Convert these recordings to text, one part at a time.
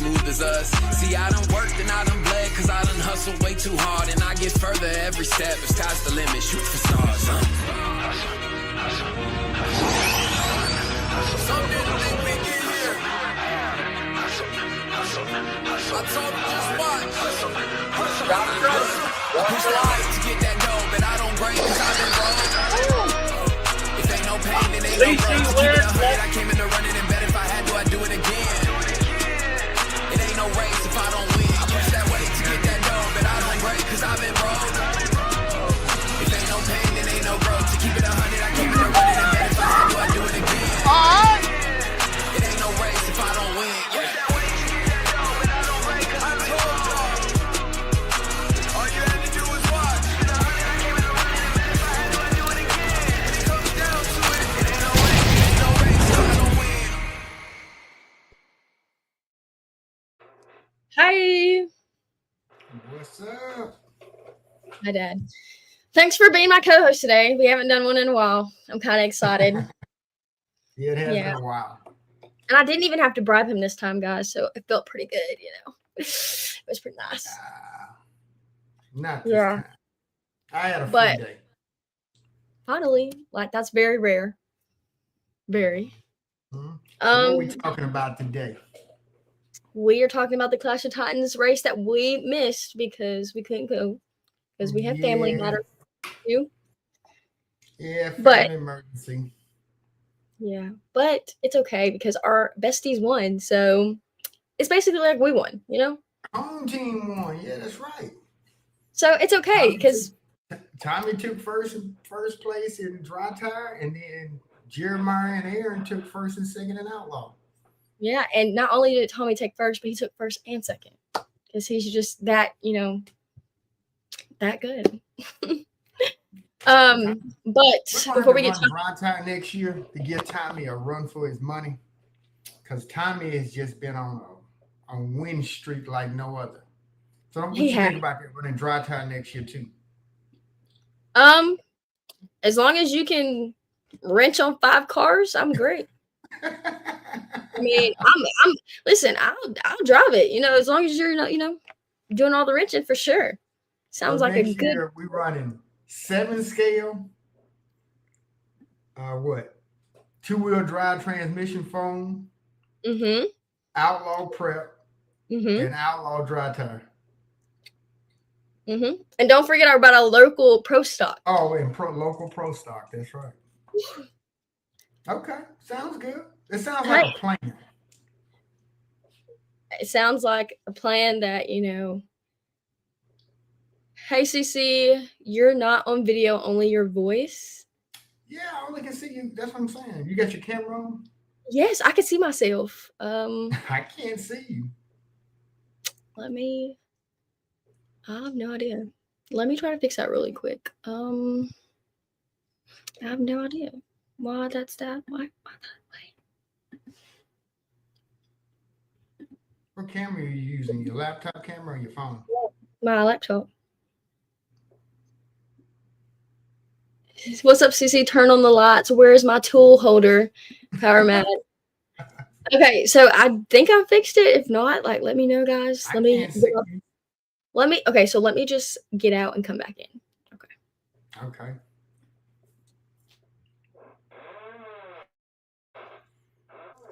smooth as us. See, I done worked and I done bled, cause I done hustled way too hard. And I get further every step, the sky's the limit, shoot for stars. Some didn't think we get here. I told them just watch. I push the light to get that dough, but I don't break cause I've been broke. If ain't no pain, then ain't no growth. To keep it 100, I came into running and bet if I had to, I'd do it again. It ain't no race if I don't win. I push that weight to get that dough, but I don't break cause I've been broke. If ain't no pain, then ain't no growth. To keep it 100, I came into running and bet if I had to, I'd do it again. It ain't no race if I don't win. Yeah. Hi. What's up? Hi, Dad. Thanks for being my co-host today. We haven't done one in a while. I'm kind of excited. Yeah, it has been a while. And I didn't even have to bribe him this time, guys, so it felt pretty good, you know. It was pretty nice. Not this time. I had a free day. Finally, like, that's very rare. Very. Mm-hmm. So what are we talking about today? We are talking about the Clash of Titans race that we missed because we couldn't go because we have family matters too. Yeah, family emergency. Yeah, but it's okay because our besties won, so it's basically like we won, you know? Home team won. Yeah, that's right. So it's okay because Tommy took first place in dry tire, and then Jeremiah and Aaron took first and second in outlaw. Yeah, and not only did Tommy take first, but he took first and second because he's just that, you know, that good. But before we get to dry tire next year to give Tommy a run for his money, because Tommy has just been on a win streak like no other. So what you think about that running dry tire next year too? As long as you can wrench on 5 cars, I'm great. I mean, I'm listen, I'll drive it, you know, as long as you're not, you know, doing all the wrenching for sure. Sounds like a good. Year, we running 7 scale. What? 2-wheel drive transmission foam. Mm-hmm. Outlaw prep. Mm-hmm. And outlaw dry tire. Mm-hmm. And don't forget about our local pro stock. Oh, and local pro stock. That's right. Okay, sounds good. It sounds like a plan. It sounds like a plan that, you know. Hey, CiCi, you're not on video, only your voice. Yeah, I only can see you. That's what I'm saying. You got your camera on? Yes, I can see myself. I can't see you. I have no idea. Let me try to fix that really quick. I have no idea why that's that. Why that way? What camera are you using? Your laptop camera or your phone? My laptop. What's up, CiCi? Turn on the lights. Where's my tool holder? Power Mad. Okay, so I think I fixed it. If not, like, let me know, guys. Let me just get out and come back in. Okay.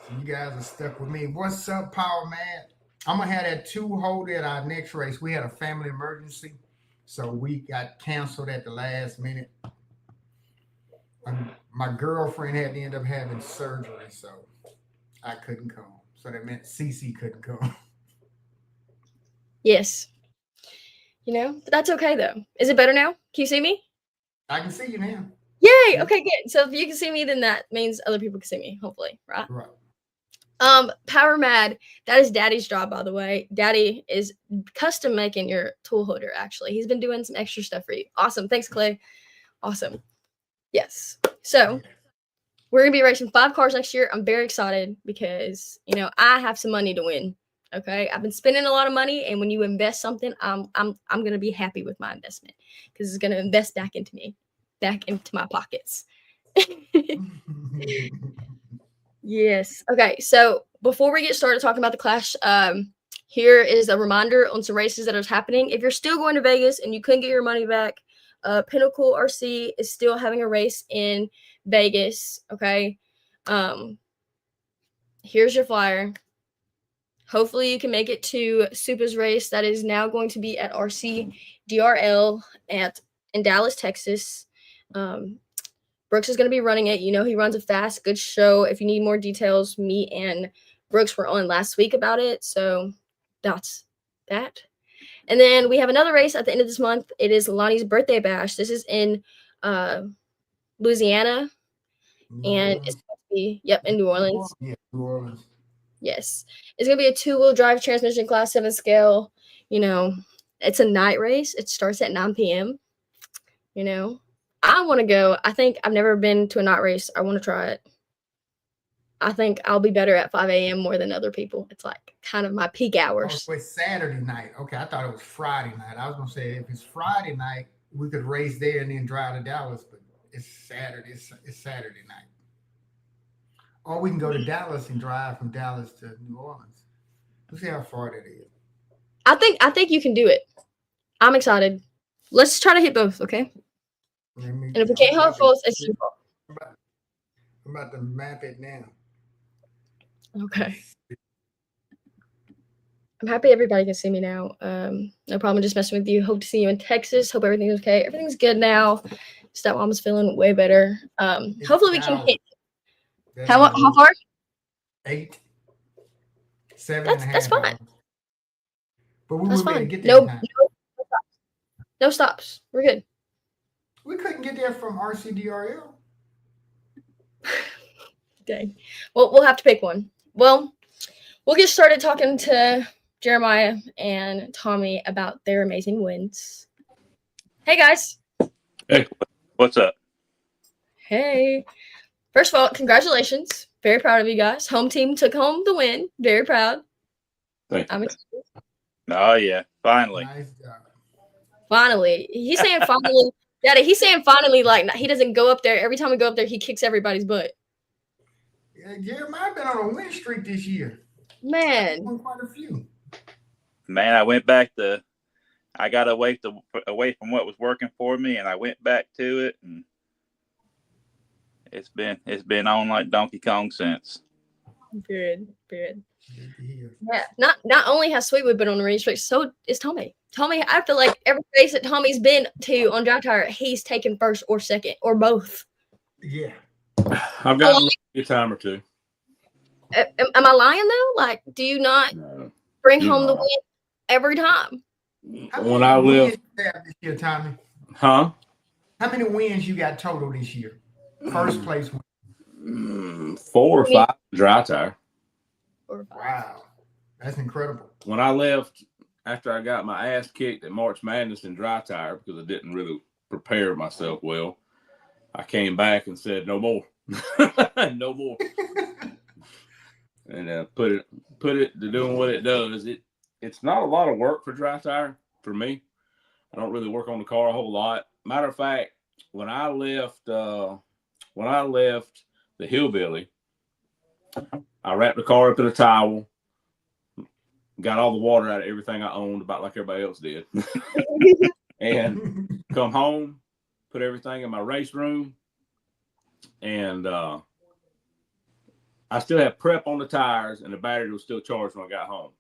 So you guys are stuck with me. What's up, Power Man? I'm gonna have that 2 holder at our next race. We had a family emergency, so we got canceled at the last minute. My girlfriend had to end up having surgery, so I couldn't come. So that meant CiCi couldn't come. Yes. You know, but that's okay though. Is it better now? Can you see me? I can see you now. Yay! Okay, good. So if you can see me, then that means other people can see me, hopefully, right? Right. Power Mad, that is Daddy's job, by the way. Daddy is custom making your tool holder, actually. He's been doing some extra stuff for you. Awesome. Thanks, Clay. Awesome. Yes. So we're going to be racing 5 cars next year. I'm very excited because, you know, I have some money to win. Okay. I've been spending a lot of money, and when you invest something, I'm going to be happy with my investment because it's going to invest back into me, back into my pockets. Yes. Okay. So before we get started talking about the Clash, here is a reminder on some races that are happening. If you're still going to Vegas and you couldn't get your money back, Pinnacle RC is still having a race in Vegas. Okay. Here's your flyer. Hopefully you can make it to Supa's race that is now going to be at RC DRL in Dallas, Texas. Brooks is going to be running it. You know, he runs a fast, good show. If you need more details, me and Brooks were on last week about it. So that's that. And then we have another race at the end of this month. It is Lonnie's birthday bash. This is in Louisiana. And it's going to be, in New Orleans. Yeah, New Orleans. Yes. It's going to be a 2-wheel drive transmission class 7 scale. You know, it's a night race. It starts at 9 p.m. You know, I want to go. I think I've never been to a night race. I want to try it. I think I'll be better at 5 a.m. more than other people. It's like kind of my peak hours. Oh, it's Saturday night. Okay, I thought it was Friday night. I was going to say if it's Friday night, we could race there and then drive to Dallas, but it's Saturday. It's Saturday night. Or we can go to Dallas and drive from Dallas to New Orleans. Let's see how far that is. I think you can do it. I'm excited. Let's try to hit both, okay? And if we can't hit both, it's your fault. I'm about to map it now. Okay. I'm happy everybody can see me now. No problem. Just messing with you. Hope to see you in Texas. Hope everything's okay. Everything's good now. Stepmom's feeling way better. Hopefully we can hit. How far? 8, 7 and a half. That's fine. Hours. But we That's were fine. get there. No stops. We're good. We couldn't get there from RCDRL. Dang. Well, we'll have to pick one. Well, we'll get started talking to Jeremiah and Tommy about their amazing wins. Hey, guys. Hey, what's up? Hey. First of all, congratulations. Very proud of you guys. Home team took home the win. Very proud. Thank you. I'm excited. Oh, yeah. Finally. Nice job. Finally. He's saying finally. Daddy, he's saying finally like he doesn't go up there. Every time we go up there, he kicks everybody's butt. Yeah, Jeremiah been on a win streak this year. Man. Won quite a few. Man, I got away from what was working for me, and I went back to it, and it's been on like Donkey Kong since. Good. Yeah. Not only has Sweetwood been on the race streak, so is Tommy. Tommy, I feel like every race that Tommy's been to on dry tire, he's taken first or second or both. Yeah. I've got a time or two. Am I lying though? Like, do you not bring home the win every time? When I live this year, Tommy. Huh? How many wins you got total this year? First place win. 4 or 5 dry tire. 4 or 5. Wow. That's incredible. When I left after I got my ass kicked at March Madness in dry tire because I didn't really prepare myself well, I came back and said no more. No more. And put it to doing what it does. It's not a lot of work for dry tire for me. I don't really work on the car a whole lot. Matter of fact, when I left the Hillbilly, I wrapped the car up in a towel, got all the water out of everything I owned, about like everybody else did, and come home, put everything in my race room, and I still had prep on the tires, and the battery was still charged when I got home.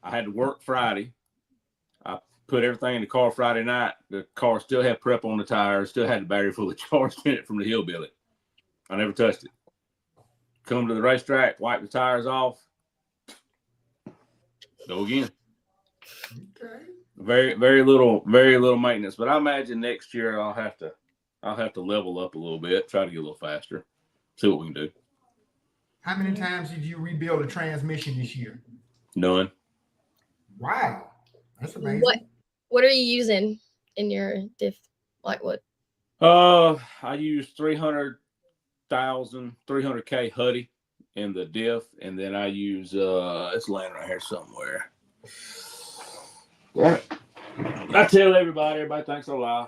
I had to work Friday. I put everything in the car Friday night. The car still had prep on the tires, still had the battery fully charged in it from the Hillbilly. I never touched it. Come to the racetrack, wipe the tires off, go again. Okay. Very little maintenance. But I imagine next year I'll have to level up a little bit, try to get a little faster, see what we can do. How many times did you rebuild a transmission this year? None. Wow. That's amazing. What are you using in your diff? Like what? I use 300K Huddy in the diff, and then I use it's laying right here somewhere. Yeah. I tell everybody thinks I lie.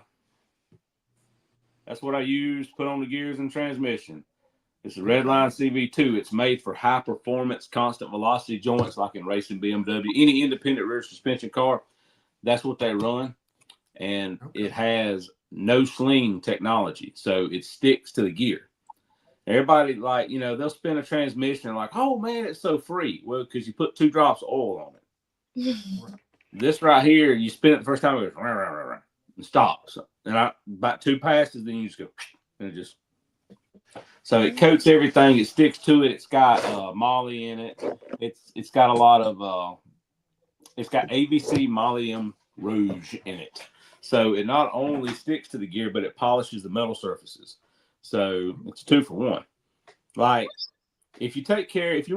That's what I use, put on the gears and transmission. It's a Redline CV2. It's made for high performance, constant velocity joints, like in racing BMW. Any independent rear suspension car, that's what they run. And it has no sling technology, so it sticks to the gear. Everybody, like, you know, they'll spin a transmission and like, oh man, it's so free. Well, because you put 2 drops of oil on it. This right here, you spin it the first time, it goes rah, rah, rah, rah, and stops. And about 2 passes, then you just go and it just. So it coats everything. It sticks to it. It's got Molly in it. It's got a lot of it's got ABC Mollium Rouge in it. So it not only sticks to the gear, but it polishes the metal surfaces. So it's 2 for 1. Like, if you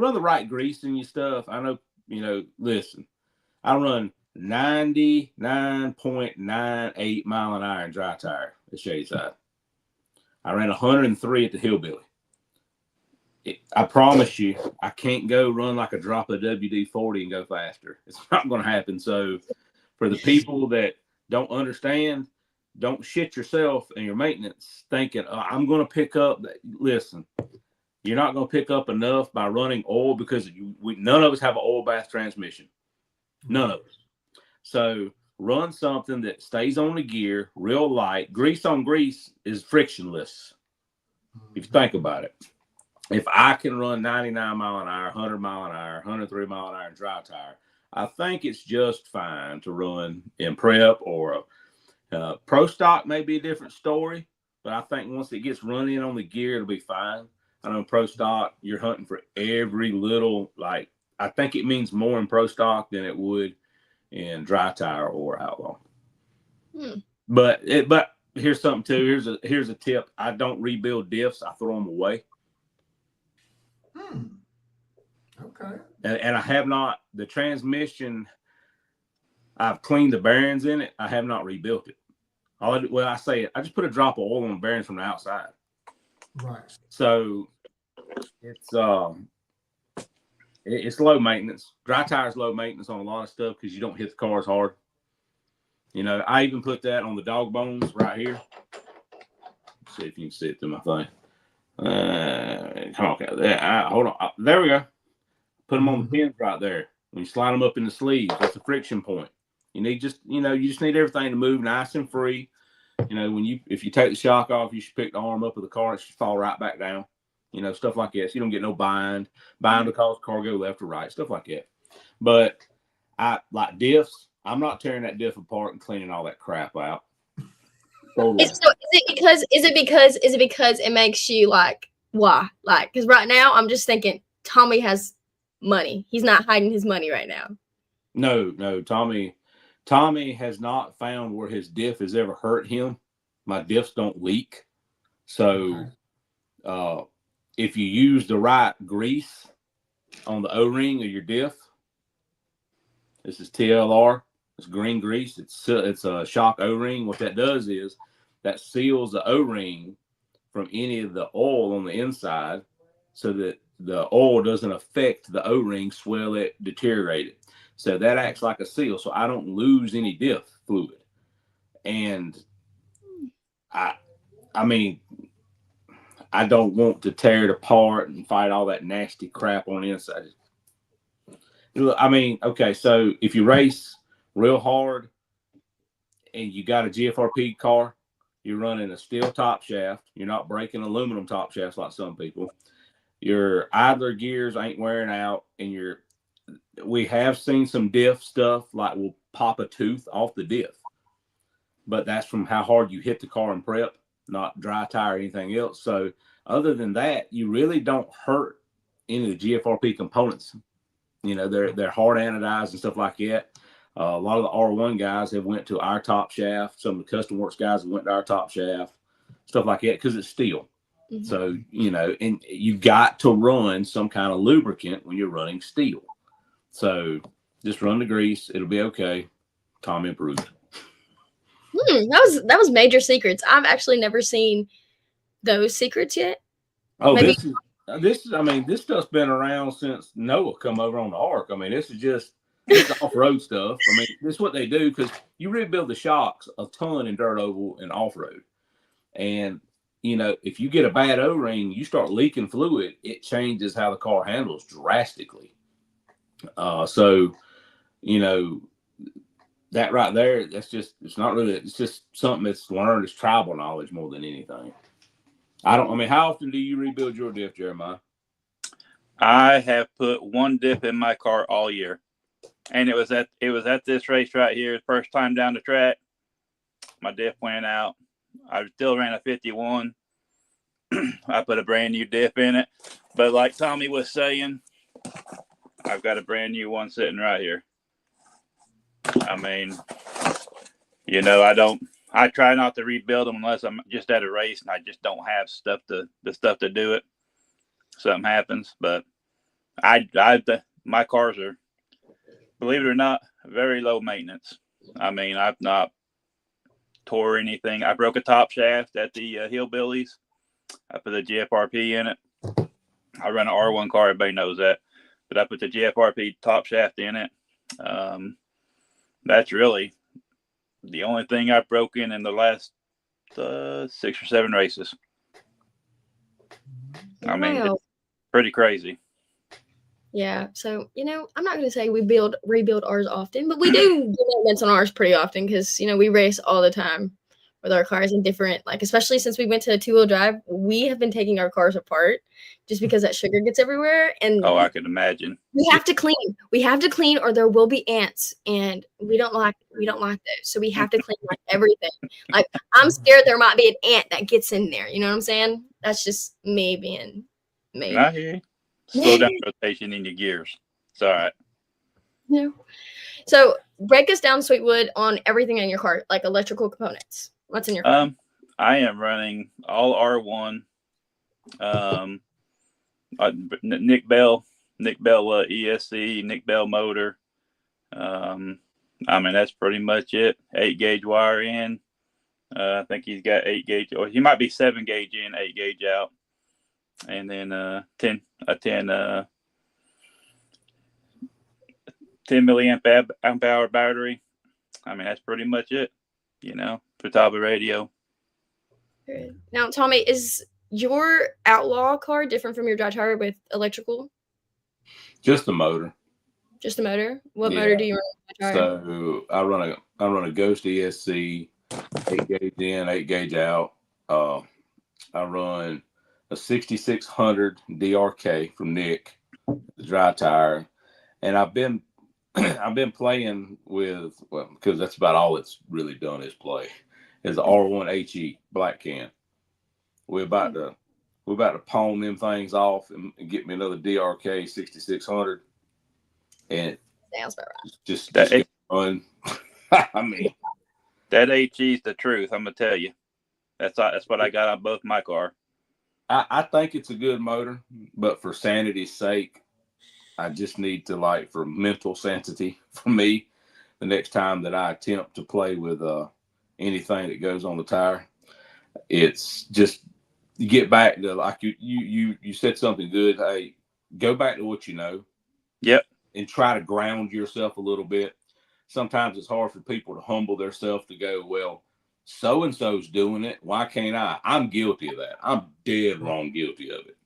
run the right grease in your stuff, I know, you know, listen, I run 99.98 mile an hour in dry tire at Shadeside. I ran 103 at the Hillbilly. I promise you, I can't go run like a drop of WD-40 and go faster. It's not going to happen. So for the people that don't understand, don't shit yourself in your maintenance thinking, I'm going to pick up. Listen, you're not going to pick up enough by running oil because none of us have an oil bath transmission. None of us. So run something that stays on the gear, real light. Grease on grease is frictionless, if you think about it. If I can run 99 mile an hour, 100 mile an hour, 103 mile an hour in dry tire, I think it's just fine to run in prep or pro stock may be a different story, but I think once it gets run in on the gear, it'll be fine. I know pro stock, you're hunting for every little, like, I think it means more in pro stock than it would in dry tire or outlaw. But here's something too. Here's a tip. I don't rebuild diffs. I throw them away. Okay. And I have not, the transmission, I've cleaned the bearings in it. I have not rebuilt it. I just put a drop of oil on the bearings from the outside. Right. So it's low maintenance. Dry tire is low maintenance on a lot of stuff because you don't hit the cars hard. You know, I even put that on the dog bones right here. Let's see if you can see it through my thing. Okay, hold on. There we go. Put them on the pins right there. When you slide them up in the sleeves, that's a friction point. You just need everything to move nice and free. You know, if you take the shock off, you should pick the arm up of the car. It should fall right back down. You know, stuff like that. So you don't get no bind to cause the car go left or right, stuff like that. But I like diffs. I'm not tearing that diff apart and cleaning all that crap out. Is it because it makes you like, why? Like, because right now I'm just thinking Tommy has money. He's not hiding his money right now. No, Tommy has not found where his diff has ever hurt him. My diffs don't leak. So if you use the right grease on the O-ring of your diff, this is TLR. It's green grease. It's a shock O-ring. What that does is that seals the O-ring from any of the oil on the inside so that the oil doesn't affect the O-ring, swell it, deteriorate it. So that acts like a seal. So I don't lose any diff fluid. And I mean, I don't want to tear it apart and fight all that nasty crap on the inside. I mean, okay, so if you race real hard and you got a GFRP car, you're running a steel top shaft. You're not breaking aluminum top shafts like some people. Your idler gears ain't wearing out, and we have seen some diff stuff like will pop a tooth off the diff, but that's from how hard you hit the car in prep, not dry tire or anything else. So other than that, you really don't hurt any of the GFRP components. You know, they're hard anodized and stuff like that. A lot of the R1 guys have went to our top shaft. Some of the Custom Works guys have went to our top shaft, stuff like that, because it's steel. Mm-hmm. So, you know, and you got to run some kind of lubricant when you're running steel. So just run the grease. It'll be okay. Tom improved. That was major secrets. I've actually never seen those secrets yet. Oh, maybe. This stuff's been around since Noah come over on the Ark. I mean, this is off-road stuff. I mean, this is what they do because you rebuild the shocks a ton in dirt oval and off-road. And you know, if you get a bad O-ring, you start leaking fluid, it changes how the car handles drastically. So, you know, that right there, that's just, it's not really, it's just something that's learned as tribal knowledge more than anything. I mean, how often do you rebuild your diff, Jeremiah? I have put one diff in my car all year. And it was at this race right here, first time down the track. My diff went out. I still ran a 51. I put a brand new diff in it. But like Tommy was saying, I've got a brand new one sitting right here. I mean, you know, I try not to rebuild them unless I'm just at a race and I just don't have the stuff to do it. Something happens, but my cars are, believe it or not, very low maintenance. I mean, I've not tore anything. I broke a top shaft at the Hillbillies. I put a GFRP in it. I run an R1 car, everybody knows that. But I put the GFRP top shaft in it. That's really the only thing I've broken in the last 6 or 7 races. I mean, it's pretty crazy. Yeah. So, you know, I'm not going to say we rebuild ours often, but we do maintenance on ours pretty often because, you know, we race all the time with our cars in different, like, especially since we went to a 2-wheel drive, we have been taking our cars apart just because that sugar gets everywhere. And I can imagine. We have to clean or there will be ants, and we don't like those. So we have to clean like everything. Like, I'm scared there might be an ant that gets in there. You know what I'm saying? That's just me being me. I hear you. Slow down rotation in your gears. It's all right. Yeah. So break us down, Sweetwood, on everything in your car, like electrical components. What's in your car? I am running all R1. Nick Bell ESC, Nick Bell motor. I mean, that's pretty much it. 8-gauge wire in. I think he's got 8-gauge, or he might be 7-gauge in, 8-gauge out. And then 10 milliamp hour battery. I mean, that's pretty much it, you know, for top of radio. Now, Tommy, is your Outlaw car different from your dry tire with electrical? Just the motor. Just the motor? What motor do you run? So I run a Ghost ESC, 8-gauge in, 8-gauge out. I run a 6600 DRK from Nick, the dry tire, and I've been playing with, well, because that's about all it's really done is play, is the R1 HE black can. We're about to pawn them things off and get me another DRK 6600, and sounds about right. Just fun. I mean, that HE's the truth. I'm gonna tell you, that's what I got on both my car. I think it's a good motor, but for sanity's sake, I just need to, like, for mental sanity for me, the next time that I attempt to play with anything that goes on the tire, it's just, you get back to, like, you said something good. Hey, go back to what you know. Yep. And try to ground yourself a little bit. Sometimes it's hard for people to humble themselves to go, well, so-and-so's doing it. Why can't I? I'm guilty of that. I'm dead wrong guilty of it.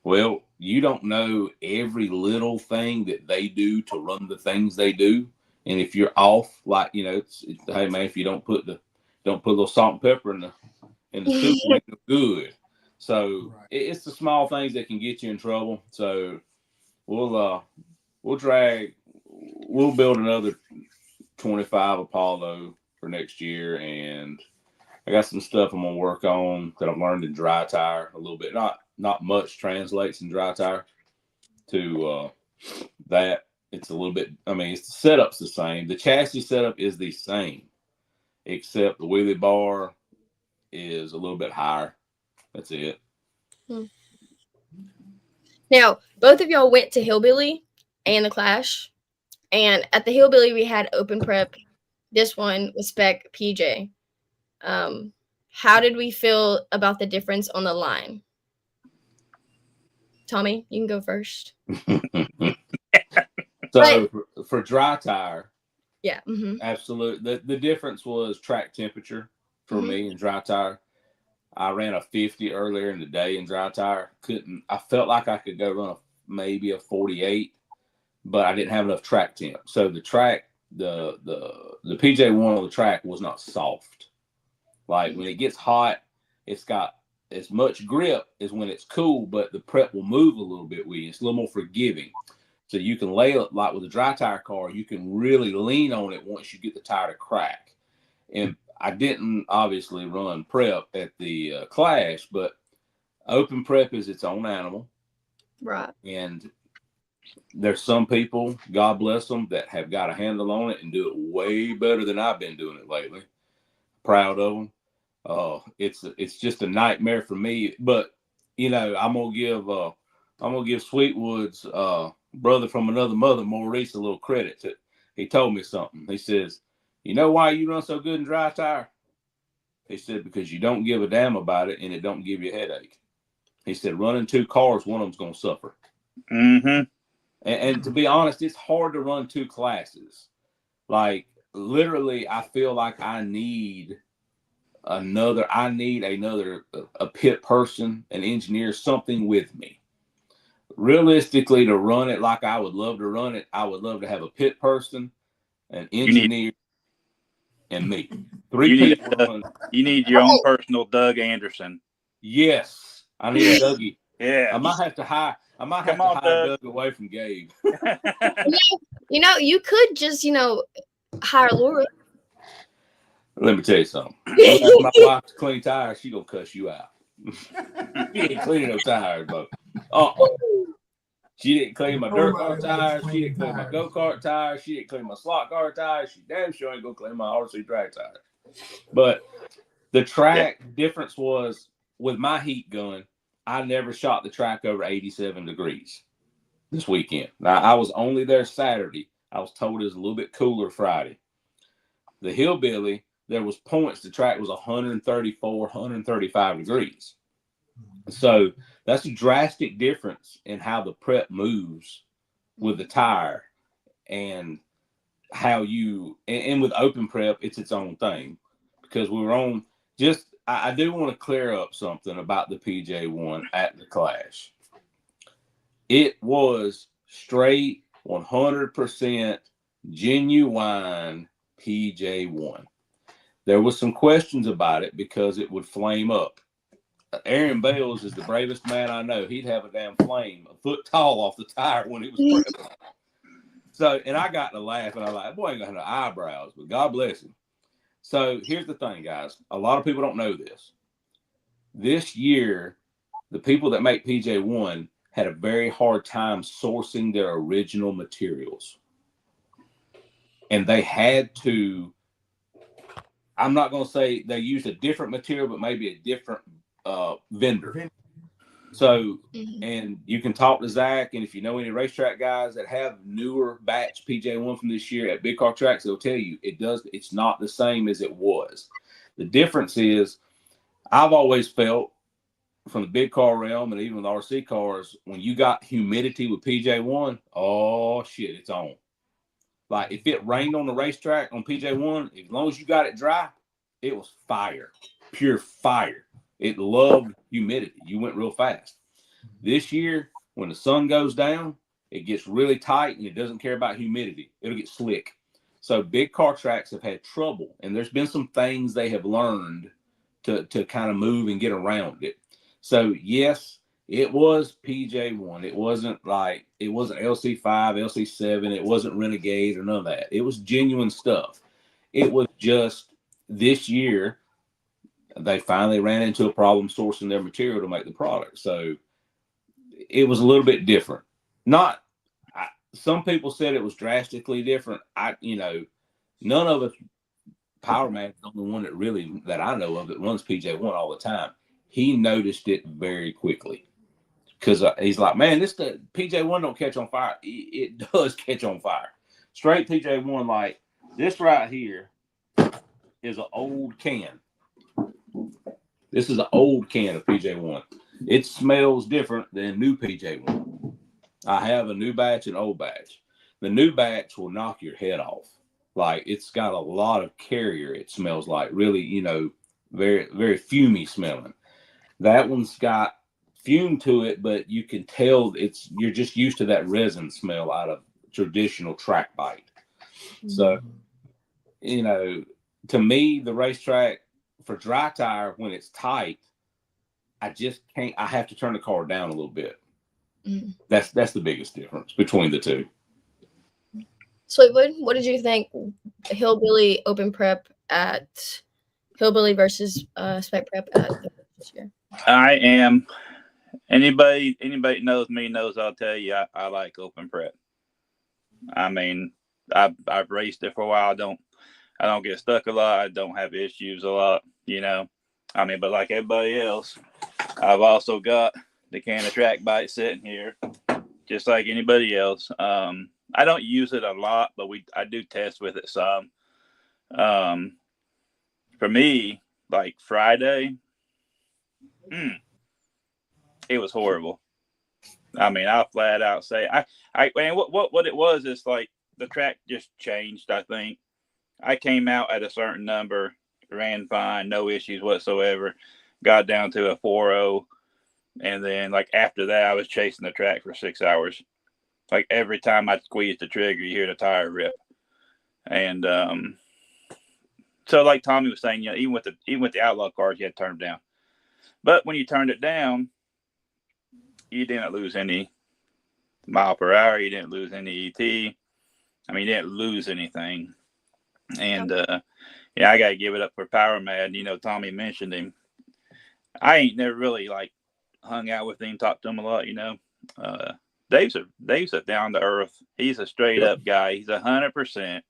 Well, you don't know every little thing that they do to run the things they do. And if you're off, like, you know, it's hey man, if you don't put a little salt and pepper in the soup, it ain't no good. So it's the small things that can get you in trouble. So we'll build another 25 Apollo for next year, and I got some stuff I'm gonna work on that I've learned in dry tire a little bit. Not much translates in dry tire to that. It's a little bit, I mean, the setup's the same. The chassis setup is the same, except the wheelie bar is a little bit higher. That's it. Now, both of y'all went to Hillbilly and the Clash, and at the Hillbilly we had open prep. This one was spec PJ. How did we feel about the difference on the line? Tommy, you can go first. So for dry tire, yeah, absolutely. The difference was track temperature for me in dry tire. I ran a 50 earlier in the day in dry tire. I felt like I could go run maybe a 48, but I didn't have enough track temp. So the track, the PJ1 on the track was not soft. Like when it gets hot, it's got as much grip as when it's cool, but the prep will move a little bit with you. It's a little more forgiving. So you can lay it like with a dry tire car, you can really lean on it once you get the tire to crack. And I didn't obviously run prep at the Clash, but open prep is its own animal. Right. And there's some people, God bless them, that have got a handle on it and do it way better than I've been doing it lately. Proud of them. It's just a nightmare for me. But you know, I'm gonna give Sweetwood's brother from another mother, Maurice, a little credit. He told me something. He says, "You know why you run so good in dry tire?" He said, "Because you don't give a damn about it and it don't give you a headache." He said, "Running 2 cars, one of them's gonna suffer." Mm-hmm. And to be honest, it's hard to run 2 classes. Like literally, I feel like I need another a pit person, an engineer, something with me. Realistically, to run it like I would love to run it, I would love to have a pit person, an engineer, and me. 3 people. You need your own personal Doug Anderson. Yes, I need a Dougie. Yeah, I might have to hire Doug away from Gabe. You know, you could just, hire Laura. Let me tell you something. You ask my wife to clean tires, she gonna cuss you out. She ain't cleaning no tires, but she didn't clean my dirt car tires. She didn't clean my go-kart tires. She didn't clean my slot car tires. She damn sure ain't gonna clean my RC drag tires. But the track difference was with my heat gun, I never shot the track over 87 degrees this weekend. Now, I was only there Saturday. I was told it was a little bit cooler Friday. The Hillbilly, there was points. The track was 134, 135 degrees. So that's a drastic difference in how the prep moves with the tire and how and with open prep, it's its own thing because we were on I do want to clear up something about the PJ1 at the Clash. It was straight 100% genuine PJ1. There was some questions about it because it would flame up. Aaron Bales is the bravest man I know. He'd have a damn flame a foot tall off the tire when it was prepped. So, and I got to laugh, and I'm like, boy, ain't got no eyebrows, but God bless him. So here's the thing, guys. A lot of people don't know this. This year, the people that make PJ1 had a very hard time sourcing their original materials. And they had to, I'm not going to say they used a different material, but maybe a different vendor. So, and you can talk to Zach, and if you know any racetrack guys that have newer batch PJ1 from this year at big car tracks, they'll tell you it's not the same as it was. The difference is, I've always felt from the big car realm and even with RC cars, when you got humidity with PJ1, oh shit, it's on. Like if it rained on the racetrack on PJ1, as long as you got it dry, it was fire, pure fire. It loved humidity. You went real fast. This year, when the sun goes down, it gets really tight and it doesn't care about humidity. It'll get slick. So big car tracks have had trouble, and there's been some things they have learned to kind of move and get around it. So yes, it was PJ1. It wasn't LC5, LC7. It wasn't Renegade or none of that. It was genuine stuff. It was just this year, they finally ran into a problem sourcing their material to make the product. So it was a little bit different. Some people said it was drastically different. None of us, Power Man is the only one that I know of that runs PJ1 all the time. He noticed it very quickly because he's like, man, the PJ1 don't catch on fire. It does catch on fire. Straight PJ1, like this right here is an old can. This is an old can of PJ1. It smells different than new PJ1. I have a new batch and old batch. The new batch will knock your head off. Like it's got a lot of carrier. It smells like really, very, very fumey smelling. That one's got fume to it, but you can tell you're just used to that resin smell out of traditional track bite. So, you know, to me, the racetrack for dry tire, when it's tight, I just can't. I have to turn the car down a little bit. That's the biggest difference between the two. Sweetwood, what did you think? Hillbilly open prep at Hillbilly versus spec prep at this year. I am. Anybody knows me knows I'll tell you I like open prep. I mean, I've raced it for a while. I don't get stuck a lot. I don't have issues a lot. You know, I mean, but like everybody else, I've also got the can of track bite sitting here, just like anybody else. I don't use it a lot, but I do test with it some. For me, like Friday, it was horrible. I mean, I'll flat out say and what it was is like the track just changed. I think I came out at a certain number, ran fine, no issues whatsoever, got down to a 4.0, and then like after that, I was chasing the track for 6 hours. Like every time I squeeze the trigger, you hear the tire rip, and so like Tommy was saying, you know, even with the outlaw cars, you had to turn them down. But when you turned it down, you didn't lose any mile per hour. You didn't lose any ET. I mean, you didn't lose anything. And yeah, I gotta give it up for Power Mad. You know, Tommy mentioned him. I ain't never really like hung out with him, talked to him a lot. You know, Dave's a down to earth. He's a straight up guy. He's 100%.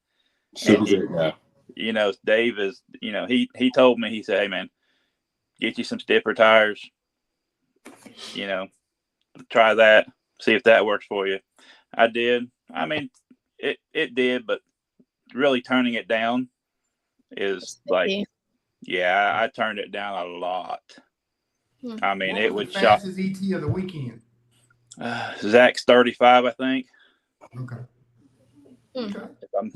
Super good guy. You know, Dave is. You know, he told me, he said, "Hey man, get you some stiffer tires. You know, try that. See if that works for you." I did. I mean, it did, but really turning it down is like, yeah, I turned it down a lot. I mean, it would shock. Fastest ET of the weekend. Zach's 35, I think. Okay.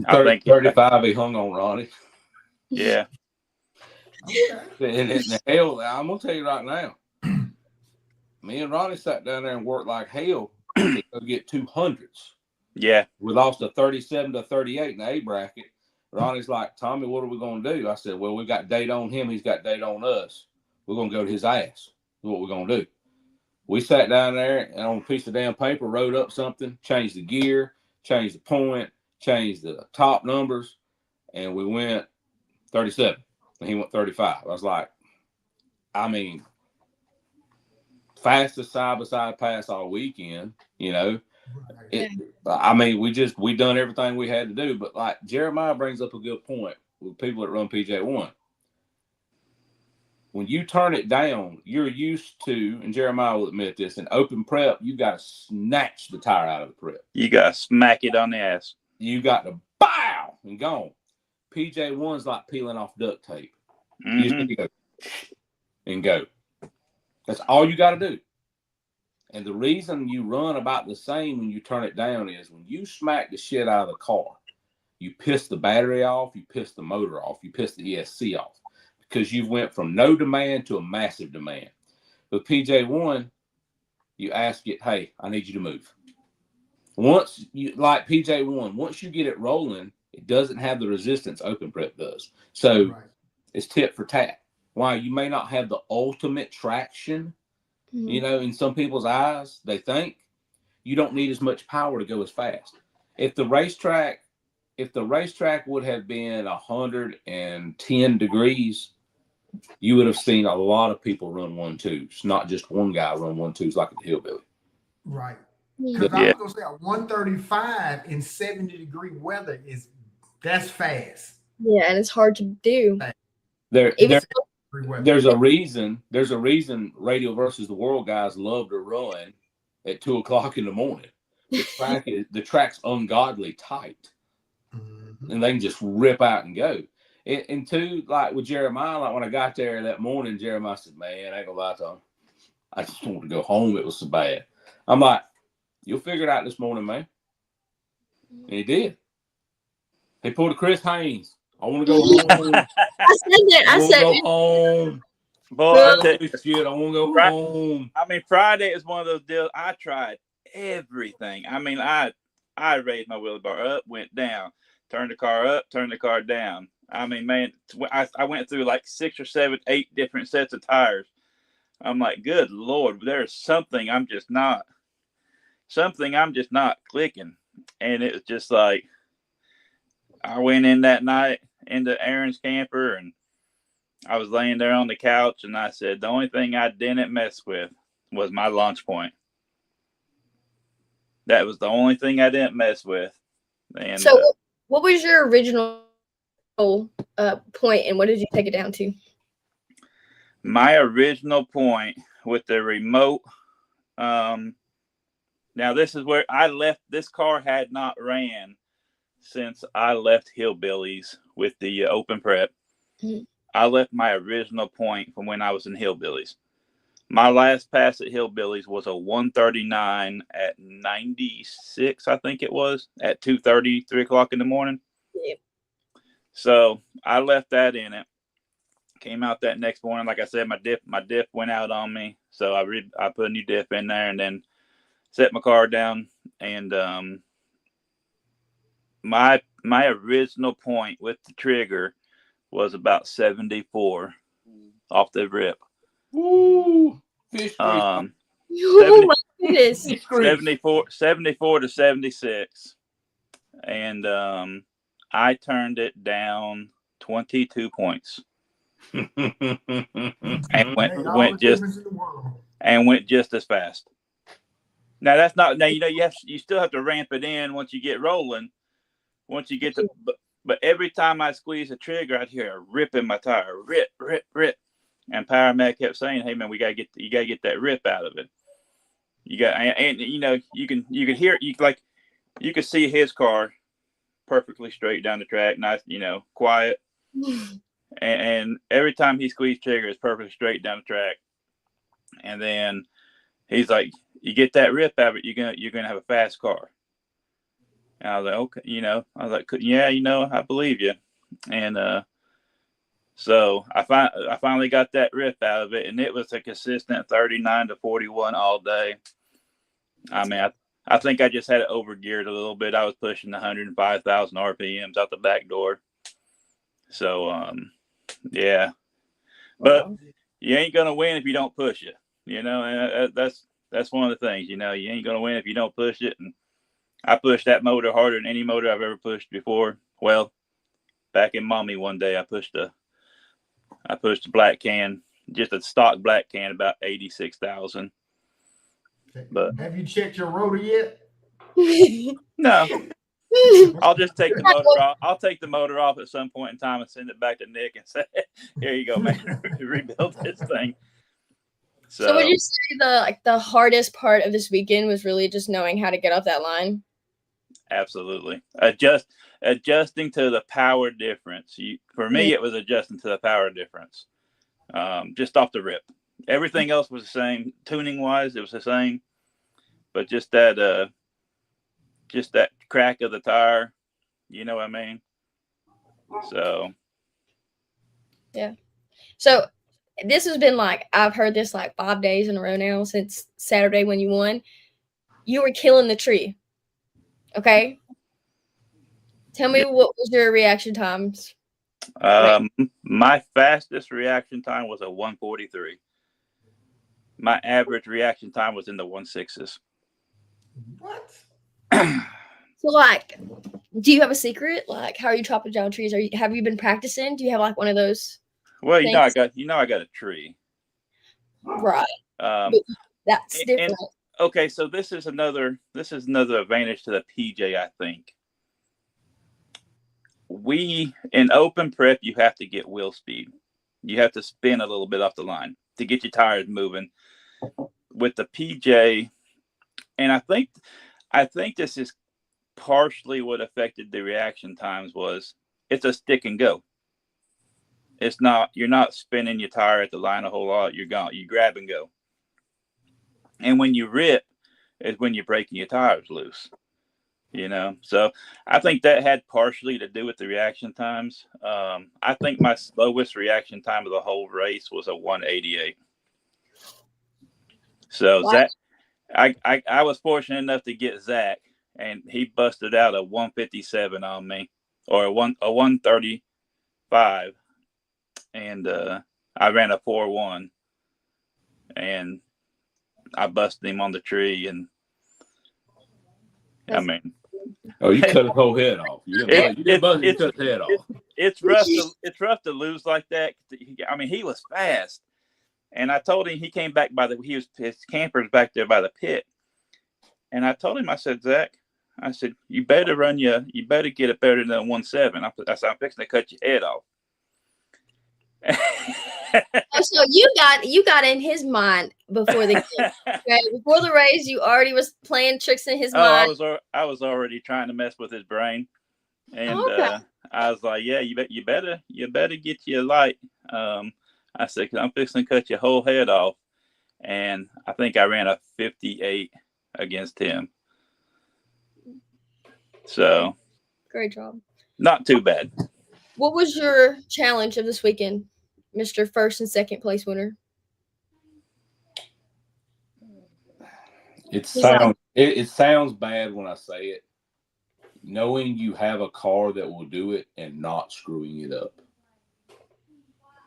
I think 35. He hung on Ronnie. Yeah. Okay. And hell, I'm gonna tell you right now. Me and Ronnie sat down there and worked like hell to go get 200s. Yeah. We lost a 37 to 38 in the A bracket. Ronnie's like, Tommy, what are we going to do? I said, well, we got data on him. He's got data on us. We're going to go to his ass. That's what we're going to do. We sat down there and on a piece of damn paper, wrote up something, changed the gear, changed the point, changed the top numbers, and we went 37. And he went 35. I was like, I mean, fastest side-by-side pass all weekend, you know. I mean, we done everything we had to do, but like Jeremiah brings up a good point with people that run PJ1. When you turn it down, you're used to, and Jeremiah will admit this, in open prep, you got to snatch the tire out of the prep. You got to smack it on the ass. You got to bow and gone. PJ1's like peeling off duct tape. You just need to go and go. That's all you got to do. And the reason you run about the same when you turn it down is when you smack the shit out of the car, you piss the battery off, you piss the motor off, you piss the ESC off, because you went from no demand to a massive demand. With PJ1, you ask it, hey, I need you to move. Once you, like PJ1, once you get it rolling, it doesn't have the resistance open prep does. So it's tit for tat. Why you may not have the ultimate traction, you know, in some people's eyes, they think you don't need as much power to go as fast. If the racetrack would have been 110 degrees, you would have seen a lot of people run 1.2s, not just one guy run 1.2s like a hillbilly. Right. Because I was gonna say a 135 in 70-degree weather that's fast. Yeah, and it's hard to do. There's a reason Radio versus the World guys love to run at 2:00 in the morning. The track's ungodly tight, and they can just rip out and go. And two, like with Jeremiah, like when I got there that morning, Jeremiah said, "Man, I ain't gonna lie to him. I just wanted to go home. It was so bad." I'm like, "You'll figure it out this morning, man." And he did. He pulled a Chris Haynes. I want to go home. I said that. I said go home. Boy, I tell you, Shit, I want to go Right. home. I mean, Friday is one of those deals. I tried everything. I mean, I raised my wheelie bar up, went down, turned the car up, turned the car down. I mean, man, I went through like 6 or 7, 8 different sets of tires. I'm like, good Lord, there's something I'm just not clicking. And it was just like, I went in that night into Aaron's camper, and I was laying there on the couch, and I said, the only thing I didn't mess with was my launch point. That was the only thing I didn't mess with. And So, what was your original point, and what did you take it down to? my original point with the remote, now this is where I left. This car had not ran since I left Hillbillies with the open prep. Mhm. I left my original point from when I was in Hillbillies. My last pass at Hillbillies was a 139 at 96, I think it was, at 2:30, 3 o'clock in the morning. Yep. So I left that in it. Came out that next morning. Like I said, my diff went out on me. So I put a new diff in there and then set my car down. And my original point with the trigger was about 74 off the rip. Woo! Fish grease. Oh my goodness. Fish grease. 74 to 76. And I turned it down 22 points. And went just as fast. Now that's not, now you still have to ramp it in once you get rolling. Once you get to, but every time I squeeze the trigger, I'd hear a rip in my tire, rip. And Power Mac kept saying, "Hey man, you gotta get that rip out of it. You got, and you can hear, you could see his car perfectly straight down the track, nice, quiet. And every time he squeezed trigger, it's perfectly straight down the track. And then he's like, you get that rip out of it, you're gonna have a fast car. And I was like, okay, I was like, yeah, I believe you. And so I finally got that rip out of it, and it was a consistent 39 to 41 all day. I mean, I think I just had it overgeared a little bit. I was pushing 105,000 RPMs out the back door. So, yeah. But you ain't going to win if you don't push it. And that's one of the things, you ain't going to win if you don't push it. And I pushed that motor harder than any motor I've ever pushed before. Well, back in Mommy one day, I pushed a black can, just a stock black can, about 86,000. But have you checked your rotor yet? No. I'll just take the motor off. I'll take the motor off at some point in time and send it back to Nick and say, "Here you go, man. Rebuild this thing." So would you say the hardest part of this weekend was really just knowing how to get off that line? Absolutely. Adjusting to the power difference. For me, it was adjusting to the power difference. Just off the rip. Everything else was the same. Tuning wise, it was the same. But just that crack of the tire, you know what I mean? So yeah. So this has been I've heard this 5 days in a row now since Saturday when you won. You were killing the tree. Okay. Tell me what was your reaction times? My fastest reaction time was a 143. My average reaction time was in the 1.6s. What? So do you have a secret? How are you chopping down trees? Have you been practicing? Do you have one of those? Well, I got a tree. Right. That's different. Okay, so this is another advantage to the PJ, I think. In open prep, you have to get wheel speed. You have to spin a little bit off the line to get your tires moving. With the PJ, and I think this is partially what affected the reaction times was it's a stick and go. You're not spinning your tire at the line a whole lot. You grab and go. And when you rip is when you're breaking your tires loose. So I think that had partially to do with the reaction times. I think my slowest reaction time of the whole race was a 188. So Wow. Zach, I was fortunate enough to get Zach, and he busted out a 157 on me, or a 135, and I ran a 4.1, and I busted him on the tree, and I mean, Oh, you cut his whole head off. You didn't bust him, you cut his head off. it's rough to lose like that. I mean, he was fast, and I told him, he came back his camper's back there by the pit, and I told him, I said, Zach, I said, you better get it better than 1.7. I said, I'm fixing to cut your head off. So you got in his mind before the game. Okay? Before the race, you already was playing tricks in his mind. I was already trying to mess with his brain, and Okay. I was like, yeah, you better get you a light. I said, 'cause I'm fixing to cut your whole head off, and I think I ran a 58 against him. So Great job. not too bad. What was your challenge of this weekend, Mr. First and Second Place winner? It sounds bad when I say it. Knowing you have a car that will do it and not screwing it up.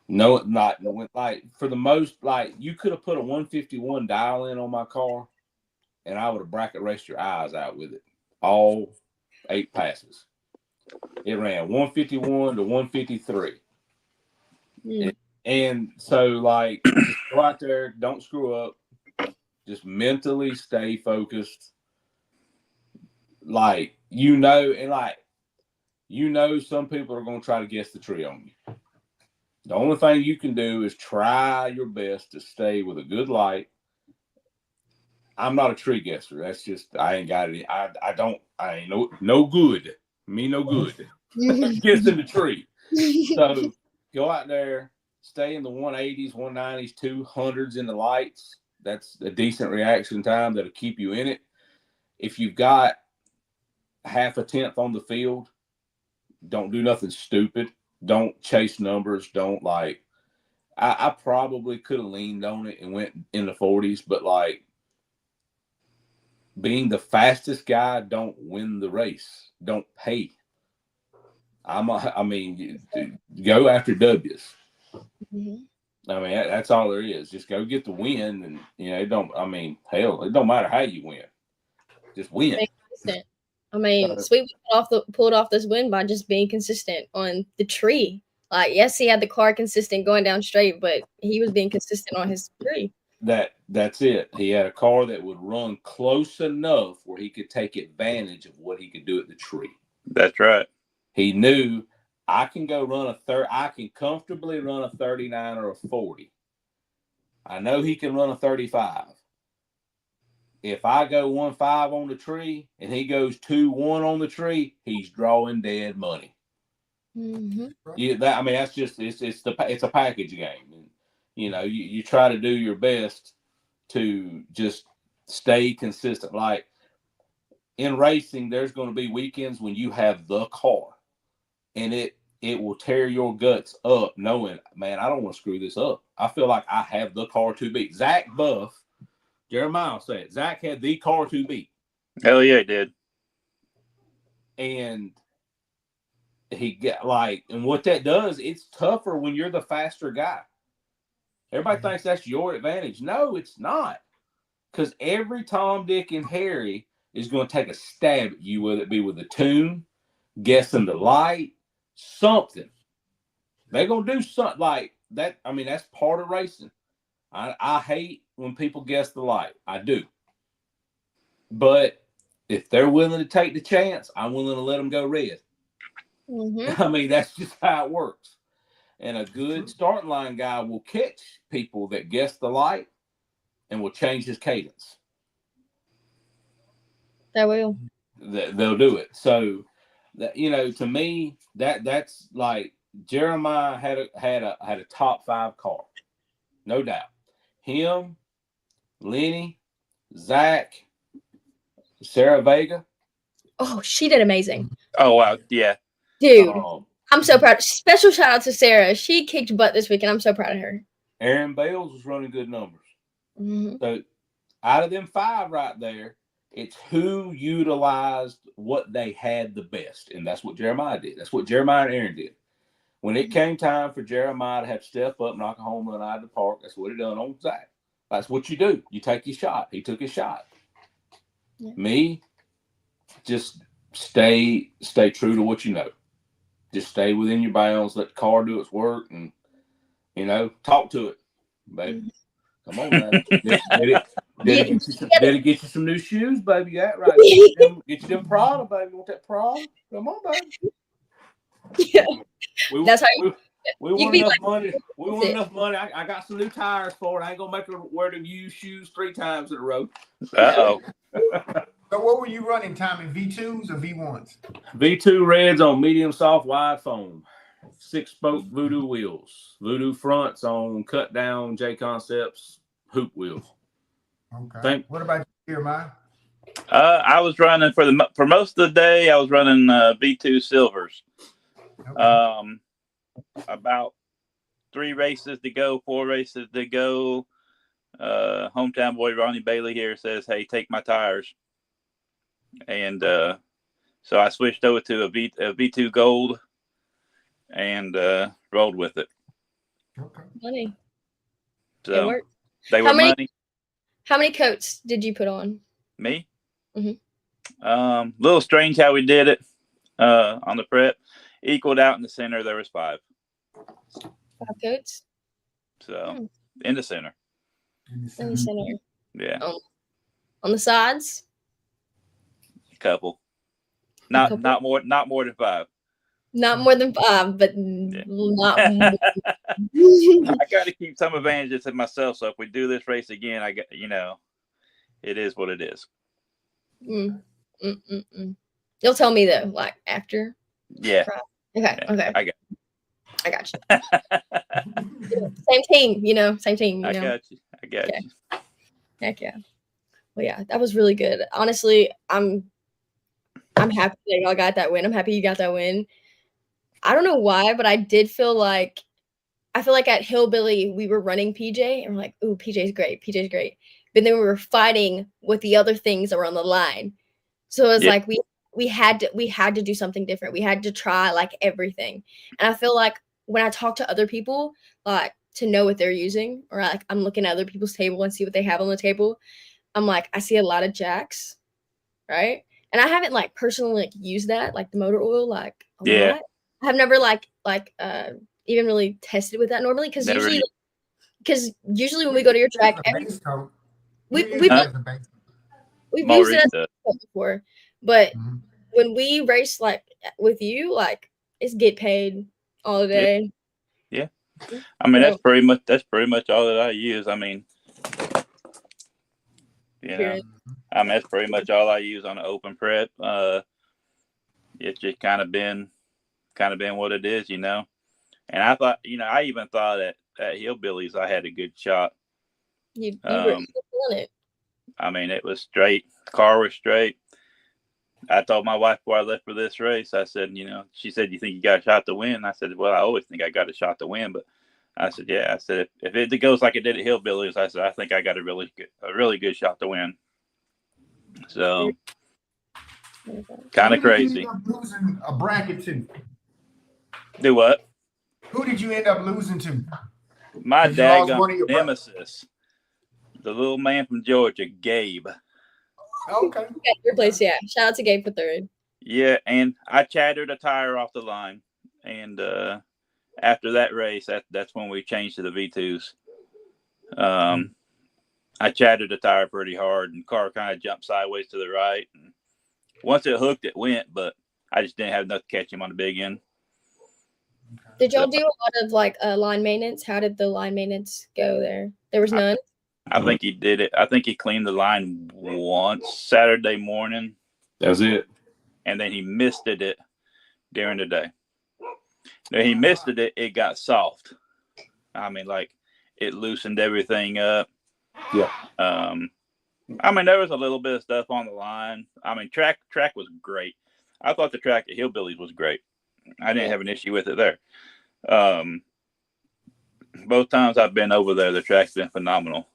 No, not like for the most, like you could have put a 151 dial in on my car, and I would have bracket raced your eyes out with it. All 8 passes. It ran 151 to 153. And so, like, just go out there, don't screw up. Just mentally stay focused. Like, some people are going to try to guess the tree on you. The only thing you can do is try your best to stay with a good light. I'm not a tree guesser. That's just, I ain't got it. I ain't no good. Me no good. Guessing the tree. So go out there, stay in the 180s, 190s, 200s in the lights. That's a decent reaction time that'll keep you in it. If you've got half a tenth on the field, don't do nothing stupid. Don't chase numbers. Don't I probably could have leaned on it and went in the 40s, but like being the fastest guy don't win the race. Don't pay. I mean, go after W's. Mm-hmm. I mean, that's all there is. Just go get the win, and it don't matter how you win. Just win. I mean, Sweetwood pulled off this win by just being consistent on the tree. Like, yes, he had the car consistent going down straight, but he was being consistent on his tree. That's it. He had a car that would run close enough where he could take advantage of what he could do at the tree. That's right. He knew I can go run I can comfortably run a 39 or a 40. I know he can run a 35. If I go 1.5 on the tree and he goes 2.1 on the tree, he's drawing dead money. Mm-hmm. Yeah, that's just it's a package game. And, you try to do your best to just stay consistent. Like in racing, there's going to be weekends when you have the car, and it will tear your guts up knowing, man, I don't want to screw this up. I feel like I have the car to beat. Zach Buff. Jeremiah said Zach had the car to beat. Hell yeah, he did. And he and what that does, it's tougher when you're the faster guy. Everybody thinks that's your advantage. No, it's not. Because every Tom, Dick, and Harry is going to take a stab at you, whether it be with a tune, guessing the light, something. They're going to do something like that. I mean, that's part of racing. I hate when people guess the light. I do. But if they're willing to take the chance, I'm willing to let them go red. Mm-hmm. I mean, that's just how it works. And a good starting line guy will catch people that guess the light and will change his cadence. They will. They'll do it. So, to me, that's like Jeremiah had a top 5 car, no doubt. Him, Lenny, Zach, Sarah Vega. Oh, she did amazing. Oh wow, yeah, Dude, Um, I'm so proud. Special shout out to Sarah. She kicked butt this week, and I'm so proud of her. Aaron Bales was running good numbers. Mm-hmm. So out of them 5 right there, it's who utilized what they had the best. And that's what Jeremiah did. That's what Jeremiah and Aaron did. When it came time for Jeremiah to have to step up, knock a home run out of the park, that's what he done on Zach. That's what you do. You take your shot. He took his shot. Yeah. Me, just stay true to what you know. Just stay within your bounds. Let the car do its work, and talk to it, baby. Come on, man. Did it get you some new shoes, baby? Yeah, right. Get you them Prada, baby. You want that Prada? Come on, baby. Yeah. That's how we you want be enough like, money. We want enough money. I got some new tires for it. I ain't gonna make her wear them used shoes 3 times in a row. Uh-oh. So what were you running, Tommy? V2s or V1s? V2 reds on medium soft wide foam. 6-spoke Voodoo wheels. Voodoo fronts on cut down J Concepts hoop wheels. Okay. What about you, Jeremiah? I was running for most of the day. I was running V2 silvers. Okay. About 3 races to go, 4 races to go. Hometown boy Ronnie Bailey here says, "Hey, take my tires," and so I switched over to a V2 gold and rolled with it. Okay. Money. So it worked. They were money. How many coats did you put on? Me? Mm-hmm. Little strange how we did it on the prep. Equaled out in the center. There was 5. 5 coats. So in the center. In the center. Yeah. On the sides. A couple. Not more than 5. Not more than 5, but not more. I got to keep some advantages to myself. So if we do this race again, I got it is what it is. You'll tell me though, like after. Yeah. Okay. Yeah, Okay. I got you. Same team, Same team. I got you. Heck yeah. Well, yeah, that was really good. Honestly, I'm happy that y'all got that win. I'm happy you got that win. I don't know why, but I did feel like at Hillbilly we were running PJ and we're like, ooh, PJ's great. But then we were fighting with the other things that were on the line. So it was like we had to do something different. We had to try like everything. And I feel like when I talk to other people, like to know what they're using, or like I'm looking at other people's table and see what they have on the table, I'm like, I see a lot of jacks, right? And I haven't like personally like used that, like the motor oil, like a lot. I have never even really tested with that normally because usually when we go to your track, we've used it before, but when we race like with you, like it's get paid all day. Yeah. I mean that's pretty much all that I use. I mean, that's pretty much all I use on the open prep. It's just kind of been what it is, And I thought, I even thought at Hillbillies I had a good shot. You were feeling it. I mean, it was straight. The car was straight. I told my wife before I left for this race, I said, she said, "You think you got a shot to win?" I said, "Well, I always think I got a shot to win." But I said, "Yeah." I said, if it goes like it did at Hillbillies, I said, "I think I got a really good shot to win." So, kind of crazy. Who did you end up losing a bracket to? Do what? Who did you end up losing to? My daggone nemesis, the little man from Georgia, Gabe. Okay. Third place, yeah. Shout out to Gabe for 3rd. Yeah, and I chattered a tire off the line, and after that race, that's when we changed to the V2s. I chattered the tire pretty hard, and the car kind of jumped sideways to the right. And once it hooked, it went, but I just didn't have enough to catch him on the big end. Did y'all do a lot of like line maintenance? How did the line maintenance go there? There was none? I think he did it. I think he cleaned the line once Saturday morning. That was it. And then he misted it during the day. Then he misted it. It got soft. I mean, like it loosened everything up. Yeah. I mean, there was a little bit of stuff on the line. I mean, track was great. I thought the track at Hillbillies was great. I didn't have an issue with it there. Both times I've been over there, the track's been phenomenal.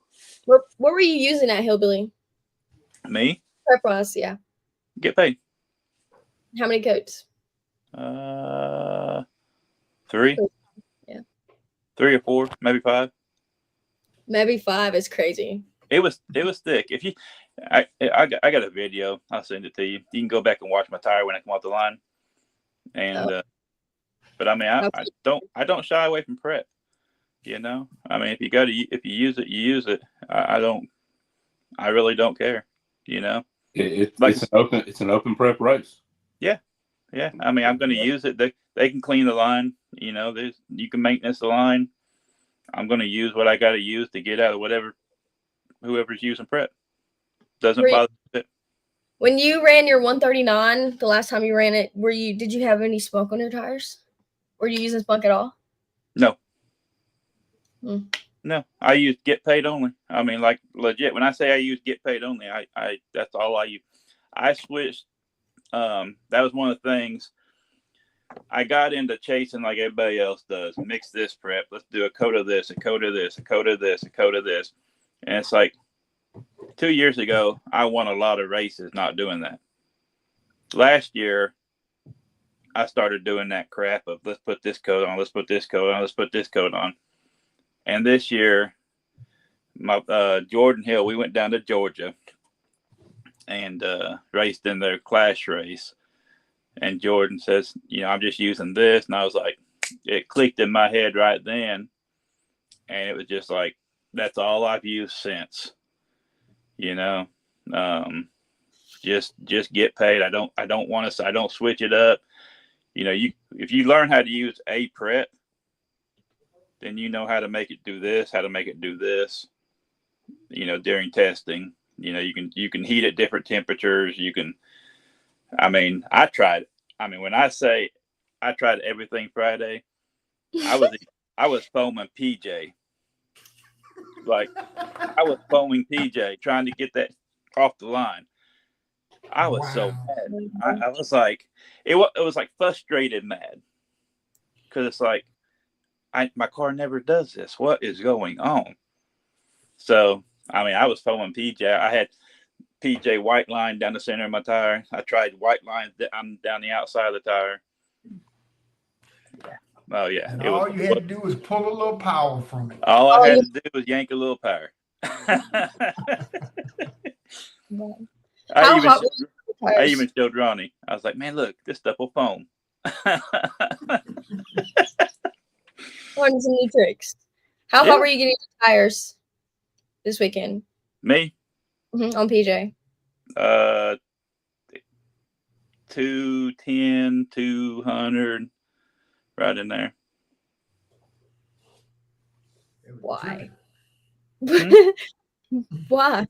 What were you using at Hillbilly? Me? Prep was, yeah. Get paid. How many coats? 3. Yeah. 3 or 4, maybe 5. Maybe 5 is crazy. It was thick. If you, I got a video. I'll send it to you. You can go back and watch my tire when I come off the line. And but I mean, I don't shy away from prep. You know, I mean, if you use it, you use it. I really don't care. You know, it's an open prep race. Yeah. I mean, I'm going to use it. They can clean the line. You know, you can maintenance the line. I'm going to use what I got to use to get out of whoever's using prep. Doesn't bother me. When you ran your 139, the last time you ran it, did you have any spunk on your tires? Were you using spunk at all? No. No, I use get paid only. I mean, like legit. When I say I use get paid only, I that's all I use. I switched. That was one of the things I got into chasing like everybody else does. Mix this prep. Let's do a coat of this, a coat of this, a coat of this, a coat of this. And it's like 2 years ago, I won a lot of races not doing that. Last year, I started doing that crap of let's put this coat on, let's put this coat on, let's put this coat on. And this year, my Jordan Hill, we went down to Georgia and raced in their clash race. And Jordan says, you know, I'm just using this. And I was like, it clicked in my head right then. And it was just like, that's all I've used since. You know, just get paid. I don't want to. I don't switch it up. You know, if you learn how to use a prep, then you know how to make it do this, how to make it do this. You know, during testing, you know, you can heat at different temperatures. You can. I mean, I tried. I mean, when I say I tried everything Friday, I was foaming PJ. Like I was foaming PJ trying to get that off the line. I was so mad. I was like, it was like frustrated mad because it's like, my car never does this. What is going on? So I mean, I was foaming PJ. I had PJ white line down the center of my tire. I tried white lines down the outside of the tire. Oh yeah. And all you had to do was pull a little power from it. All I had to do was yank a little power. I even showed Ronnie. I was like, man, look, this stuff will foam. Learning some new tricks. How hot were you getting your tires this weekend? Me? On PJ. 210, 200, right in there. Why? Why?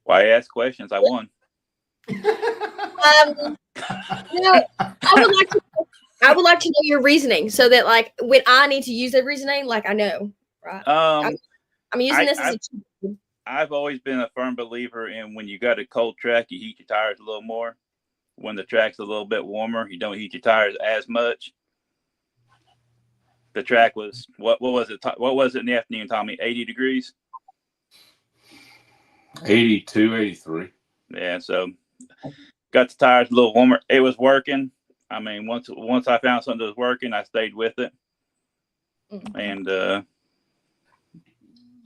Why ask questions? I won. You know, I would like to know your reasoning so that, like, when I need to use that reasoning, like, I know, right? I'm using this as a. I've always been a firm believer in when you got a cold track, you heat your tires a little more. When the track's a little bit warmer, you don't heat your tires as much. The track was what was it? What was it in the afternoon, Tommy? 80 degrees. 82, 83. Yeah, so got the tires a little warmer. It was working. I mean, once I found something that was working, I stayed with it, and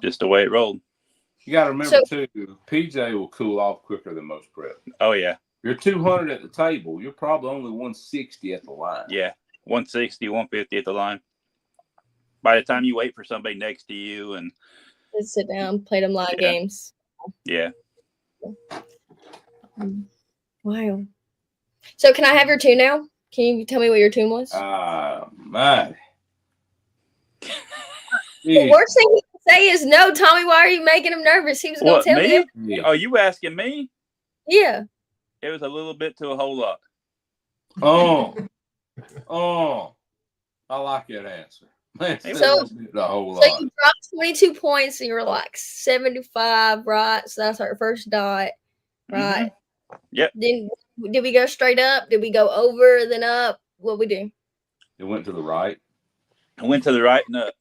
just the way it rolled. You got to remember too, PJ will cool off quicker than most prep. Oh yeah. You're 200 at the table. You're probably only 160 at the line. Yeah, 160, 150 at the line. By the time you wait for somebody next to you and just sit down, play them line games. Yeah. Wow. So can I have your tune now? Can you tell me what your tune was? Man. The worst thing he can say is no, Tommy. Why are you making him nervous? He was going to tell me. Yeah. Oh, you asking me? Yeah. It was a little bit to a whole lot. Oh, I like that answer. Man, So- still wasn't doing a whole So lot. you dropped 22 points and you were like 75, right? So that's our first dot, right? Yep. Then did we go straight up? Did we go over then up? What we do? It went to the right. I went to the right and up.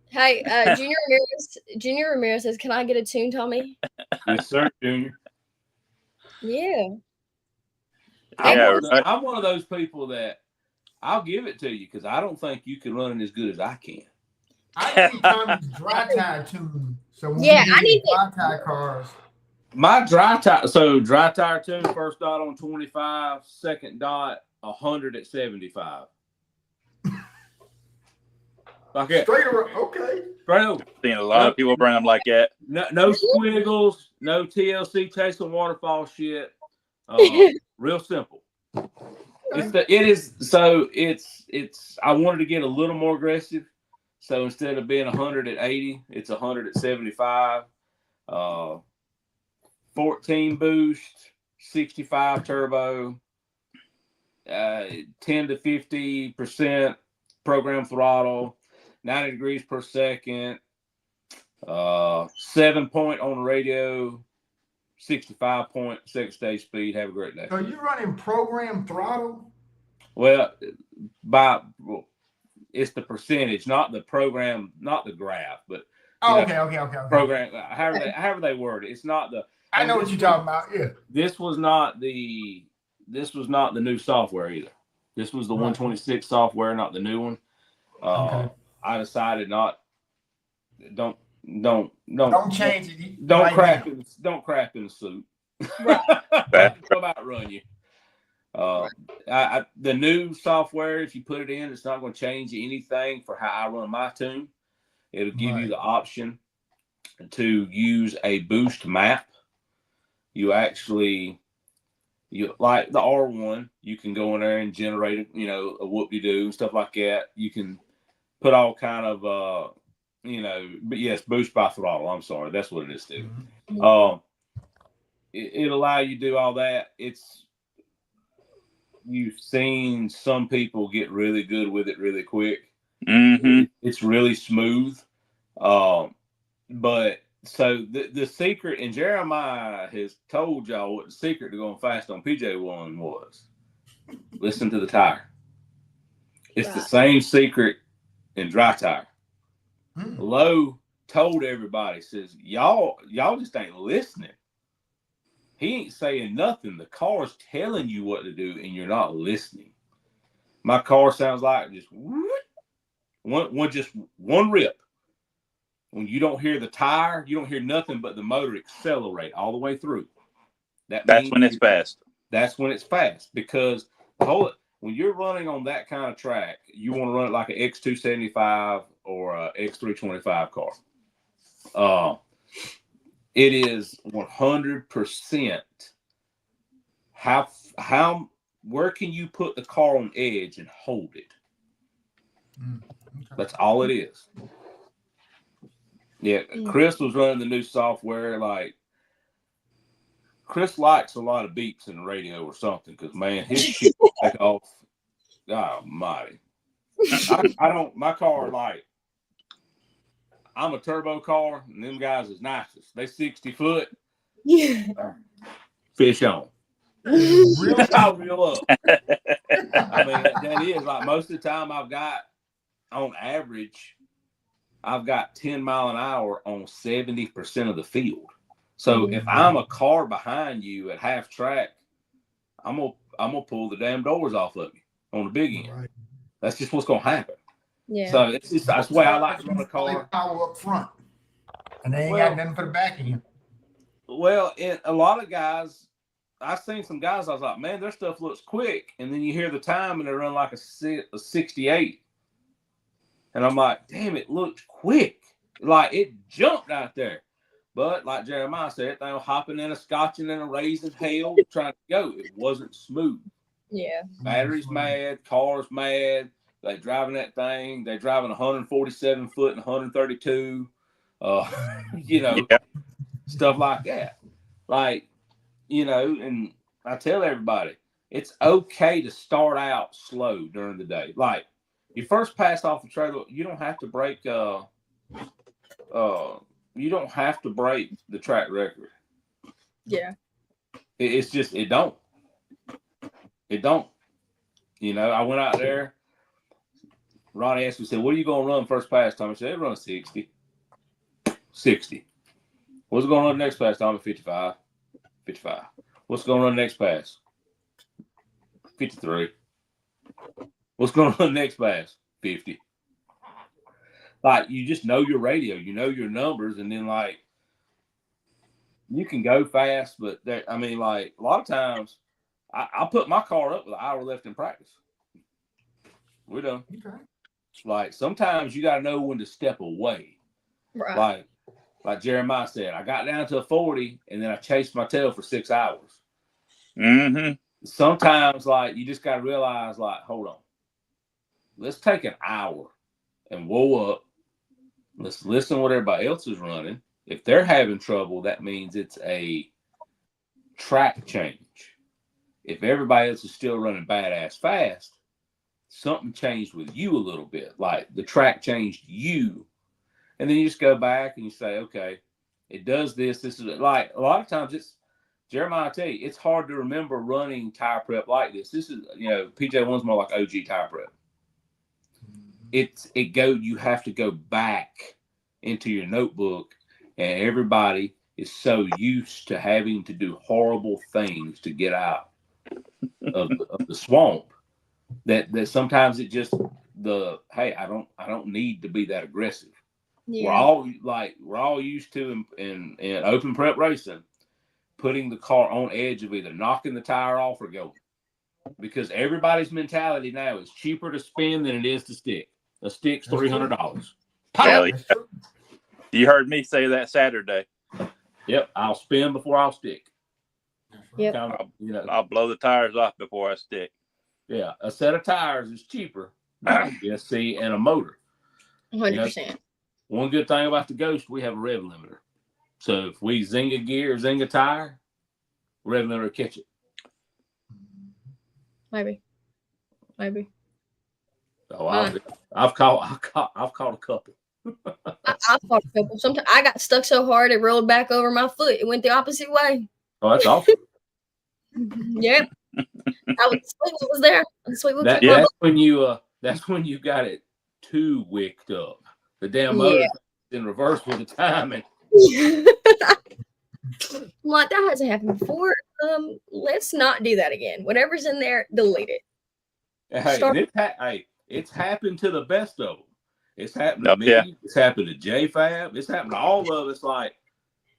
Hey, Junior Ramirez says, "Can I get a tune, Tommy?" Yes, sir, Junior. Yeah. Yeah, right. I'm one of those people that I'll give it to you because I don't think you can run it as good as I can. I need Tommy's dry tire tune. So when Yeah, we I do need dry tire cars. My dry tire tune, first dot on 25, second dot 100 at 75. Like that. Straight around. Okay. Straight over. Seen a lot of people bring them like that. No squiggles, no TLC chasing waterfall shit. Real simple. It's I wanted to get a little more aggressive. So instead of being 100 at 80, it's 100 at 75. 14 boost, 65 turbo, 10 to 50% program throttle, 90 degrees per second, 7-point on the radio, 65-point second stage speed. Have a great day. So you running program throttle? Well, it's the percentage, not the program, not the graph, but Okay. program. However they word it. It's not the. I know what you're talking about. Yeah. This was not the new software either. This was the 126 software, not the new one. Okay. I decided don't change it. Don't crap in the suit. Right. Come about run you. The new software, if you put it in, it's not going to change anything for how I run my tune. It'll give you the option to use a boost map. You like the R1, you can go in there and generate a whoop-de-doo, stuff like that. You can put all kind of but yes, boost by throttle. I'm sorry, that's what it is too. It allow you to do all that. You've seen some people get really good with it really quick. Mm-hmm. It's really smooth. But so the secret, and Jeremiah has told y'all what the secret to going fast on PJ1 was. Listen to the tire. It's the same secret in dry tire. Lowe told everybody, says, y'all just ain't listening. He ain't saying nothing. The car's telling you what to do, and you're not listening. My car sounds like just one rip. When you don't hear the tire, you don't hear nothing but the motor accelerate all the way through. That's when it's fast. That's when it's fast, because when you're running on that kind of track, you want to run it like an X275 or a X325 car. It is 100% where can you put the car on edge and hold it? That's all it is. Yeah, Chris was running the new software. Like, Chris likes a lot of beeps in the radio or something, because man, his shit take off. God almighty. I don't. My car, like, I'm a turbo car, and them guys is nicest. They 60 foot. Yeah. Fish on. Real up. I mean, that is like most of the time on average, I've got 10 mile an hour on 70% of the field. So if I'm a car behind you at half track, I'm gonna pull the damn doors off of you on the big end. Right. That's just what's gonna happen. Yeah. So that's the way I like to run a car. Power up front, and they ain't got nothing for the back end. Well, a lot of guys, I've seen some guys. I was like, man, their stuff looks quick, and then you hear the time, and they run like a 68. And I'm like, damn, it looked quick. Like, it jumped out there. But like Jeremiah said, they were hopping and a scotching and a raising hell trying to go. It wasn't smooth. Yeah. Batteries mad, cars mad. They driving that thing. They driving 147 foot and 132. Stuff like that. Like, and I tell everybody, it's okay to start out slow during the day. Like, your first pass off the trailer, you don't have to break. You don't have to break the track record. Yeah. It's just it don't. It don't. You know, I went out there. Ronnie asked me, said, "What are you going to run first pass, Tommy?" I said, "They run 60. 60. What's going to run next pass, Tommy? 55. 55. What's going to run next pass? 53. What's going to run next pass? 50. Like, you just know your radio. You know your numbers. And then, like, you can go fast. But, I mean, like, a lot of times, I put my car up with an hour left in practice. We're done. Okay. Like, sometimes you got to know when to step away. Right. Like Jeremiah said, I got down to a 40, and then I chased my tail for 6 hours. Mm-hmm. Sometimes, like, you just got to realize, like, hold on. Let's take an hour and whoa up. Let's listen to what everybody else is running. If they're having trouble, that means it's a track change. If everybody else is still running badass fast, something changed with you a little bit. Like, the track changed you. And then you just go back and you say, okay, it does this. This is like a lot of times it's Jeremiah. I tell you, it's hard to remember running tire prep like this. This is, you know, PJ1's more like OG tire prep. You have to go back into your notebook, and everybody is so used to having to do horrible things to get out of the swamp that sometimes it just hey, I don't need to be that aggressive. Yeah. We're all used to in open prep racing, putting the car on edge of either knocking the tire off or going, because everybody's mentality now is cheaper to spin than it is to stick. A stick's $300. Hell yeah. You heard me say that Saturday. Yep, I'll spin before I'll stick. Yep. I'll blow the tires off before I stick. Yeah, a set of tires is cheaper than a GSC and a motor. 100%. One good thing about the Ghost, we have a rev limiter. So if we zing a gear, zing a tire, rev limiter will catch it. Maybe. Oh, I've caught a couple. I've caught a couple. Sometimes I got stuck so hard it rolled back over my foot. It went the opposite way. Oh, that's awesome. Yep. Sweetwood was there. Sweetwood that's when you got it too wicked up. The damn motor in reverse with the timing. Like, that hasn't happened before. Let's not do that again. Whatever's in there, delete it. Hey, it's happened to the best of them. It's happened to me. Yeah. It's happened to JFab. It's happened to all of us. Like,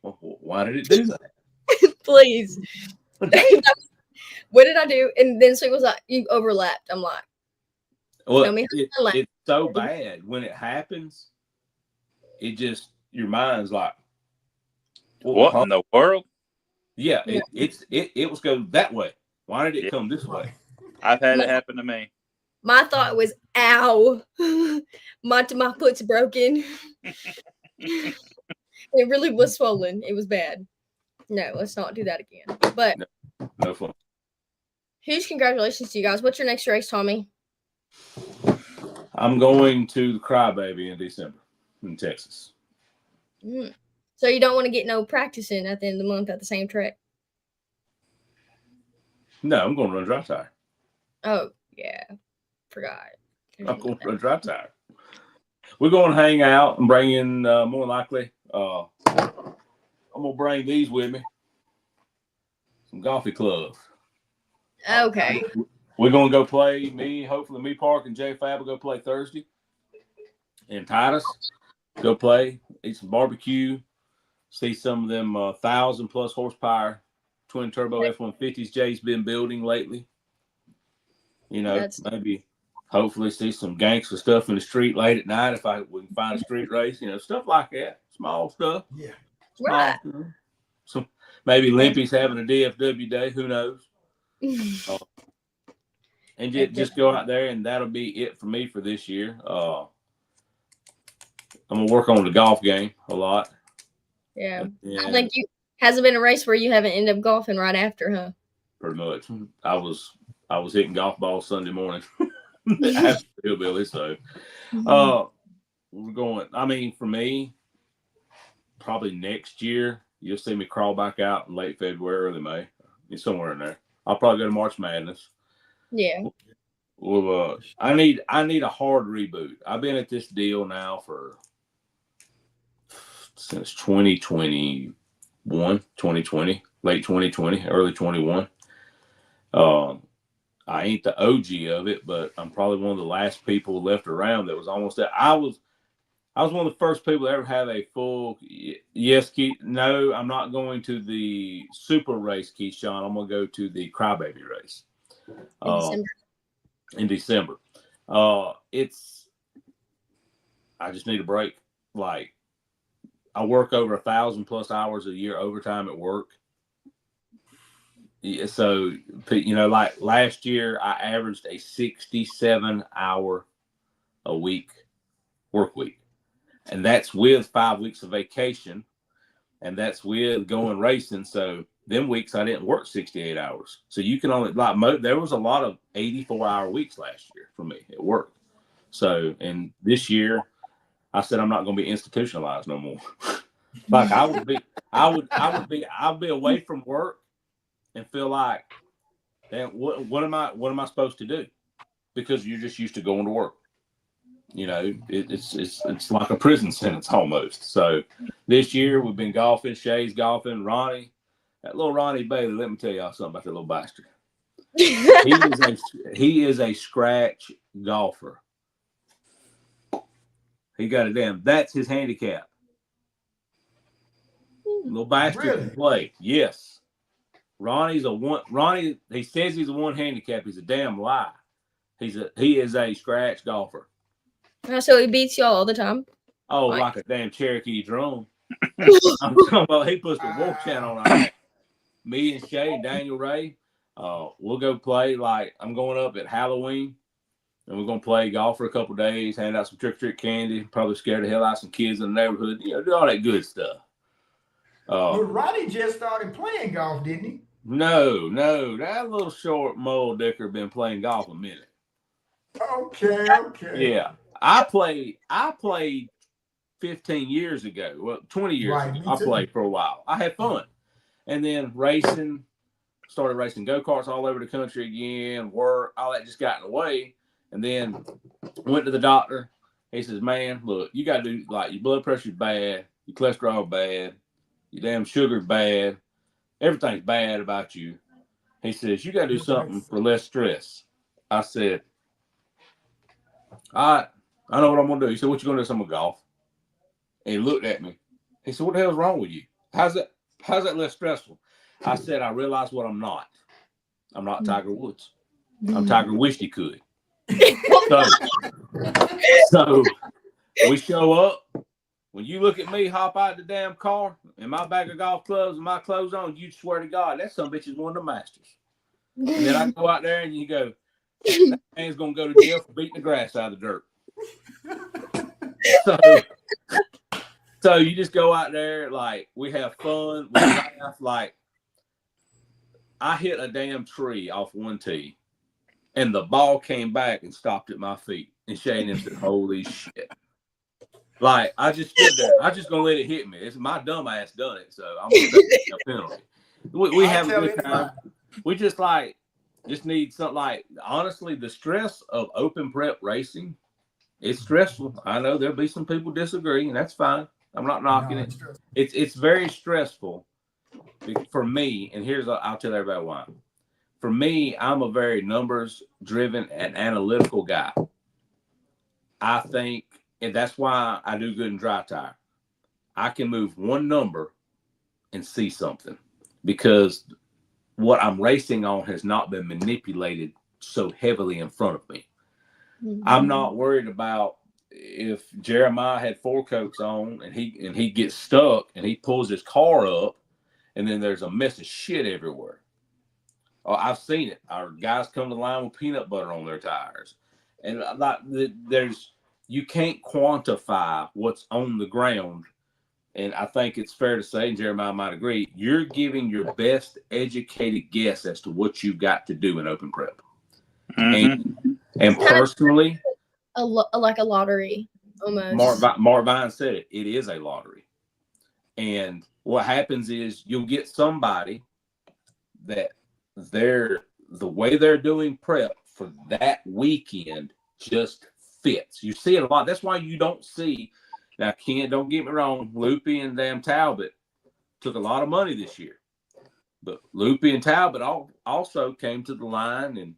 well, why did it do that? Please. What did I do? And then Sweet was like, you overlapped. I'm like, well, it's so bad when it happens. It just, your mind's like, what in the world? Yeah, it was going that way. Why did it come this way? I've had it happen to me. My thought was, ow, my foot's broken. It really was swollen. It was bad. No, let's not do that again. But no fun. Huge congratulations to you guys. What's your next race, Tommy? I'm going to the Crybaby in December in Texas. So you don't want to get no practice in at the end of the month at the same track? No, I'm going to run dry tire. Oh, yeah. Forgot. I'm going to run dry tire. We're going to hang out and bring in, more likely, I'm going to bring these with me. Some golfy clubs. Okay. We're going to go play. Hopefully me, Park, and J Fab will go play Thursday. And Titus, go play, eat some barbecue, see some of them 1,000+ horsepower twin turbo F-150s Jay's been building lately. You know, maybe hopefully see some gangster stuff in the street late at night if we can find a street race, you know, stuff like that. Small stuff. Yeah. Right. So maybe Limpy's having a DFW day. Who knows? And just go out there, and that'll be it for me for this year. I'm going to work on the golf game a lot. Yeah. I think hasn't been a race where you haven't ended up golfing right after, huh? Pretty much. I was hitting golf balls Sunday morning. Hillbilly. So, we're going. I mean, for me, probably next year you'll see me crawl back out in late February, early May, somewhere in there. I'll probably go to March Madness. Yeah. Well, I need a hard reboot. I've been at this deal now since 2020, late 2020, early 21. I ain't the OG of it, but I'm probably one of the last people left around that was almost there. I was one of the first people to ever have a full yes, Keith. No, I'm not going to the super race, Keyshawn. I'm gonna go to the crybaby race in December. I just need a break. Like, I work over 1,000+ hours a year overtime at work. Yeah, so, like last year, I averaged a 67-hour a week work week. And that's with 5 weeks of vacation. And that's with going racing. So, them weeks I didn't work 68 hours. So, you can only, there was a lot of 84-hour weeks last year for me at work. So, and this year, I said I'm not going to be institutionalized no more. Like, I'll be away from work and feel like, damn, what am I supposed to do? Because you're just used to going to work. It's like a prison sentence almost. So this year we've been golfing. Shay's golfing. Ronnie, that little Ronnie Bailey. Let me tell y'all something about that little bastard. He is a scratch golfer. He got a damn. That's his handicap. Little bastard can play. Yes. Ronnie, he says he's a one handicap. He's a damn lie. He is a scratch golfer. So he beats y'all all the time? Oh, like a damn Cherokee drum. I'm talking about he puts the wolf channel on our back. Me and Shay and Daniel Ray, we'll go play. Like, I'm going up at Halloween, and we're going to play golf for a couple days, hand out some trick-or-treat candy, probably scare the hell out of some kids in the neighborhood, do all that good stuff. But Roddy just started playing golf, didn't he? No, that little short mole dicker been playing golf a minute. Okay. Yeah, I played 15 years ago. Well, 20 years ago, I played for a while. I had fun, and then started racing go-karts all over the country again. Work, all that just got in the way, and then went to the doctor. He says, "Man, look, you got to do, like, your blood pressure's bad, your cholesterol bad, your damn sugar's bad. Everything's bad about you." He says, "You got to do something for less stress." I said, "All right, I know what I'm going to do." He said, "What you going to do?" I'm going to golf. And he looked at me. He said, "What the hell's wrong with you? How's that less stressful?" I said, "I realize what I'm not. I'm not Tiger Woods. I'm Tiger Wished He Could." So we show up. When you look at me hop out the damn car and my bag of golf clubs and my clothes on, you swear to God, that son of a bitch is one of the masters. And then I go out there and you go, that man's going to go to jail for beating the grass out of the dirt. So you just go out there, like, we have fun. We laugh. Like, I hit a damn tree off one tee and the ball came back and stopped at my feet. And Shane said, "Holy shit." Like, I just stood there. I'm just going to let it hit me. It's my dumb ass done it, so I'm going to take a penalty. We have a good time. We just need something like, honestly, the stress of open prep racing, it's stressful. I know there'll be some people disagree, and that's fine. I'm not knocking it. It's very stressful for me, and I'll tell everybody why. For me, I'm a very numbers-driven and analytical guy. I think, and that's why I do good in dry tire. I can move one number and see something because what I'm racing on has not been manipulated so heavily in front of me. Mm-hmm. I'm not worried about if Jeremiah had 4 Cokes on and he gets stuck and he pulls his car up and then there's a mess of shit everywhere. Oh, I've seen it. Our guys come to the line with peanut butter on their tires. And you can't quantify what's on the ground. And I think it's fair to say, and Jeremiah might agree, you're giving your best educated guess as to what you've got to do in open prep. Mm-hmm. And And personally, like a lottery almost. Mark Vine said it. It is a lottery. And what happens is you'll get somebody that the way they're doing prep for that weekend just fits. You see it a lot. That's why you don't see. Now, Ken, don't get me wrong. Loopy and damn Talbot took a lot of money this year. But Loopy and Talbot also came to the line and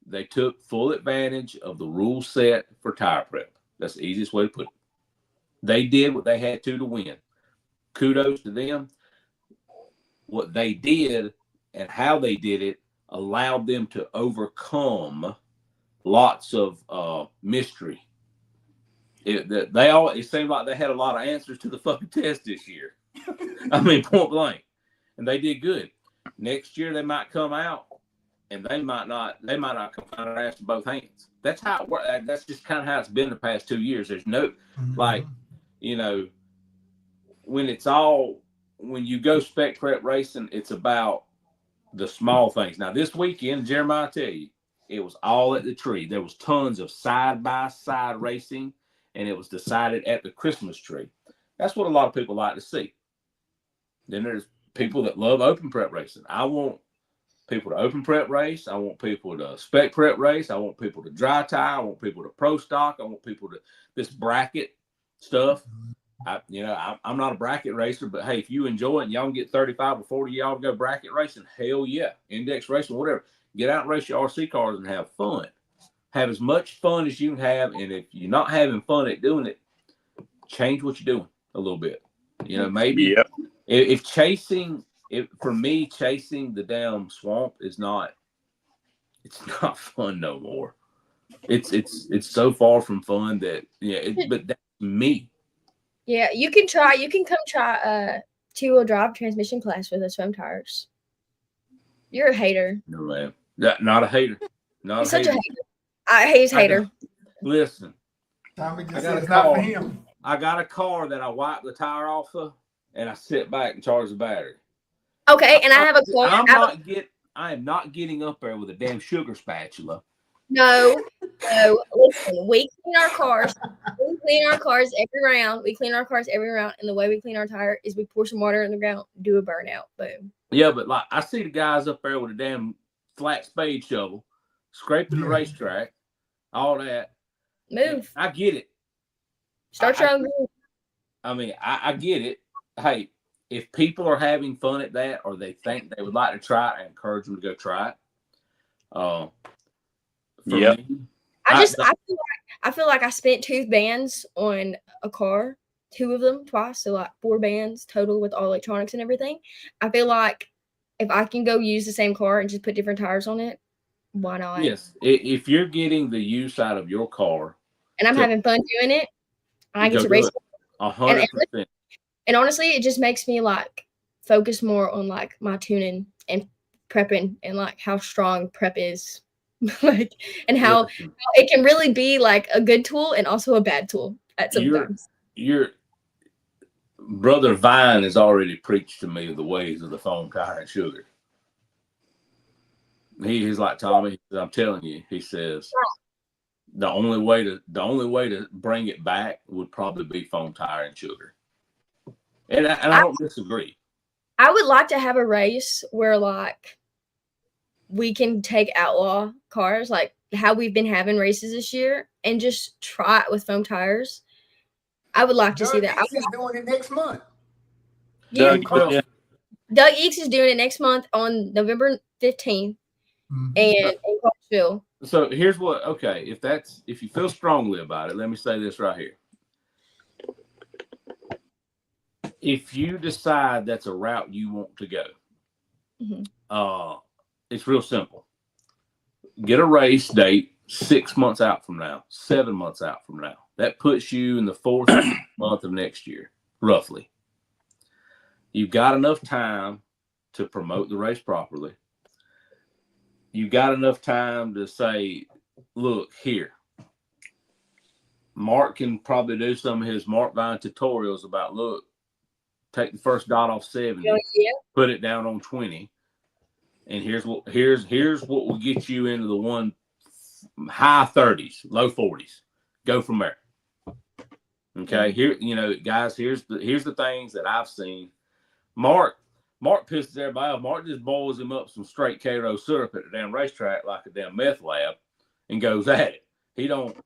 they took full advantage of the rule set for tire prep. That's the easiest way to put it. They did what they had to win. Kudos to them. What they did and how they did it allowed them to overcome lots of mystery. It seemed like they had a lot of answers to the fucking test this year. I mean, point blank. And they did good. Next year they might come out and they might not come out and ask both hands. That's how it works. That's just kind of how it's been the past 2 years. There's no like, you know, when you go spec prep racing, it's about the small things. Now this weekend, Jeremiah, I tell you, it was all at the tree. There was tons of side-by-side racing, and it was decided at the Christmas tree. That's what a lot of people like to see. Then there's people that love open prep racing. I want people to open prep race. I want people to spec prep race. I want people to dry tie. I want people to pro stock. I want people to this bracket stuff. I'm not a bracket racer, but hey, if you enjoy it and y'all can get 35 or 40 y'all to go bracket racing, hell yeah. Index racing, whatever. Get out and race your RC cars and have fun. Have as much fun as you can have. And if you're not having fun at doing it, change what you're doing a little bit. You know, maybe for me, chasing the damn swamp it's not fun no more. It's so far from fun that, but that's me. Yeah, you can come try a 2-wheel drive transmission class with us foam tires. You're a hater. No, man. Not a hater. He's such a hater. He's a hater. Listen. Tommy just said it's not for him. I got a car that I wipe the tire off of and I sit back and charge the battery. Okay, and I have a car. I am not getting up there with a damn sugar spatula. No. Listen, we clean our cars. We clean our cars every round. And the way we clean our tire is we pour some water in the ground, do a burnout. Boom. Yeah, but like I see the guys up there with a damn flat spade shovel, scraping the racetrack, all that. Move. I get it. Start your own group. I mean, I get it. Hey, if people are having fun at that or they think they would like to try it, I encourage them to go try it. I feel like I spent 2 bands on a car, 2 of them twice, so like 4 bands total with all electronics and everything. I feel like if I can go use the same car and just put different tires on it, why not? Yes, if you're getting the use out of your car, and I'm having fun doing it, I get to race 100%. And honestly, it just makes me like focus more on like my tuning and prepping and like how strong prep is. Like, and how it can really be like a good tool and also a bad tool at some times. Your brother Vine has already preached to me the ways of the foam tire and sugar. He's like, Tommy, I'm telling you, he says the only way to bring it back would probably be foam tire and sugar. And I don't disagree. I would like to have a race where like we can take outlaw cars, like how we've been having races this year, and just try it with foam tires. I would like to see that. He's doing it next month. Yeah. Doug Eakes is doing it next month on November 15th in Clarksville. So here's what, if you feel strongly about it, let me say this right here. If you decide that's a route you want to go, it's real simple. Get a race date 6 months out from now, 7 months out from now. That puts you in the 4th month of next year, roughly. You've got enough time to promote the race properly. You've got enough time to say, look, here. Mark can probably do some of his Mark Vine tutorials about, look, take the first dot off 70, put it down on 20. And here's what will get you into the high 30s, low 40s. Go from there. Okay, here, guys, here's the things that I've seen. Mark pisses everybody off. Mark just boils him up some straight Cairo syrup at the damn racetrack like a damn meth lab and goes at it. He don't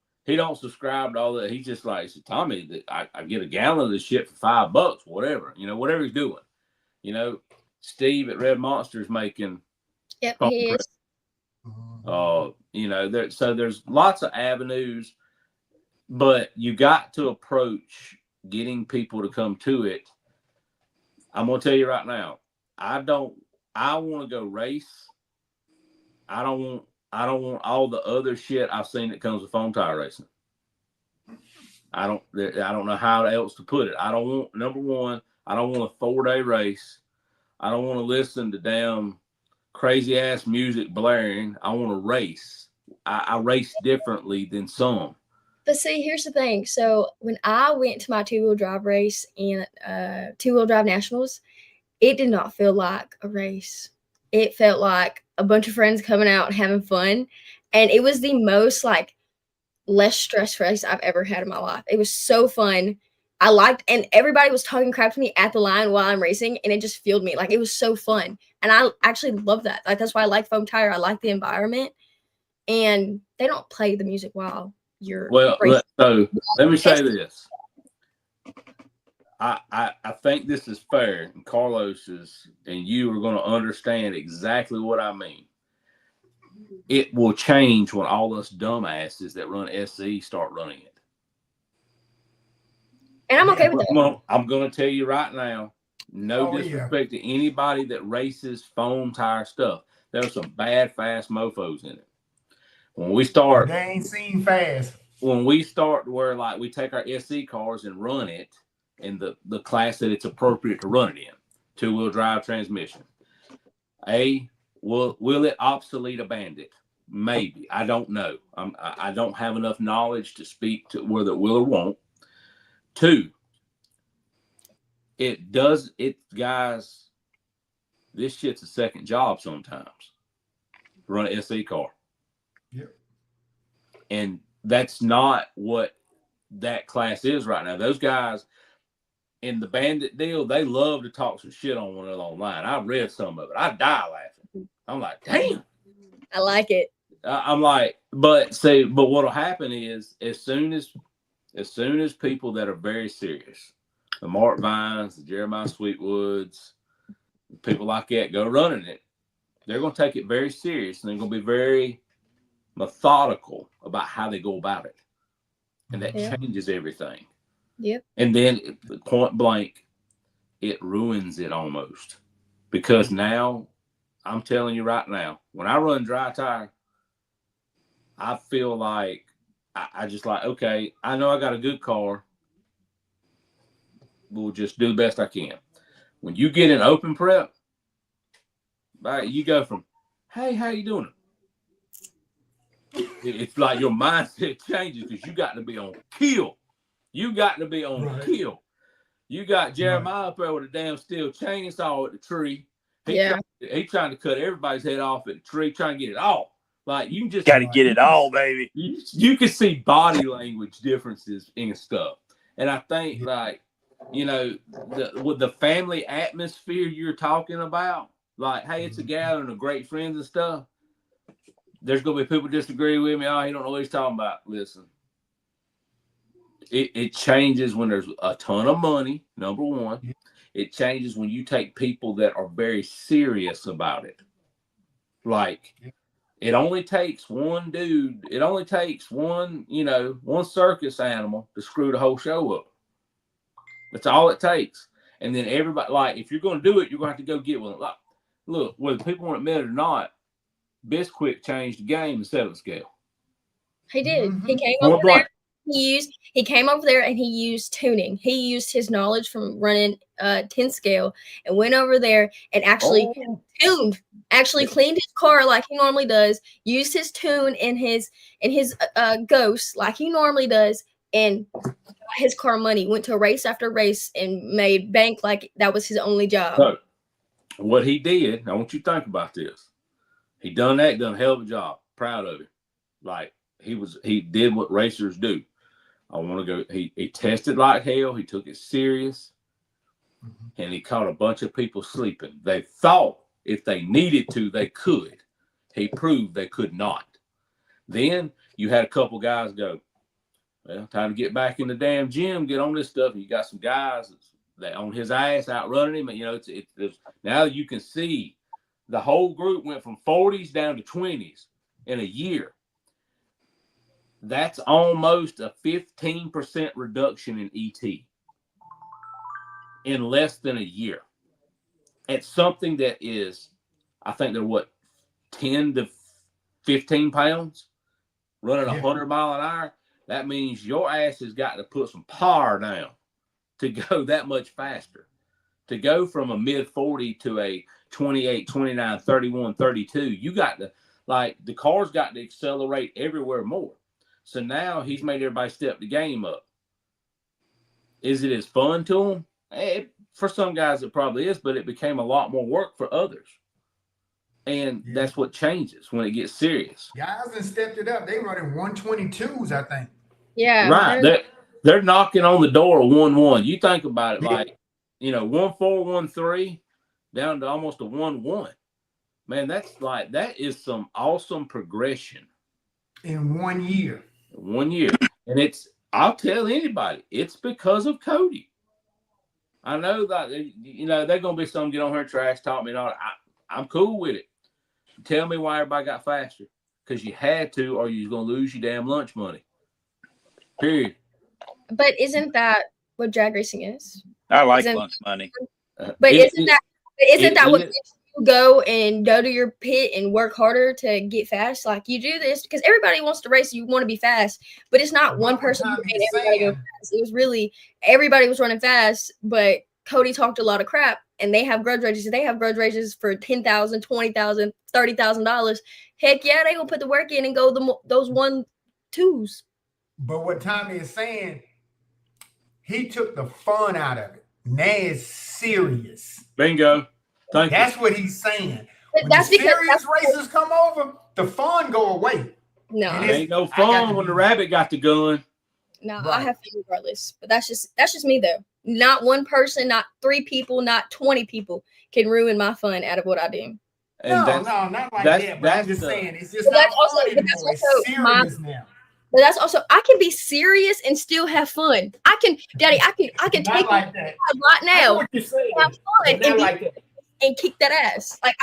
subscribe to all that. He's just like, Tommy, I get a gallon of this shit for $5, whatever. Whatever he's doing. Steve at Red Monster is making. Yep, he is. So there's lots of avenues, but you got to approach getting people to come to it. I'm gonna tell you right now, I want to go race. I don't want all the other shit I've seen that comes with foam tire racing. I don't know how else to put it. I don't want, number one, I don't want a 4-day race. I don't want to listen to damn crazy ass music blaring. I want to race. I race differently than some. But see, here's the thing. So when I went to my 2-wheel drive race in 2-wheel drive nationals, it did not feel like a race. It felt like a bunch of friends coming out and having fun. And it was the most less stress race I've ever had in my life. It was so fun. I liked, and everybody was talking crap to me at the line while I'm racing, and it just fueled me. It was so fun. And I actually love that. That's why I like foam tire. I like the environment. And they don't play the music while you're racing. So let me say this. I think this is fair, and Carlos and you are going to understand exactly what I mean. It will change when all us dumbasses that run SE start running it. And I'm okay with that. I'm going to tell you right now, no disrespect to anybody that races foam tire stuff. There's some bad, fast mofos in it. When we start, they ain't seen fast. When we start where we take our SE cars and run it in the class that it's appropriate to run it in, 2-wheel drive transmission. Will it obsolete a Bandit? Maybe. I don't know. I don't have enough knowledge to speak to whether it will or won't. 2, guys, this shit's a second job sometimes. Run an SE car. Yep. And that's not what that class is right now. Those guys in the Bandit deal, they love to talk some shit on one another online. I read some of it. I die laughing. I'm like, damn. I like it. I'm like, but what'll happen is as soon as people that are very serious, the Mark Vines, the Jeremiah Sweetwoods, people like that go running it, they're going to take it very serious, and they're going to be very methodical about how they go about it. And that changes everything. Yep. And then point blank, it ruins it almost. Because now, I'm telling you right now, when I run dry tire, I feel like I just okay, I know I got a good car. We'll just do the best I can. When you get in open prep, you go from, hey, how you doing? It's like your mindset changes because you got to be on kill. You got to be on kill. You got Jeremiah up there with a damn steel chainsaw at the tree. He's trying to cut everybody's head off at the tree, trying to get it off. You can just got to get it all, baby. You can see body language differences in stuff, and I think with the family atmosphere you're talking about, hey, it's a gathering of great friends and stuff. There's gonna be people disagree with me. Oh, he don't know what he's talking about. Listen, it changes when there's a ton of money. Number one, it changes when you take people that are very serious about it. It only takes one dude. It only takes one circus animal to screw the whole show up. That's all it takes. And then everybody, if you're going to do it, you're going to have to go get one. Look, whether people want to admit it or not, Bisquick changed the game and set up the scale. He did. He came over there. He came over there and he used tuning. He used his knowledge from running 10 scale and went over there and actually tuned, cleaned his car like he normally does, used his tune in his Ghost like he normally does, and got his car money, went to race after race and made bank like that was his only job. So what he did, I want you to think about this. He done a hell of a job. Proud of him. Like he did what racers do. I want to go. He tested like hell. He took it serious, and he caught a bunch of people sleeping. They thought if they needed to, they could. He proved they could not. Then you had a couple guys go, well, time to get back in the damn gym, get on this stuff. And you got some guys that on his ass outrunning him. And, you know, it's now you can see the whole group went from 40s down to 20s in a year. That's almost a 15% reduction in ET in less than a year. It's something that is, I think they're 10 to 15 pounds running 100 mile an hour. That means your ass has got to put some power down to go that much faster. To go from a mid 40 to a 28, 29, 31, 32, you got to, like, the car's got to accelerate everywhere more. So now he's made everybody step the game up. Is it as fun to him? For some guys, it probably is, but it became a lot more work for others. And that's what changes when it gets serious. Guys have stepped it up. They running 122s, I think. Yeah. Right. They're knocking on the door of 1-1. You think about it, like, 1-4, 1-3, down to almost a 1-1. Man, that is some awesome progression. In 1 year. 1 year. And I'll tell anybody, it's because of Cody. I know that, they're going to be some get on her trash, talk me and all. I'm cool with it. Tell me why everybody got faster. Because you had to, or you're going to lose your damn lunch money. Period. But isn't that what drag racing is? I like lunch money. But isn't that what makes you go to your pit and work harder to get fast? Like, you do this because everybody wants to race. You want to be fast, but it's not one person who made everybody go fast. It was really everybody was running fast, but Cody talked a lot of crap, and they have grudge races. They have grudge races for $10,000, $20,000, $30,000. Heck yeah, they gonna put the work in and go those 1-2s. But what Tommy is saying, he took the fun out of it. Now it's serious. Bingo. That's what he's saying. But when that's the because serious races come over, the fun go away. No, it ain't no fun when the rabbit got the gun. No, right. I have fun regardless. But that's just me though. Not one person, not 3 people, not 20 people can ruin my fun out of what I do. And no, not like that. But I'm just saying, it's just not fun anymore. It's serious now. But that's also, I can be serious and still have fun. Daddy, I can take like that right now, have fun and kick that ass. Like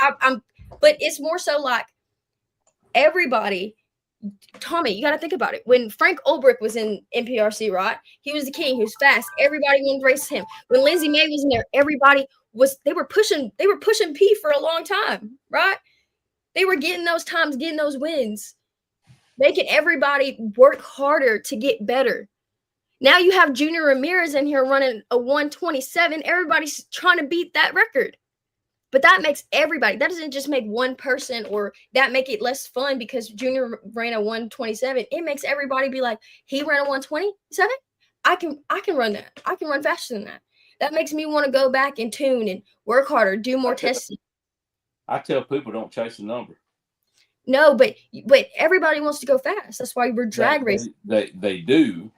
but it's more so like everybody. Tommy, you got to think about it. When Frank Ulbrich was in NPRC, right? He was the king. He was fast. Everybody wanted to race him. When Lindsay May was in there, they were pushing P for a long time, right? They were getting those times, getting those wins, making everybody work harder to get better. Now you have Junior Ramirez in here running a 127. Everybody's trying to beat that record. But that makes everybody, that doesn't just make one person or that make it less fun because Junior ran a 127. It makes everybody be like, he ran a 127? I can run that. I can run faster than that. That makes me want to go back and tune and work harder, do more testing. I tell people don't chase the number. No, but everybody wants to go fast. That's why we're drag racing. They do,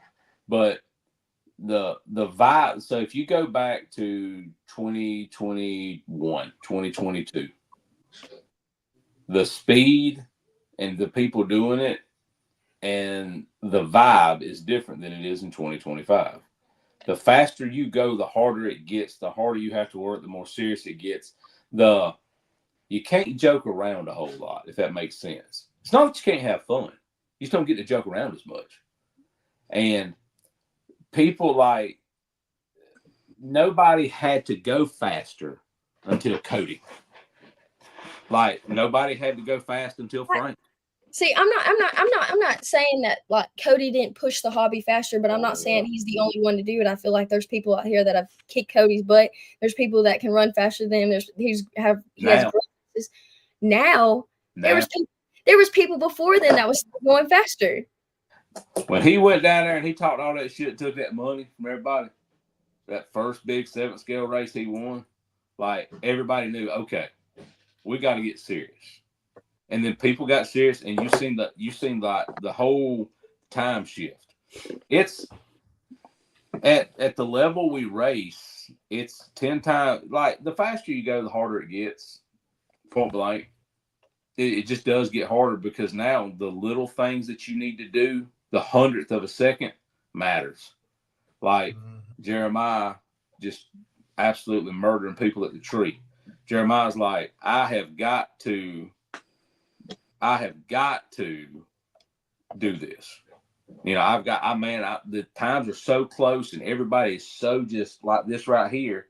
but the vibe. So if you go back to 2021, 2022, the speed and the people doing it and the vibe is different than it is in 2025. The faster you go, the harder it gets, the harder you have to work, the more serious it gets. You can't joke around a whole lot, if that makes sense. It's not that you can't have fun. You just don't get to joke around as much. And people nobody had to go faster until Cody. Like nobody had to go fast until Frank. See, I'm not saying that like Cody didn't push the hobby faster, but I'm not saying he's the only one to do it. I feel like there's people out here that have kicked Cody's butt. There's people that can run faster than him. He has races. Now there was people before then that was going faster. When he went down there and he talked all that shit, took that money from everybody, that first big 7th scale race he won, like everybody knew, okay, we got to get serious. And then people got serious, and you seen like the whole time shift. It's at the level we race, it's 10 times, like the faster you go, the harder it gets. Point blank. It just does get harder because now the little things that you need to do, the 100th of a second matters. Like Jeremiah just absolutely murdering people at the tree. Jeremiah's like, I have got to do this. You know, the times are so close and everybody is so just like this right here.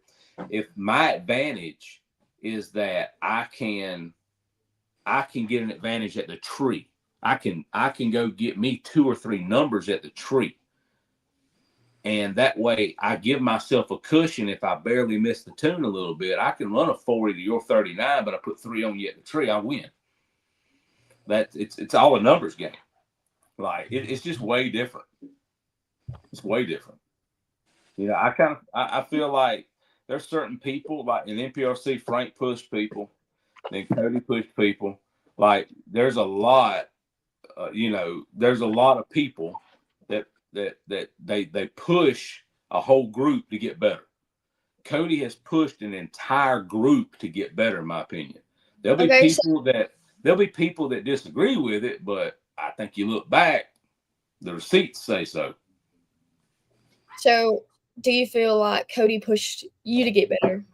If my advantage is that I can get an advantage at the tree, I can go get me 2 or 3 numbers at the tree. And that way I give myself a cushion. If I barely miss the tune a little bit, I can run a 40 to your 39, but I put 3 on you at the tree, I win. It's all a numbers game. Like it's just way different. It's way different. You know, I feel like there's certain people, like in NPRC, Frank pushed people, then Cody pushed people. Like there's a lot, there's a lot of people that they push a whole group to get better. Cody has pushed an entire group to get better, in my opinion. There'll be people that disagree with it, but I think you look back, the receipts say so. So, do you feel like Cody pushed you to get better?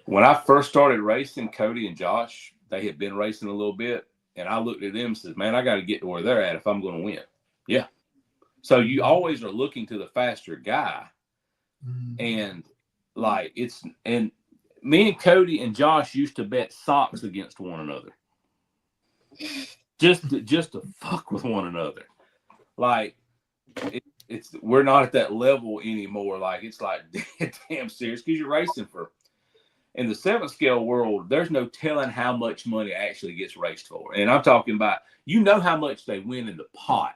When I first started racing, Cody and Josh, they had been racing a little bit, and I looked at them and said, man, I got to get to where they're at if I'm going to win. Yeah. So you always are looking to the faster guy. And like and me and Cody and Josh used to bet socks against one another. Just to fuck with one another. Like we're not at that level anymore. Like it's like damn serious because you're racing in the 7 scale world, there's no telling how much money actually gets raced for. And I'm talking about, how much they win in the pot.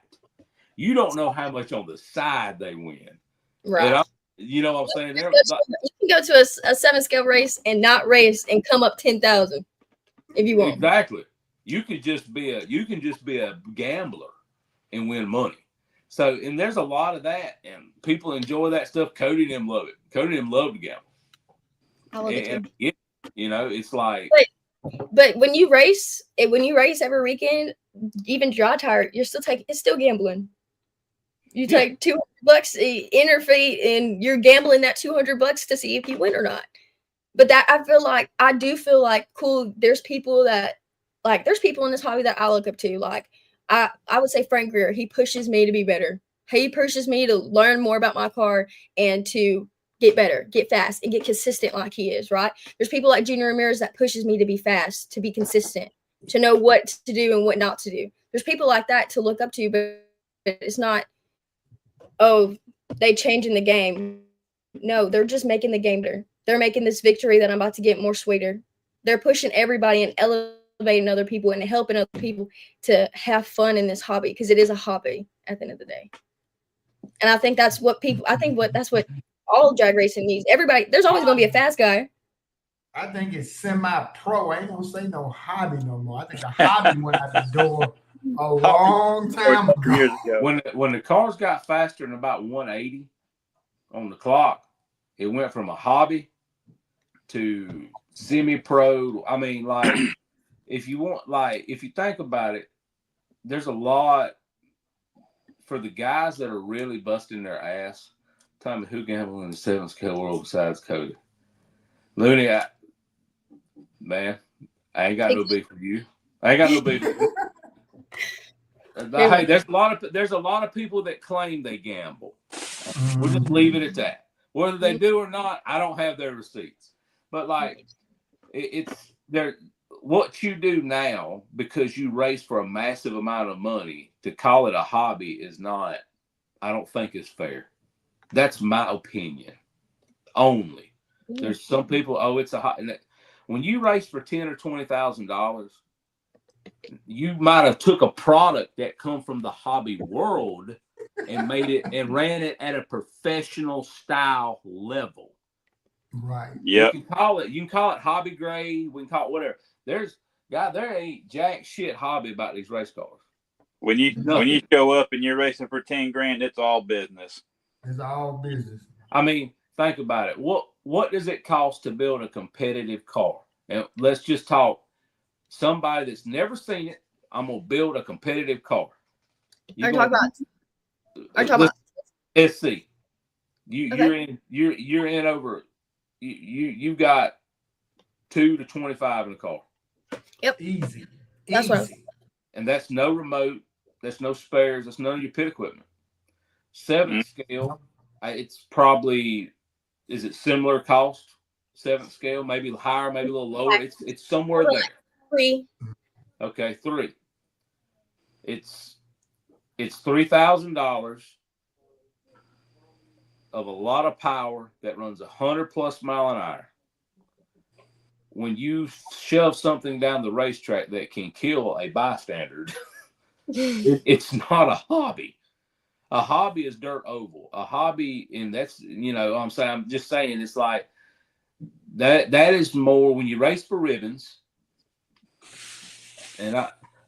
You don't know how much on the side they win. Right. You know what I'm saying? You can go to a 7 scale race and not race and come up 10,000 if you want. Exactly. You can just be a gambler and win money. So, and there's a lot of that, and people enjoy that stuff. Cody and them love it. Cody and them love to gamble. I love it too. It's like. But when you race every weekend, even dry tire, it's still gambling. You take $200 inner fee, and you're gambling that $200 to see if you win or not. But I do feel like cool. There's people in this hobby that I look up to. Like I would say Frank Greer. He pushes me to be better. He pushes me to learn more about my car and to get better, get fast, and get consistent like he is, right? There's people like Junior Ramirez that pushes me to be fast, to be consistent, to know what to do and what not to do. There's people like that to look up to, but it's not, they changing the game. No, they're just making the game better. They're making this victory that I'm about to get more sweeter. They're pushing everybody and elevating other people and helping other people to have fun in this hobby, because it is a hobby at the end of the day. And I think that's what all drag racing needs. Everybody, there's always going to be a fast guy. I think it's semi-pro. I ain't gonna say no hobby no more. I think a hobby went out the door a long time ago. When the cars got faster than about 180 on the clock, it went from a hobby to semi-pro. I mean, like, if you think about it, there's a lot for the guys that are really busting their ass. Tell me who gambled in the 7 scale world besides Cody. Looney, man, I ain't got no beef with you. I ain't got no beef with you. Hey, there's a lot of people that claim they gamble. We'll just leave it at that. Whether they do or not, I don't have their receipts. But like, it's there. What you do now, because you race for a massive amount of money, to call it a hobby is not, I don't think is fair. That's my opinion. Only. There's some people, it's a hobby. When you race for $10,000 or $20,000, you might have took a product that come from the hobby world and made it and ran it at a professional style level. Right. Yeah. You can call it hobby grade. We can call it whatever. God, there ain't jack shit hobby about these race cars. When you show up and you're racing for 10 grand, it's all business. It's all business. I mean, think about it. What does it cost to build a competitive car? And let's just talk somebody that's never seen it. I'm gonna build a competitive car. Are you talking about SC? You're in over. You've got 2 to 25 in the car. Yep. Easy. That's what. And that's no remote. That's no spares. That's none of your pit equipment. 7th scale. It's probably, is it similar cost? 7th scale, maybe higher, maybe a little lower. It's somewhere there. 3. Okay, 3. It's $3,000 of a lot of power that runs 100+ mile an hour. When you shove something down the racetrack that can kill a bystander, it's not a hobby. A hobby is dirt oval. A hobby, and that's, I'm just saying, it's like that is more when you race for ribbons. And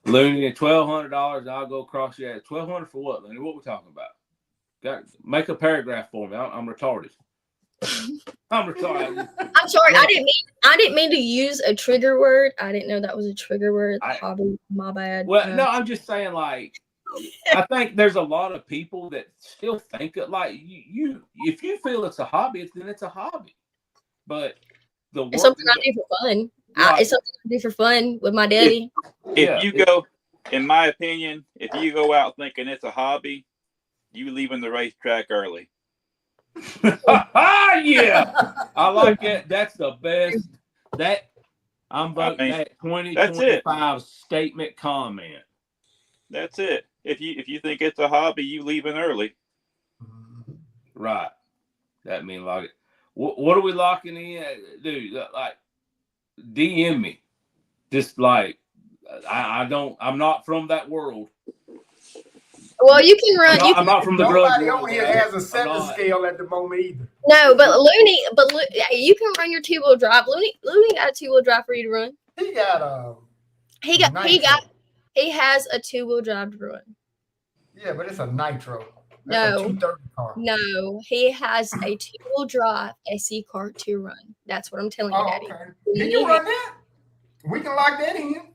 Looney, at $1,200, I'll go across the ad. $1,200 for what, Looney? What we talking about? Make a paragraph for me. I'm retarded. I'm retarded. I'm sorry. I didn't mean to use a trigger word. I didn't know that was a trigger word. Hobby. My bad. Well, no, I'm just saying, like, I think there's a lot of people that still think it like you. If you feel it's a hobby, then it's a hobby. But it's something I do for fun. It's something I do for fun with my daddy. If you go, in my opinion, if you go out thinking it's a hobby, you leaving the racetrack early. Yeah, I like it. That's the best. I'm voting that 2025 statement comment. That's it. If you think it's a hobby, you leaving early. Right. That means like it. What are we locking in, dude? Like, DM me. Just like I'm not from that world. Well, you can run. I'm not from the grudge world. Nobody on here has a 7 scale at the moment either. No, but Looney, you can run your 2-wheel drive. Looney got a 2-wheel drive for you to run. He got he has a 2-wheel drive to run. Yeah, but it's a nitro. That's a 230 car. No, he has a 2-wheel drive SC car to run. That's what I'm telling you, Daddy. Okay. He can run that. We can lock that in.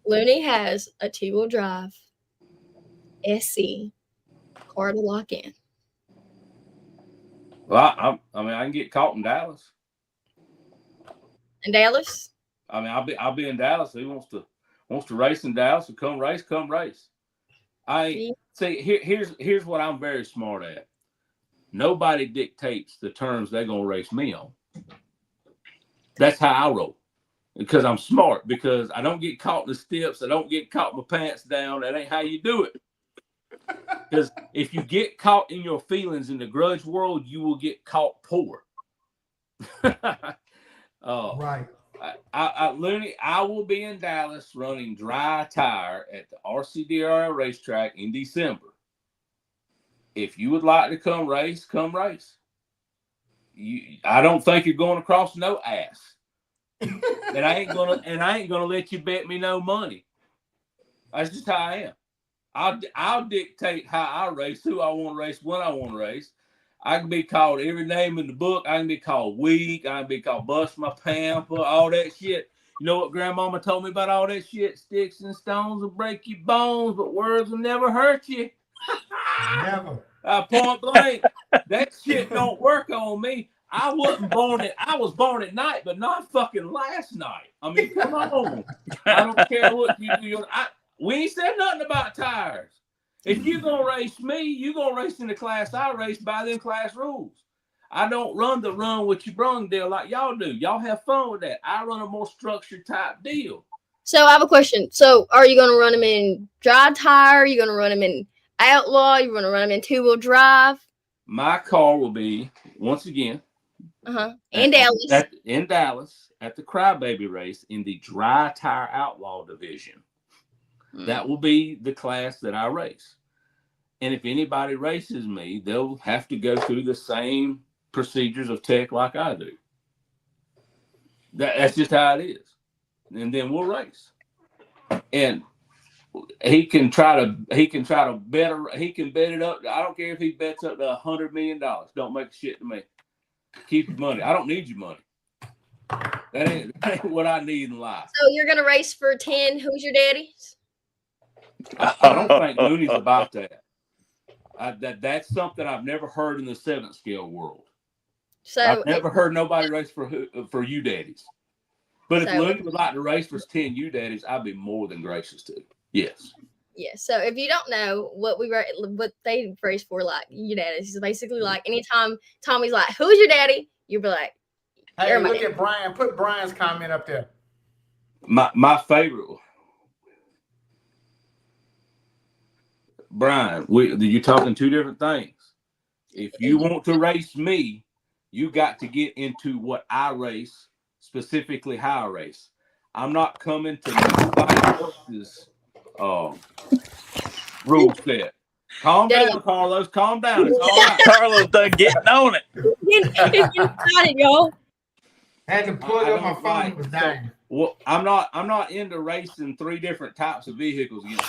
Looney has a 2-wheel drive SC car to lock in. Well, I can get caught in Dallas. In Dallas? I mean, I'll be in Dallas. He wants to race in Dallas, so come race. Here's what I'm very smart at. Nobody dictates the terms they're gonna race me on. That's how I roll. Because I'm smart, because I don't get caught in the steps, I don't get caught with my pants down. That ain't how you do it. Because if you get caught in your feelings in the grudge world, you will get caught poor. Right. Looney, I will be in Dallas running dry tire at the RCDR racetrack in December. If you would like to come race, come race. I don't think you're going across no ass. And I ain't gonna let you bet me no money. That's just how I am. I'll dictate how I race, who I want to race, when I want to race. I can be called every name in the book. I can be called weak. I can be called bust my pamper, all that shit. You know what Grandmama told me about all that shit? Sticks and stones will break your bones, but words will never hurt you. Never. Point blank. That shit don't work on me. I was born at night, but not fucking last night. I mean, come on. I don't care what you do. We ain't said nothing about tires. If you're going to race me, you're going to race in the class I race by them class rules. I don't run the run with your brung deal like y'all do. Y'all have fun with that. I run a more structured type deal. So I have a question. So are you going to run them in dry tire? Are you going to run them in outlaw? You're going to run them in 2-wheel drive? My car will be, once again, in Dallas. In Dallas at the Crybaby race in the dry tire outlaw division. That will be the class that I race. And if anybody races me, they'll have to go through the same procedures of tech like I do. That's just how it is. and then we'll race. And he can try to bet it up. I don't care if he bets up to $100 million. Don't make shit to me. Keep your money. I don't need your money. That ain't what I need in life. So you're gonna race for 10. Who's your daddy? I don't think Looney's about that. That's something I've never heard in the 7th scale world. So I've never heard nobody race for you daddies. But if Looney would like to race for 10 you daddies, I'd be more than gracious to. Yes. Yeah. So if you don't know what they race for, like you daddies, is basically like anytime Tommy's like, "Who's your daddy?" You'll be like, "Hey, look at Brian. Put Brian's comment up there." My favorite. Brian, you're talking two different things. If you want to race me, you got to get into what I race, specifically how I race. I'm not coming to nobody else's rule set. Calm down, Carlos. Calm down. It's all right. Carlos done getting on it. Y'all. Had to plug up my phone. It was dying. Well, I'm not into racing 3 different types of vehicles against.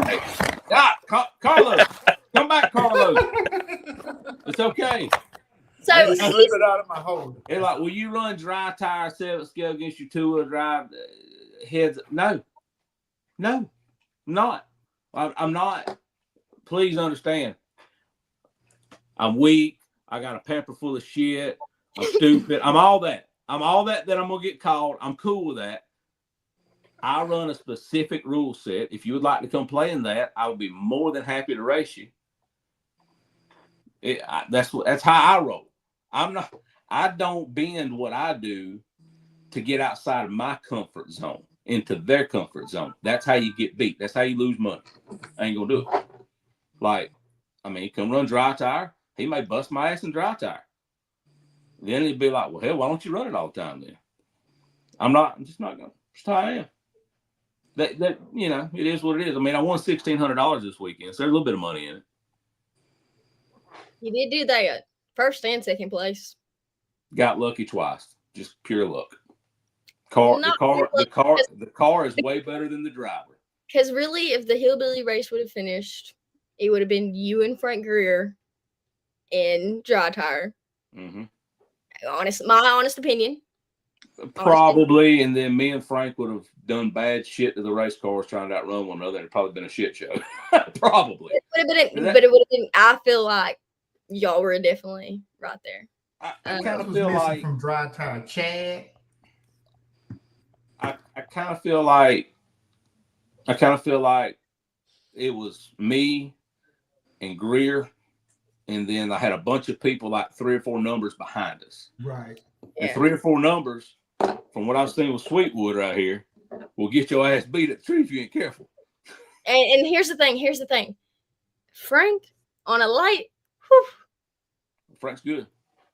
Hey, Carlos, come back, Carlos. It's okay. So slip it out of my hold. It's like, will you run dry tire 7th scale against your 2-wheel drive heads? No, I'm not. I'm not. Please understand. I'm weak. I got a pamper full of shit. I'm stupid. I'm all that. I'm going to get called. I'm cool with that. I run a specific rule set. If you would like to come play in that, I would be more than happy to race you. That's how I roll. I don't bend what I do to get outside of my comfort zone into their comfort zone. That's how you get beat. That's how you lose money. I ain't gonna do it. Like, I mean, come run dry tire. He may bust my ass in dry tire. Then he'd be like, well, hell, why don't you run it all the time then? I'm just not gonna. Just how I am. That it is what it is. I mean, I won $1,600 this weekend, so there's a little bit of money in it. You did do that. 1st and 2nd place. Got lucky twice. Just pure luck. The car is way better than the driver. Because really, if the hillbilly race would have finished, it would have been you and Frank Greer in dry tire. Mm-hmm. My honest opinion. Probably, and then me and Frank would have done bad shit to the race cars trying to outrun one another, and it'd probably been a shit show. Probably. But it would have been. I feel like y'all were definitely right there. I kind of feel like from dry tire, Chad. I kind of feel like it was me and Greer, and then I had a bunch of people like 3 or 4 numbers behind us. Right. And 3 or 4 numbers, from what I've seen with Sweetwood right here, will get your ass beat at the tree if you ain't careful. And here's the thing. Frank on a light. Frank's good.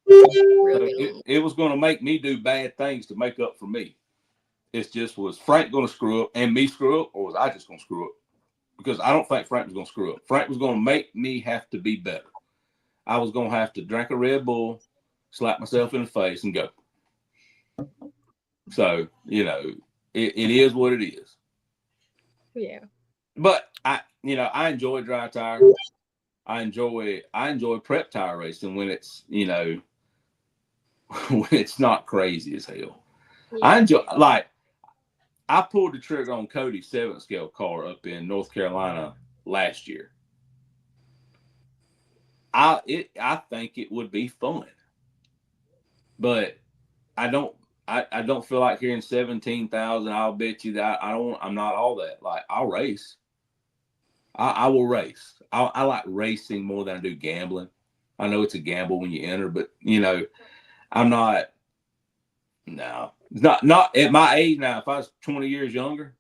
Really so it was going to make me do bad things to make up for me. It's just, was Frank going to screw up and me screw up, or was I just going to screw up? Because I don't think Frank was going to screw up. Frank was going to make me have to be better. I was going to have to drink a Red Bull, slap myself in the face, and go. So, it is what it is. Yeah. But I enjoy dry tire. I enjoy prep tire racing when it's, when it's not crazy as hell. Yeah. I pulled the trigger on Cody's 7th scale car up in North Carolina last year. I think it would be fun, but I don't feel like hearing 17,000. I'll bet you that I'm not all that. Like, I'll race. I will race. I like racing more than I do gambling. I know it's a gamble when you enter, but I'm not. No, not at my age now. If I was 20 years younger,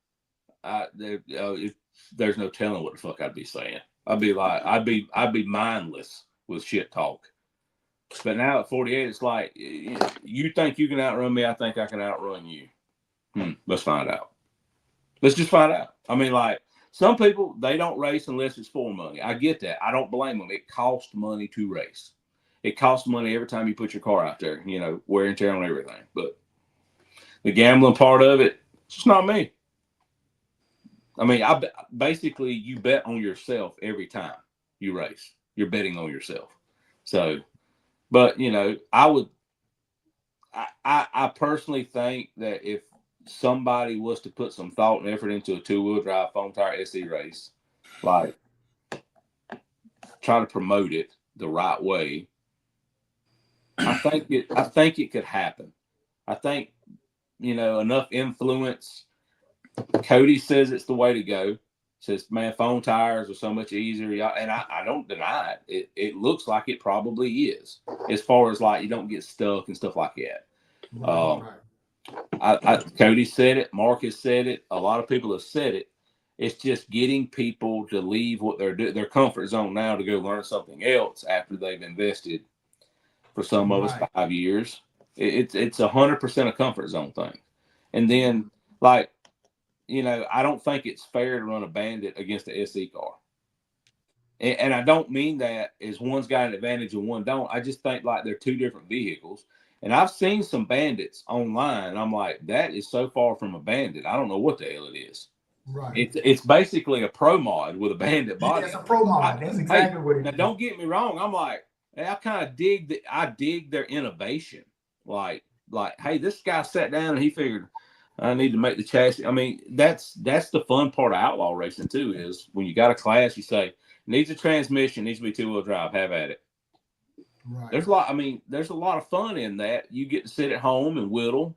there's no telling what the fuck I'd be saying. I'd be mindless with shit talk. But now at 48, it's like, you think you can outrun me, I think I can outrun you. Let's find out. Let's just find out. I mean, like, some people, they don't race unless it's for money. I get that. I don't blame them. It costs money to race. It costs money every time you put your car out there, wear and tear on everything. But the gambling part of it, It's just not me. I mean, basically you bet on yourself every time you race. You're betting on yourself. So, but you know, I personally think that if somebody was to put some thought and effort into a 2-wheel drive foam tire SE race, like try to promote it the right way, I think it could happen. I think, you know, enough influence. Cody says it's the way to go. Says, man, foam tires are so much easier. And I don't deny it. It looks like it probably is, as far as like you don't get stuck and stuff like that. Cody said it. Marcus said it. A lot of people have said it. It's just getting people to leave what they're doing, their comfort zone now, to go learn something else after they've invested for some of us 5 years. It's 100% a comfort zone thing. And then, like, you know, I don't think it's fair to run a Bandit against an SE car. And I don't mean that as one's got an advantage and one don't. I just think like they're two different vehicles. And I've seen some Bandits online. And I'm like, that is so far from a Bandit. I don't know what the hell it is. Right. It's basically a pro mod with a Bandit body. Yeah, it's a pro mod. That's exactly what it is. Now, don't get me wrong. I'm like, I kind of dig their innovation. Like, hey, this guy sat down and he figured, I need to make the chassis. I mean, that's the fun part of outlaw racing too, is when you got a class, you say, needs a transmission, needs to be 2-wheel drive, have at it. Right. There's a lot of fun in that. You get to sit at home and whittle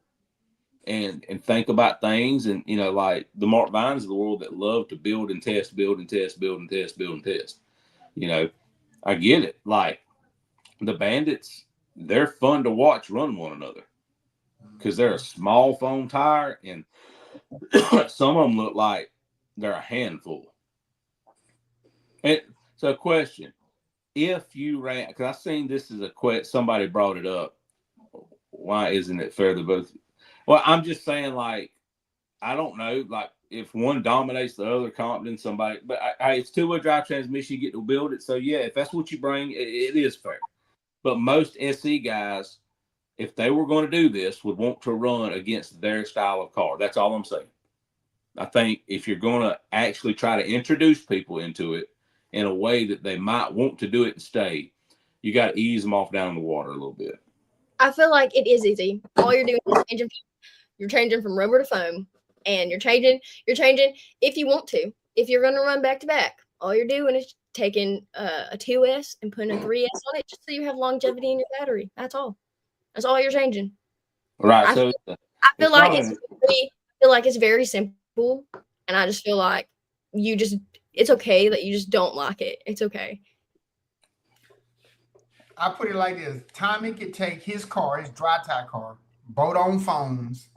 and think about things. And, you know, like the Mark Vines of the world that love to build and test. You know, I get it. Like the Bandits, they're fun to watch run one another. Because they're a small foam tire, and some of them look like they're a handful. And so, question: if you ran, because I've seen this as somebody brought it up. Why isn't it fair to both? Well, I'm just saying, like, I don't know, like if one dominates the other, confident somebody. But it's 2-wheel drive transmission, you get to build it. So yeah, if that's what you bring, it is fair. But most SE guys, if they were going to do this, would want to run against their style of car. That's all I'm saying. I think if you're going to actually try to introduce people into it in a way that they might want to do it and stay, you got to ease them off down in the water a little bit. I feel like it is easy. All you're doing is changing from rubber to foam, and you're changing if you want to. If you're going to run back to back, all you're doing is taking a 2S and putting a 3S on it, just so you have longevity in your battery. That's all. That's all you're changing. Right. I feel like it's very simple, and I just feel like it's okay that you just don't like it. It's okay. I put it like this: Tommy could take his car, his dry tie car, boat on foams,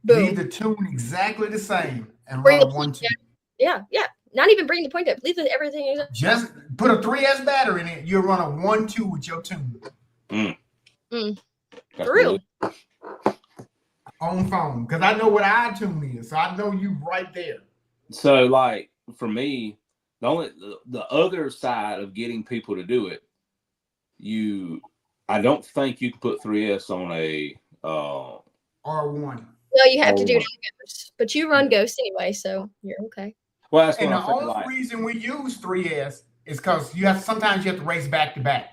leave the tune exactly the same, and run a 1-2. Yeah. Not even bring the point up. Leave everything exactly. Just put a 3S battery in it. You'll run a 1-2 with your tune. For real. On phone, because I know what iTunes is, so I know you right there. So, like for me, the other side of getting people to do it, I don't think you can put 3S on a R1. No, you have to do it on Ghost, but you run Ghost anyway, so you're okay. Well, that's and what the only reason we use 3S is because sometimes you have to race back to back,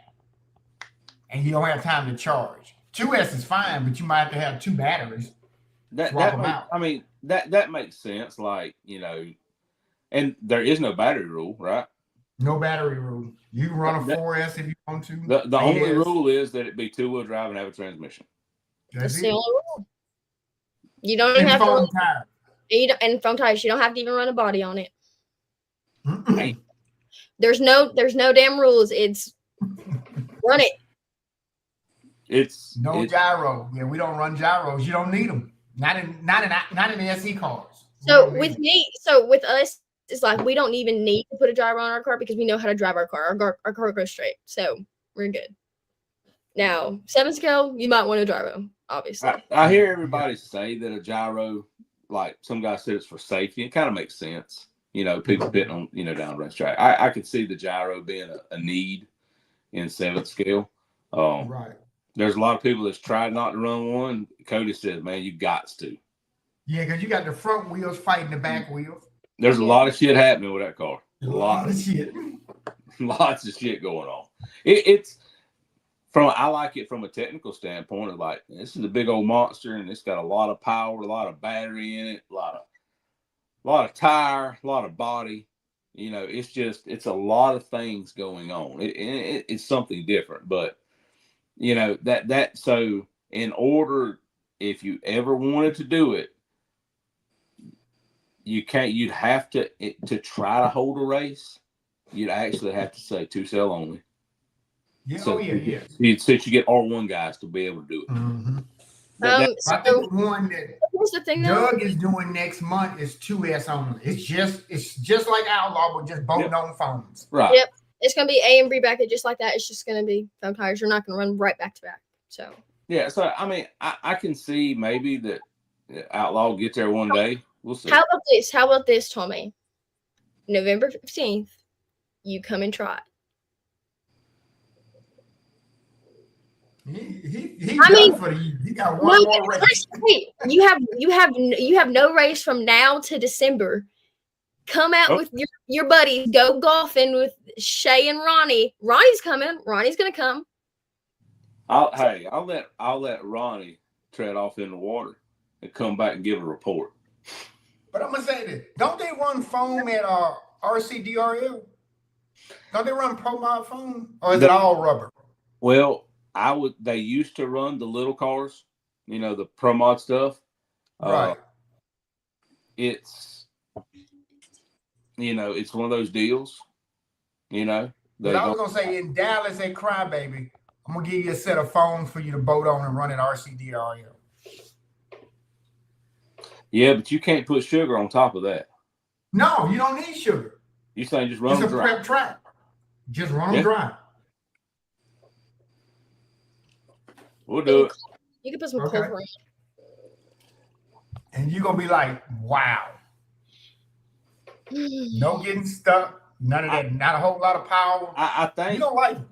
and you don't have time to charge. 2S is fine, but you might have to have 2 batteries. I mean, that makes sense. Like, you know, and there is no battery rule, right? No battery rule. You can run a 4S if you want to. The only rule is that it be 2-wheel drive and have a transmission. That's the only rule. You don't even have to run tires. And foam tires. You don't have to even run a body on it. Hey. There's no damn rules. It's run it. It's gyro. Yeah, we don't run gyros. You don't need them. Not in the SE cars. So with us, it's like we don't even need to put a gyro on our car because we know how to drive our car. Our car goes straight, so we're good. Now, 7 scale, you might want a gyro, obviously. I hear everybody say that a gyro, like some guy said, it's for safety. It kind of makes sense. You know, people pitting on down the racetrack. I could see the gyro being a need in 7th scale. Right. There's a lot of people that's tried not to run one. Cody says, man, you got to. Yeah, because you got the front wheels fighting the back wheels. There's a lot of shit happening with that car. A lot of shit. Lots of shit going on. It's from I like it from a technical standpoint of like this is a big old monster and it's got a lot of power, a lot of battery in it, a lot of tire, a lot of body. You know, it's a lot of things going on. It's something different, but you know that so in order if you ever wanted to do it, you'd have to try to hold a race. You'd actually have to say 2-cell only. Yeah, So yeah. since you get R1 guys to be able to do it. Mm-hmm. So I think the one that here's the thing, though. Doug is doing next month is 2S only. It's just like Outlaw, but just both on phones. Right. Yep. It's gonna be A and B bracket just like that. It's just gonna be foam tires. You're not gonna run right back to back. So yeah. So I mean, I can see maybe that Outlaw will get there one day. We'll see. How about this, Tommy? November 15th, you come and try it. He done for the year. He got one more race. Wait, you have no race from now to December. Come out with your buddies. Go golfing with Shay and Ronnie. Ronnie's coming. Ronnie's gonna come. I'll let Ronnie tread off in the water and come back and give a report. But I'm gonna say this: don't they run foam at RCDRL? Don't they run Pro Mod foam, or is it all rubber? Well, they used to run the little cars, you know, the Pro Mod stuff. Right. It's, you know, it's one of those deals, you know. But I was gonna say in Dallas at Crybaby, I'm gonna give you a set of foams for you to boat on and run at RCDRL. Yeah, but you can't put sugar on top of that. No, you don't need sugar. You saying just run them dry? It's a prep track. Just run them dry. We'll do it. You can put some Culver in. And you're gonna be like, wow. No getting stuck. None of that. Not a whole lot of power. I think you don't like it.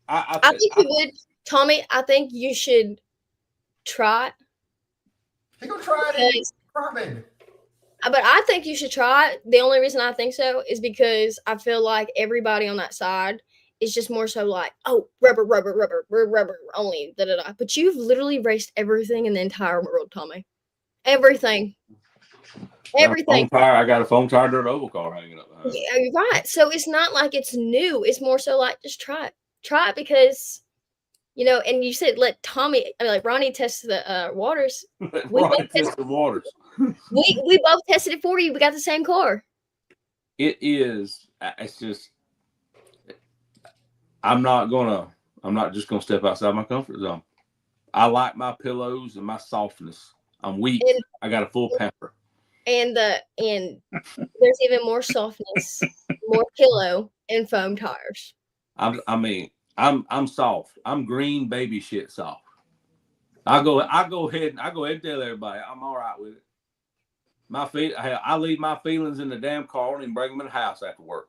I think you would, Tommy. I think you should try it. He gonna try it. But I think you should try it. The only reason I think so is because I feel like everybody on that side is just more so like, oh, rubber only, da-da-da. But you've literally raced everything in the entire world, Tommy. Everything. Everything. I got a foam tire dirt oval car hanging up behind. Yeah, you're right. So it's not like it's new. It's more so like just try it. Try it because, you know, and you said let Tommy, like Ronnie test the waters. Ronnie test the waters. we both tested it for you. We got the same car. It is. It's just. I'm not just gonna step outside my comfort zone. I like my pillows and my softness. I'm weak. I got a full pamper. And there's even more softness, more pillow, and foam tires. I'm soft. I'm green baby shit soft. I go ahead and tell everybody I'm all right with it. My feet, I leave my feelings in the damn car and bring them in the house after work.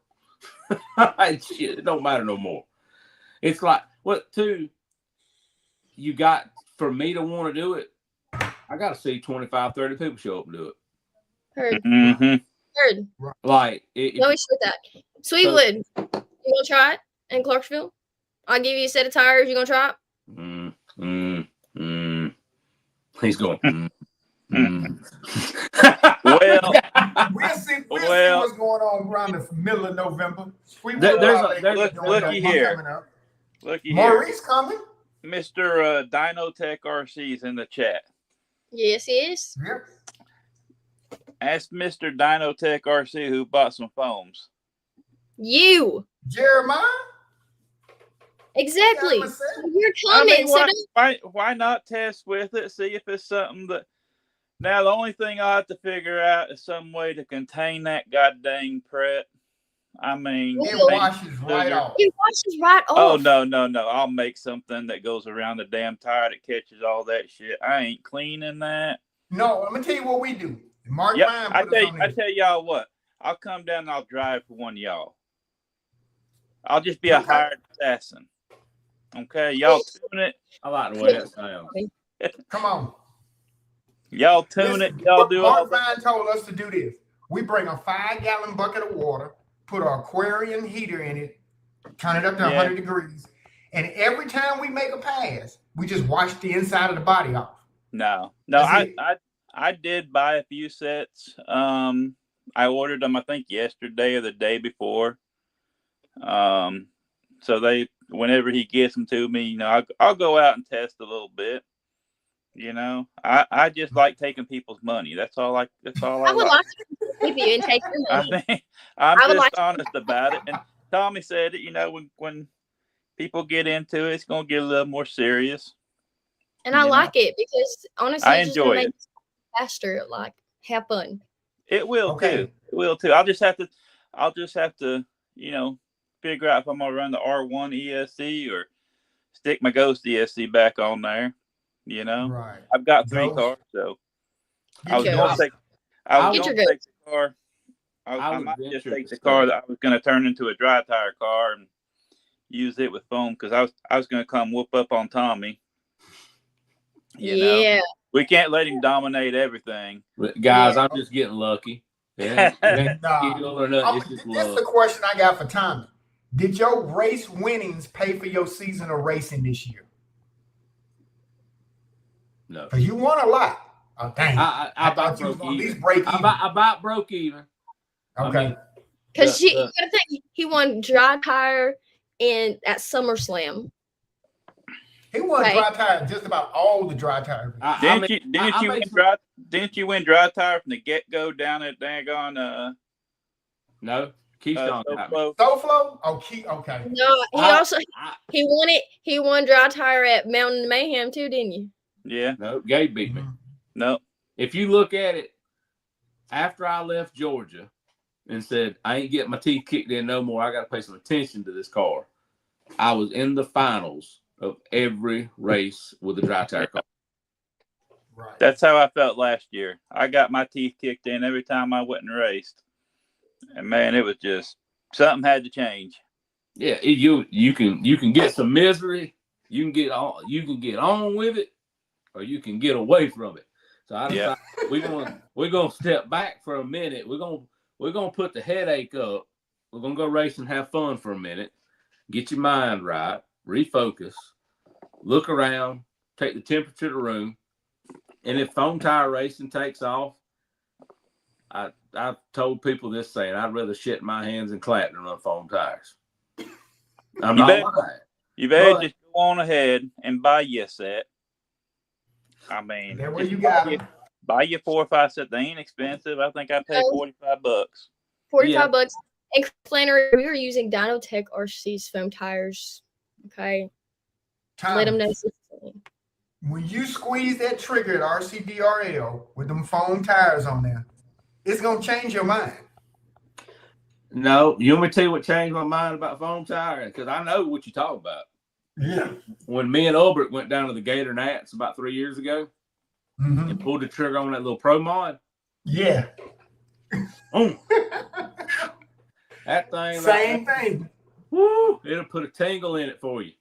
Shit, it don't matter no more. It's like you got for me to want to do it, I got to see 25, 30 people show up and do it. Heard. Mm-hmm. Heard. Like, let me shoot that. Sweetwood, you gonna try it in Clarksville? I'll give you a set of tires. You gonna try it? He's going. Well, we'll see what's going on around the middle of November. Looky here. Maurice coming. Mr. Dynotech RC is in the chat. Yes, he is. Yep. Ask Mr. Dynotech RC who bought some foams. You. Jeremiah? Exactly. You're coming. Why not test with it? See if it's something that. Now, the only thing I have to figure out is some way to contain that goddamn prep. I mean, it washes right off. It washes right off. Oh, no. I'll make something that goes around the damn tire that catches all that shit. I ain't cleaning that. No, let me tell you what we do. Mark I tell y'all what. I'll come down and I'll drive for one of y'all. I'll just be a hired assassin. Okay, y'all tune it. I like the way that sounds. Come on. Y'all tune it. Y'all do all Mark that. Vine told us to do this. We bring a 5-gallon bucket of water, put an aquarium heater in it, turn it up to 100 degrees, and every time we make a pass, we just wash the inside of the body off. No, That's I did buy a few sets. I ordered them, I think, yesterday or the day before. So whenever he gets them to me, you know, I'll go out and test a little bit. You know, I just like taking people's money. That's all I would like to keep you and take your money. I mean, I'm just honest about it. And Tommy said it, you know, when people get into it, it's gonna get a little more serious. And I like it because honestly, I it's just enjoy gonna make it. it faster. Like, have fun. It will too. It will too. I'll just have to, you know, figure out if I'm gonna run the R1 ESC or stick my Ghost ESC back on there. You know, right. I've got 3 cars, so I was going to take the car. I might just take the car that I was going to turn into a dry tire car and use it with foam because I was going to come whoop up on Tommy. You know? We can't let him dominate everything. But guys, I'm just getting lucky. Yeah, That's the question I got for Tommy. Did your race winnings pay for your season of racing this year? No. Because you won a lot. Oh, dang. I about broke even. At least break even. I about broke even. Okay. Because you gotta think he won dry tire at SummerSlam. He won dry tire just about all the dry tires. Didn't you win dry tire from the get go down at daggone No. Keystone SoFlo? Oh, okay. No, he won it. He won dry tire at Mountain Mayhem too, didn't you? Yeah. No, Gabe beat me. No. If you look at it, after I left Georgia and said, I ain't getting my teeth kicked in no more, I got to pay some attention to this car, I was in the finals of every race with a dry tire car. Right. That's how I felt last year. I got my teeth kicked in every time I went and raced. And man, it was just something had to change. Yeah, you can get some misery, you can get on with it, or you can get away from it. So I decided we're gonna step back for a minute. We're gonna put the headache up. We're gonna go race and have fun for a minute. Get your mind right, refocus, look around, take the temperature of the room, and if foam tire racing takes off, I've told people this saying, I'd rather shit my hands and clap than run foam tires. I'm not lying. You better just go on ahead and buy you a set. I mean, buy you 4 or 5 sets. They ain't expensive. I think I paid $45. $45. And Flannery, we were using Dynotech RC's foam tires. Okay. Let them know. When you squeeze that trigger at RCDRL with them foam tires on there, it's gonna change your mind. No, you want me to tell you what changed my mind about foam tire? Because I know what you're talking about. Yeah. When me and Albert went down to the Gator Nats about 3 years ago and pulled the trigger on that little Pro Mod. Yeah. That thing. Same thing. Woo! It'll put a tingle in it for you.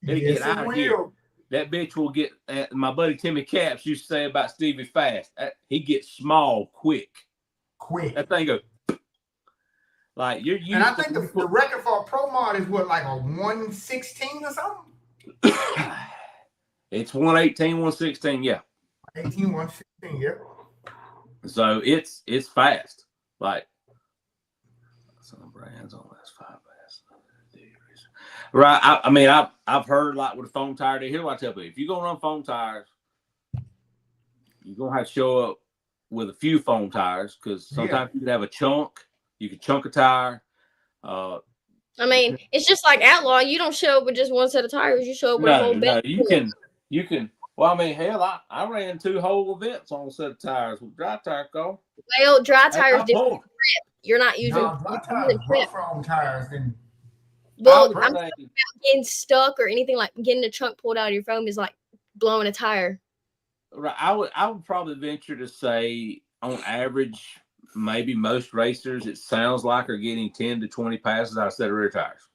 It'll get out of here. That bitch will get. My buddy Timmy Caps used to say about Stevie Fast. He gets small quick. That thing goes. Like you're. And I think the record for a Pro Mod is what, like a 116 or something. It's 118, 116, yeah. 18, 116, yeah. So it's fast. Like some brands on this 5S. Right. I mean, I've heard like with a foam tire. Here's what I tell people: if you're gonna run foam tires, you're gonna have to show up with a few foam tires because sometimes you can have a chunk. You can chunk a tire. I mean, it's just like Outlaw. You don't show up with just one set of tires. You show up with a whole bed. You can. Well, I mean, hell, I ran 2 whole events on a set of tires with dry tire car. Well, dry tires different. You're not using dry tires. Foam tires. Well, I'm talking about getting stuck or anything like getting the chunk pulled out of your foam is like blowing a tire. Right. I would probably venture to say, on average, maybe most racers, it sounds like are getting 10 to 20 passes out of set of rear tires.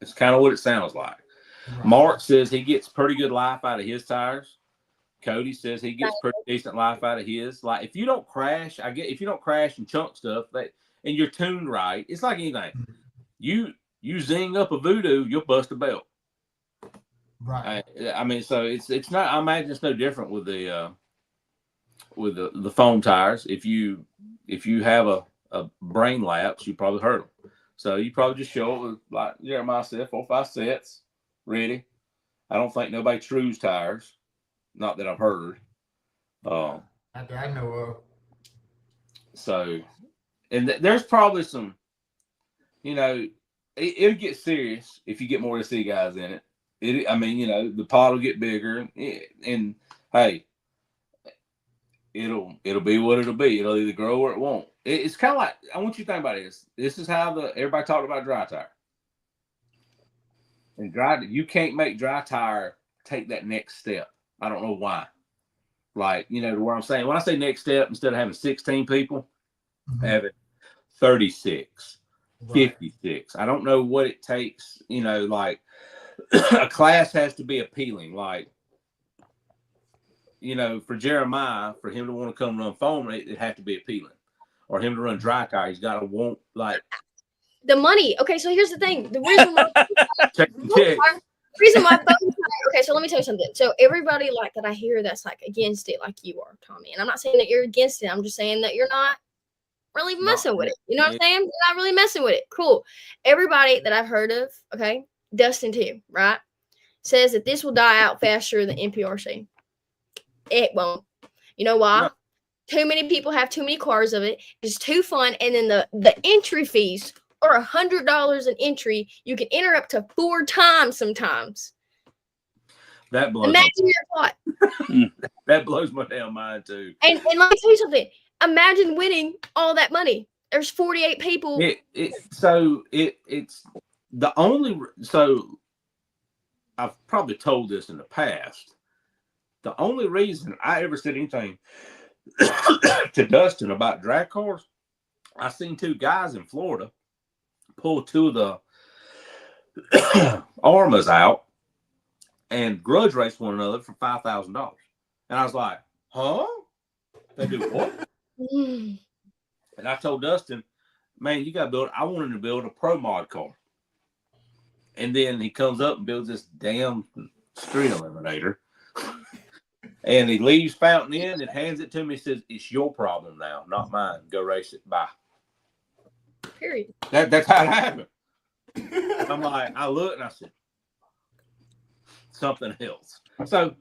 It's kind of what it sounds like. Right. Mark says he gets pretty good life out of his tires. Cody says he gets pretty decent life out of his. Like if you don't crash, if you don't crash and chunk stuff, and you're tuned right, it's like anything. You zing up a voodoo, you'll bust a belt. Right. I mean, so it's not. I imagine it's no different with the foam tires. If you have a brain lapse, you probably hurt them. So you probably just show it with, like Jeremiah said, 4 or 5 sets ready. I don't think nobody trues tires. Not that I've heard. Not that I know of. So, and there's probably some, it'll get serious if you get more than C guys in it. The pot will get bigger, and hey, it'll be what it'll be. It'll either grow or it won't. It's kind of like, I want you to think about this. This is how everybody talked about dry tire. And you can't make dry tire take that next step. I don't know why. Like, where I'm saying, when I say next step, instead of having 16 people, having 36, right. 56. I don't know what it takes, like a class has to be appealing. Like, for Jeremiah, for him to want to come run foam, it had to be appealing. Or him to run dry tire, he's got to want, like, the money. Okay, so here's the thing. The reason why okay, so let me tell you something. So everybody like that I hear that's like against it, like you are, Tommy. And I'm not saying that you're against it. I'm just saying that you're not really messing with it. You know what I'm saying? You're not really messing with it. Cool. Everybody that I've heard of, okay, Dustin too, right, says that this will die out faster than NPRC. It won't. You know why? No. Too many people have too many cars of it. It's too fun. And then the entry fees are $100 an entry. You can enter up to 4 times sometimes. That blows. Imagine your thought. That blows my damn mind too. And let me tell you something. Imagine winning all that money. There's 48 people. It's the only. So I've probably told this in the past. The only reason I ever said anything to Dustin about drag cars, I seen 2 guys in Florida pull 2 of the Armas out and grudge race one another for $5,000. And I was like, huh? They do what? And I told Dustin, man, you got to I wanted to build a pro mod car. And then he comes up and builds this damn street eliminator. And he leaves Fountain in and hands it to me and says, it's your problem now, not mine. Go race it. Bye. Period. That's how it happened. I'm like, I looked and I said, something else. So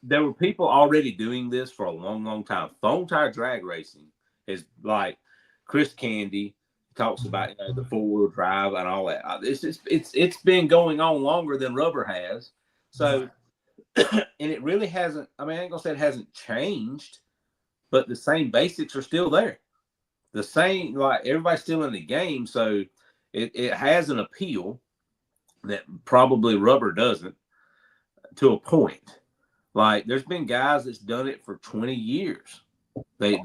there were people already doing this for a long, long time. Foam tire drag racing is like Chris Candy talks about, the 4-wheel drive and all that. It's been going on longer than rubber has. So, and it really hasn't. I mean, I ain't gonna say it hasn't changed, but the same basics are still there. The same, like everybody's still in the game, so it has an appeal that probably rubber doesn't, to a point. Like there's been guys that's done it for 20 years. They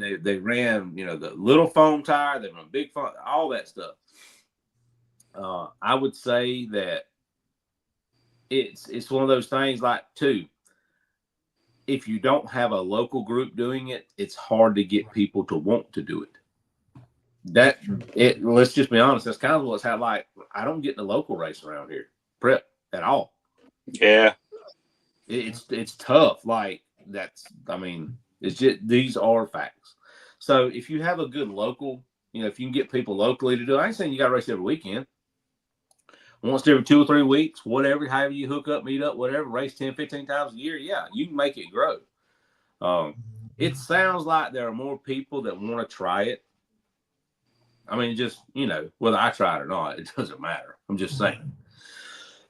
ran, the little foam tire, they run big foam, all that stuff. I would say that it's one of those things like too. If you don't have a local group doing it, it's hard to get people to want to do it. Let's just be honest. That's kind of what's how, like, I don't get in the local race around here, prep at all. Yeah. It's tough. Like it's just, these are facts. So if you have a good local, if you can get people locally to do it, I ain't saying you got to race every weekend. Once every 2 or 3 weeks, whatever, however you hook up, meet up, whatever, race 10, 15 times a year. Yeah, you can make it grow. It sounds like there are more people that want to try it. I mean, just, whether I try it or not, it doesn't matter. I'm just saying.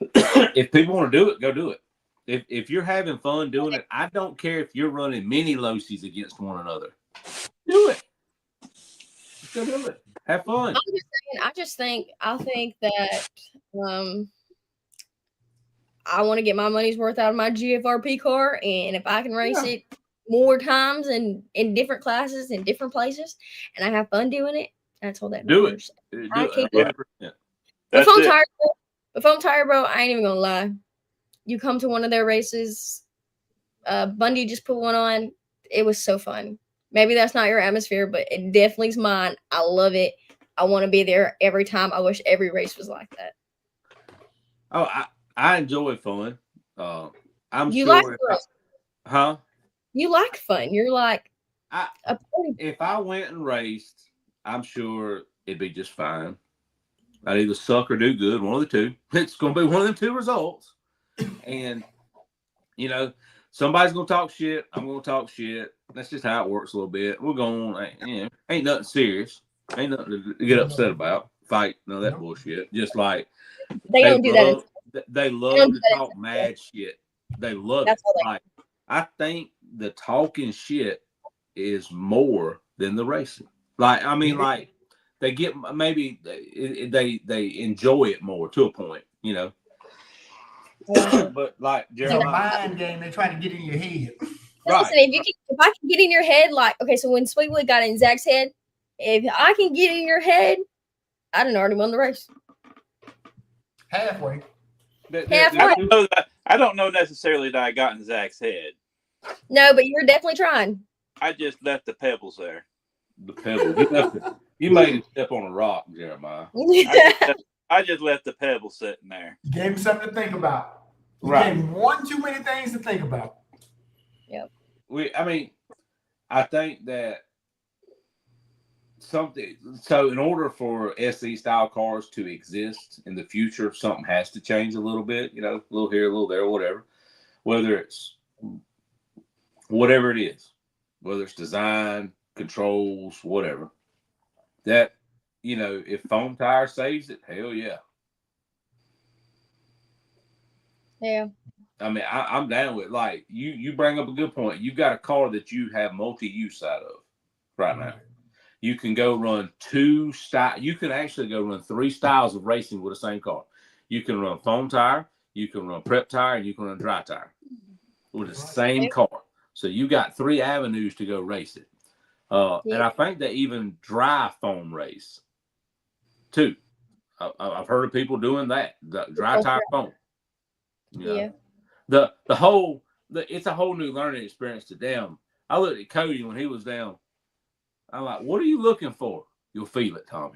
If people want to do it, go do it. If you're having fun doing it, I don't care if you're running mini Losies against one another. Do it. Just go do it. Have fun. I think that I want to get my money's worth out of my GFRP car, and if I can race it more times and in different classes in different places, and I have fun doing it, that's all that matters. Do it. The foam tire, bro, I ain't even gonna lie. You come to one of their races, Bundy just put one on. It was so fun. Maybe that's not your atmosphere, but it definitely is mine. I love it. I want to be there every time. I wish every race was like that. Oh, I enjoy fun. I'm You sure. like fun. You like fun. You're like a party. If I went and raced, I'm sure it'd be just fine. I'd either suck or do good, one of the two. It's going to be one of them two results. And, you know, somebody's going to talk shit. I'm going to talk shit. That's just how it works a little bit. We're going, ain't nothing serious. Ain't nothing to get upset about. Fight, none of that bullshit. Just like they don't do that. They love to talk mad shit. They love it. Like, I think the talking shit is more than the racing. Like, I mean, like, they get maybe they enjoy it more to a point, you know. But like Jeremiah, it's a mind game. They're trying to get in your head. Right. Listen, if I can get in your head, like, okay, so when Sweetwood got in Zach's head, if I can get in your head, I done already won the race. Halfway. I don't know necessarily that I got in Zach's head. No, but you're definitely trying. I just left the pebbles there. The pebbles. You made him step on a rock, Jeremiah. I just left the pebble sitting there. You gave him something to think about. You right. gave him one too many things to think about. Yep. I think that so in order for SE style cars to exist in the future, something has to change a little bit, you know, a little here, a little there, whatever. Whether it's whatever it is, whether it's design, controls, whatever. That, you know, if foam tire saves it, hell yeah. Yeah. I mean, I'm down with, like, you bring up a good point. You got a car that you have multi-use out of right now. You can go run you can actually go run 3 styles of racing with the same car. You can run foam tire, you can run prep tire, and you can run dry tire with the same car. So you got 3 avenues to go race it. And I think they even dry foam race too. I've heard of people doing that, the dry tire foam. You know? Yeah. It's a whole new learning experience to them. I looked at Cody when he was down. I'm like, what are you looking for? You'll feel it, Tommy.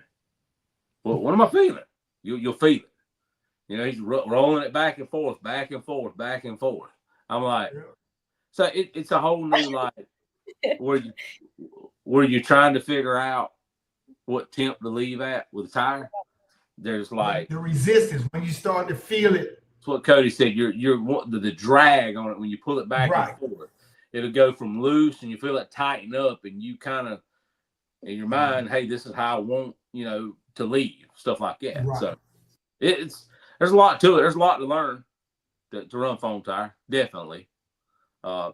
Well, what am I feeling? You'll feel it. You know, he's rolling it back and forth, back and forth, back and forth. I'm like, so it's a whole new, like, where you're trying to figure out what temp to leave at with the tire. There's like the resistance when you start to feel it. That's what Cody said. You're the drag on it when you pull it back and forth. It'll go from loose and you feel it tighten up, and you kind of in your mind, hey, this is how I want, you know, to leave, stuff like that. Right. So there's a lot to it. There's a lot to learn to run foam tire, definitely.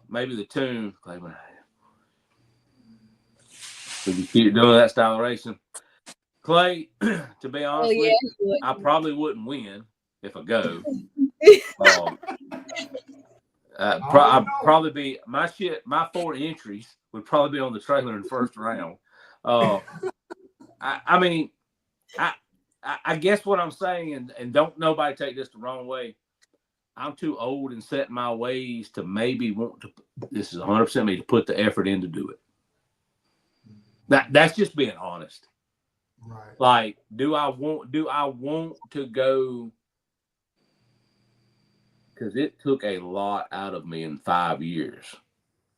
Maybe the tune, Clay, we can keep doing that style of racing. Clay, to be honest with you, I probably wouldn't win if I go. I'd probably be my 4 entries would probably be on the trailer in the first round. I mean, I guess what I'm saying, and don't nobody take this the wrong way. I'm too old and set in my ways to maybe want to. This is 100% me to put the effort in to do it. That's just being honest. Right. Like, do I want to go? Because it took a lot out of me in 5 years.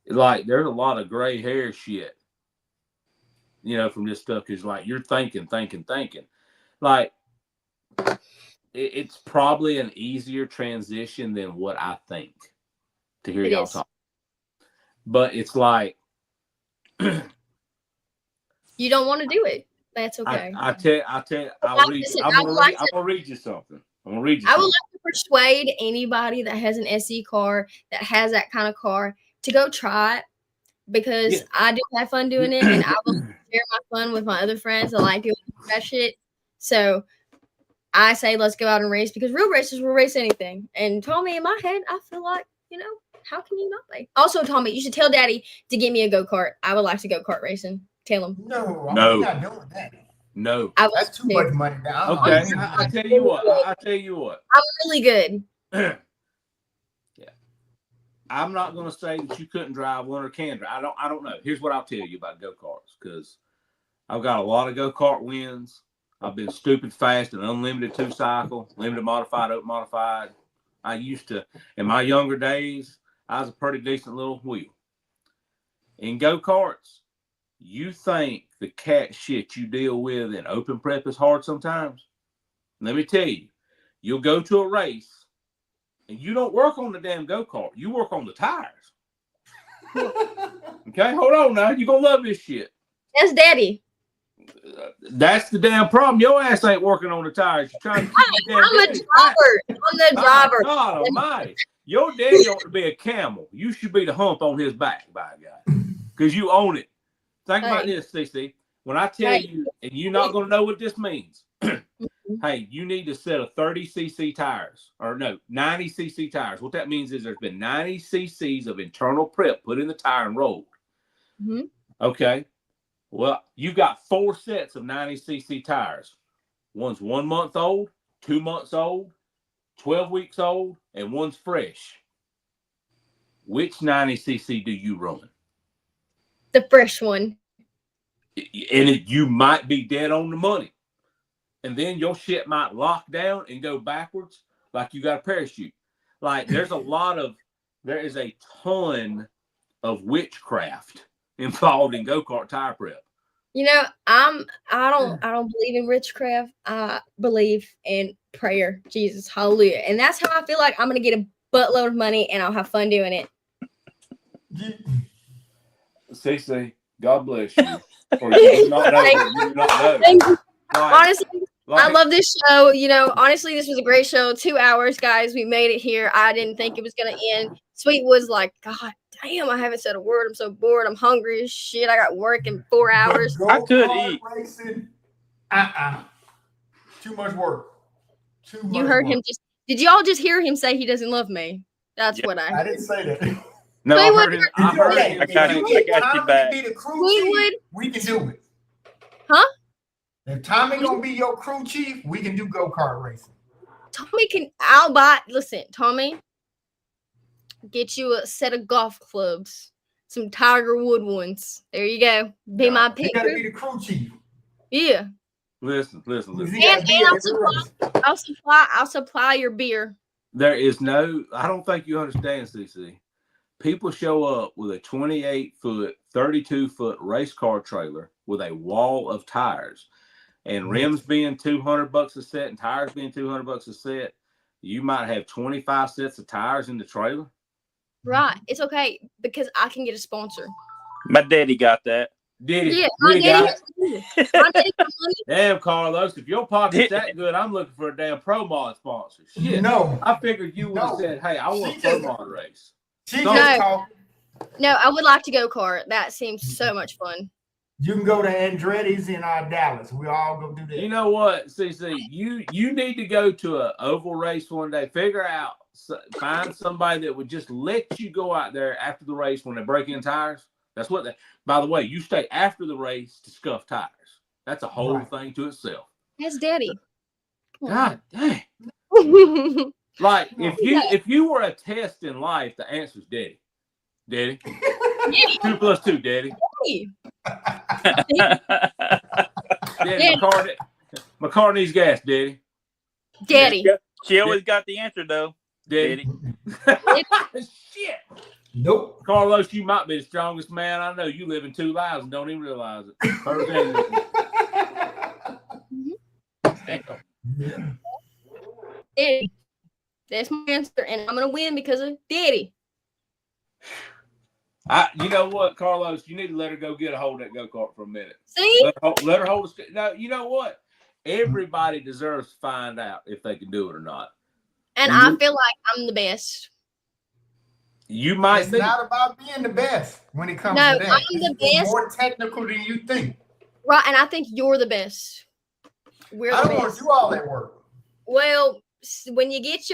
Like, there's a lot of gray hair shit, you know, from this stuff. Because, like, you're thinking. Like, it's probably an easier transition than what I think to hear y'all talk. But it's like, you don't want to do it. That's okay. I'll read you something. I would like to persuade anybody that has an SE car, that has that kind of car, to go try it, because I do have fun doing it, and I will share my fun with my other friends that like doing that shit. So I say let's go out and race, because real racers will race anything. And Tommy, in my head, I feel like, you know, how can you not be? Also, Tommy, you should tell Daddy to get me a go-kart. I would like to go-kart racing. Tell him. No, I'm not doing that. No, that's too much money now. Okay, I tell you what. I'm really good. Yeah. I'm not going to say that you couldn't drive one or can drive. I don't know. Here's what I'll tell you about go-karts, because I've got a lot of go-kart wins. I've been stupid fast and unlimited 2-cycle, limited modified, open modified. I used to, in my younger days, I was a pretty decent little wheel. In go-karts, you think the cat shit you deal with in open prep is hard sometimes? Let me tell you, you'll go to a race and you don't work on the damn go-kart. You work on the tires. Okay, hold on now. You're going to love this shit. That's daddy. That's the damn problem. Your ass ain't working on the tires. You're trying to keep I'm a driver. I'm the driver. God almighty. Your daddy ought to be a camel. You should be the hump on his back, by God, because you own it. Think about this, CiCi. When I tell you, and you're not going to know what this means, hey, you need to set a 30cc tires, or no, 90cc tires. What that means is there's been 90 cc's of internal prep put in the tire and rolled. Mm-hmm. Okay. Well, you got 4 sets of 90cc tires. One's 1 month old, 2 months old, 12 weeks old, and one's fresh. Which 90cc do you run? The fresh one. And you might be dead on the money. And then your shit might lock down and go backwards like you got a parachute. Like there is a ton of witchcraft involved in go-kart tire prep. You know, I don't believe in witchcraft. I believe in prayer. Jesus, hallelujah. And that's how I feel like I'm gonna get a buttload of money and I'll have fun doing it. CiCi, God bless you. Or you do not know. You do not know. Thank you. Like, honestly, I love this show. You know, honestly, this was a great show. 2 hours, guys. We made it here. I didn't think it was gonna end. Sweetwood's like, God damn, I haven't said a word. I'm so bored. I'm hungry as shit. I got work in 4 hours. I could eat. Racing, too much work. Too much You heard work. him just. Did y'all just hear him say he doesn't love me? That's what I I didn't say that. no, I Sweetwood, heard him. I heard him. I got you back. Be the crew Sweetwood. chief, we can do it. Huh? If Tommy gonna be your crew chief, we can do go-kart racing. Tommy can. I'll buy. Listen, Tommy. Get you a set of golf clubs, some Tiger Wood ones. There you go. Be my He gotta be picker. the crew chief. Yeah. Listen. He gotta be And at every race. I'll supply your beer. There is no, I don't think you understand, CiCi. People show up with a 28-foot, 32-foot race car trailer with a wall of tires, and rims being $200 a set and tires being $200 a set. You might have 25 sets of tires in the trailer. Right. It's okay because I can get a sponsor. My daddy got that. Did he? Yeah. Really got it? My daddy got money. Damn, Carlos, if your pocket's that good, I'm looking for a damn Pro Mod sponsor. Shit. No, I figured you would have No. said, hey, I want She a Pro just- Mod race. she No. just talking. No, I would like to go kart. That seems so much fun. You can go to Andretti's in Dallas. We all go do that. You know what, CiCi? You need to go to an oval race one day. Figure out, find somebody that would just let you go out there after the race when they break in tires. That's what they, by the way, you stay after the race to scuff tires. That's a whole Right. thing to itself. That's daddy. God dang. Like if you were a test in life, the answer's daddy. Daddy. 2 + 2, daddy. Daddy, McCartney needs gas, daddy. Daddy. She always got the answer though. Daddy. Shit. Nope. Carlos, you might be the strongest man I know. You live in 2 lives and don't even realize it. Daddy. That's my answer, and I'm gonna win because of daddy. You know what, Carlos? You need to let her go get a hold of that go-kart for a minute. See? Let her hold a stick. No, you know what? Everybody deserves to find out if they can do it or not. And I feel like I'm the best. You might It's be. not about being the best when it comes No, to that. I'm the It's best. more technical than you think. Right, and I think you're the best. We're I the don't want best. to do all that work. Well, when we get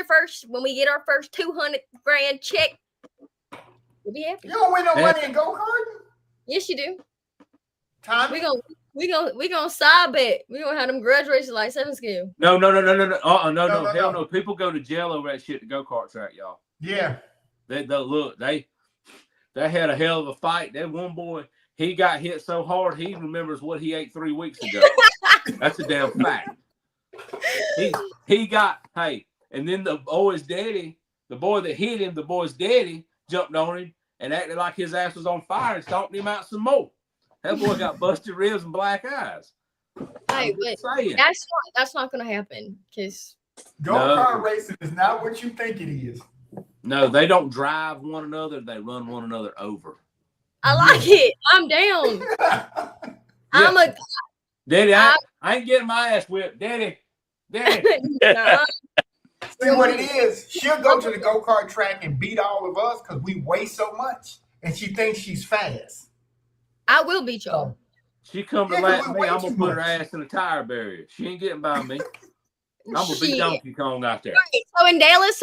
our first 200 grand check, we'll be happy. You don't win no money in go-karting. Yes, you do. Tommy, We gonna side bet. We gonna have them grudge races like 7 skill. No. No, Hell no. no. People go to jail over that shit to go-kart track, y'all. yeah. They had a hell of a fight. That one boy, he got hit so hard he remembers what he ate 3 weeks ago. That's a damn fact. He got and then the boy that hit him, the boy's daddy jumped on him and acted like his ass was on fire and stomped him out some more. That boy got busted ribs and black eyes. Hey, but that's not gonna happen because go-kart racing is not what you think it is. No, they don't drive one another, they run one another over. I like it. I'm down. Yeah. Daddy, I ain't getting my ass whipped. Daddy. Nah. See what it is? She'll go to the go-kart track and beat all of us because we weigh so much, and she thinks she's fast. I will beat y'all. She come to lap me, I'm gonna put her ass in a tire barrier. She ain't getting by me. I'm gonna beat Donkey Kong out there. Right. So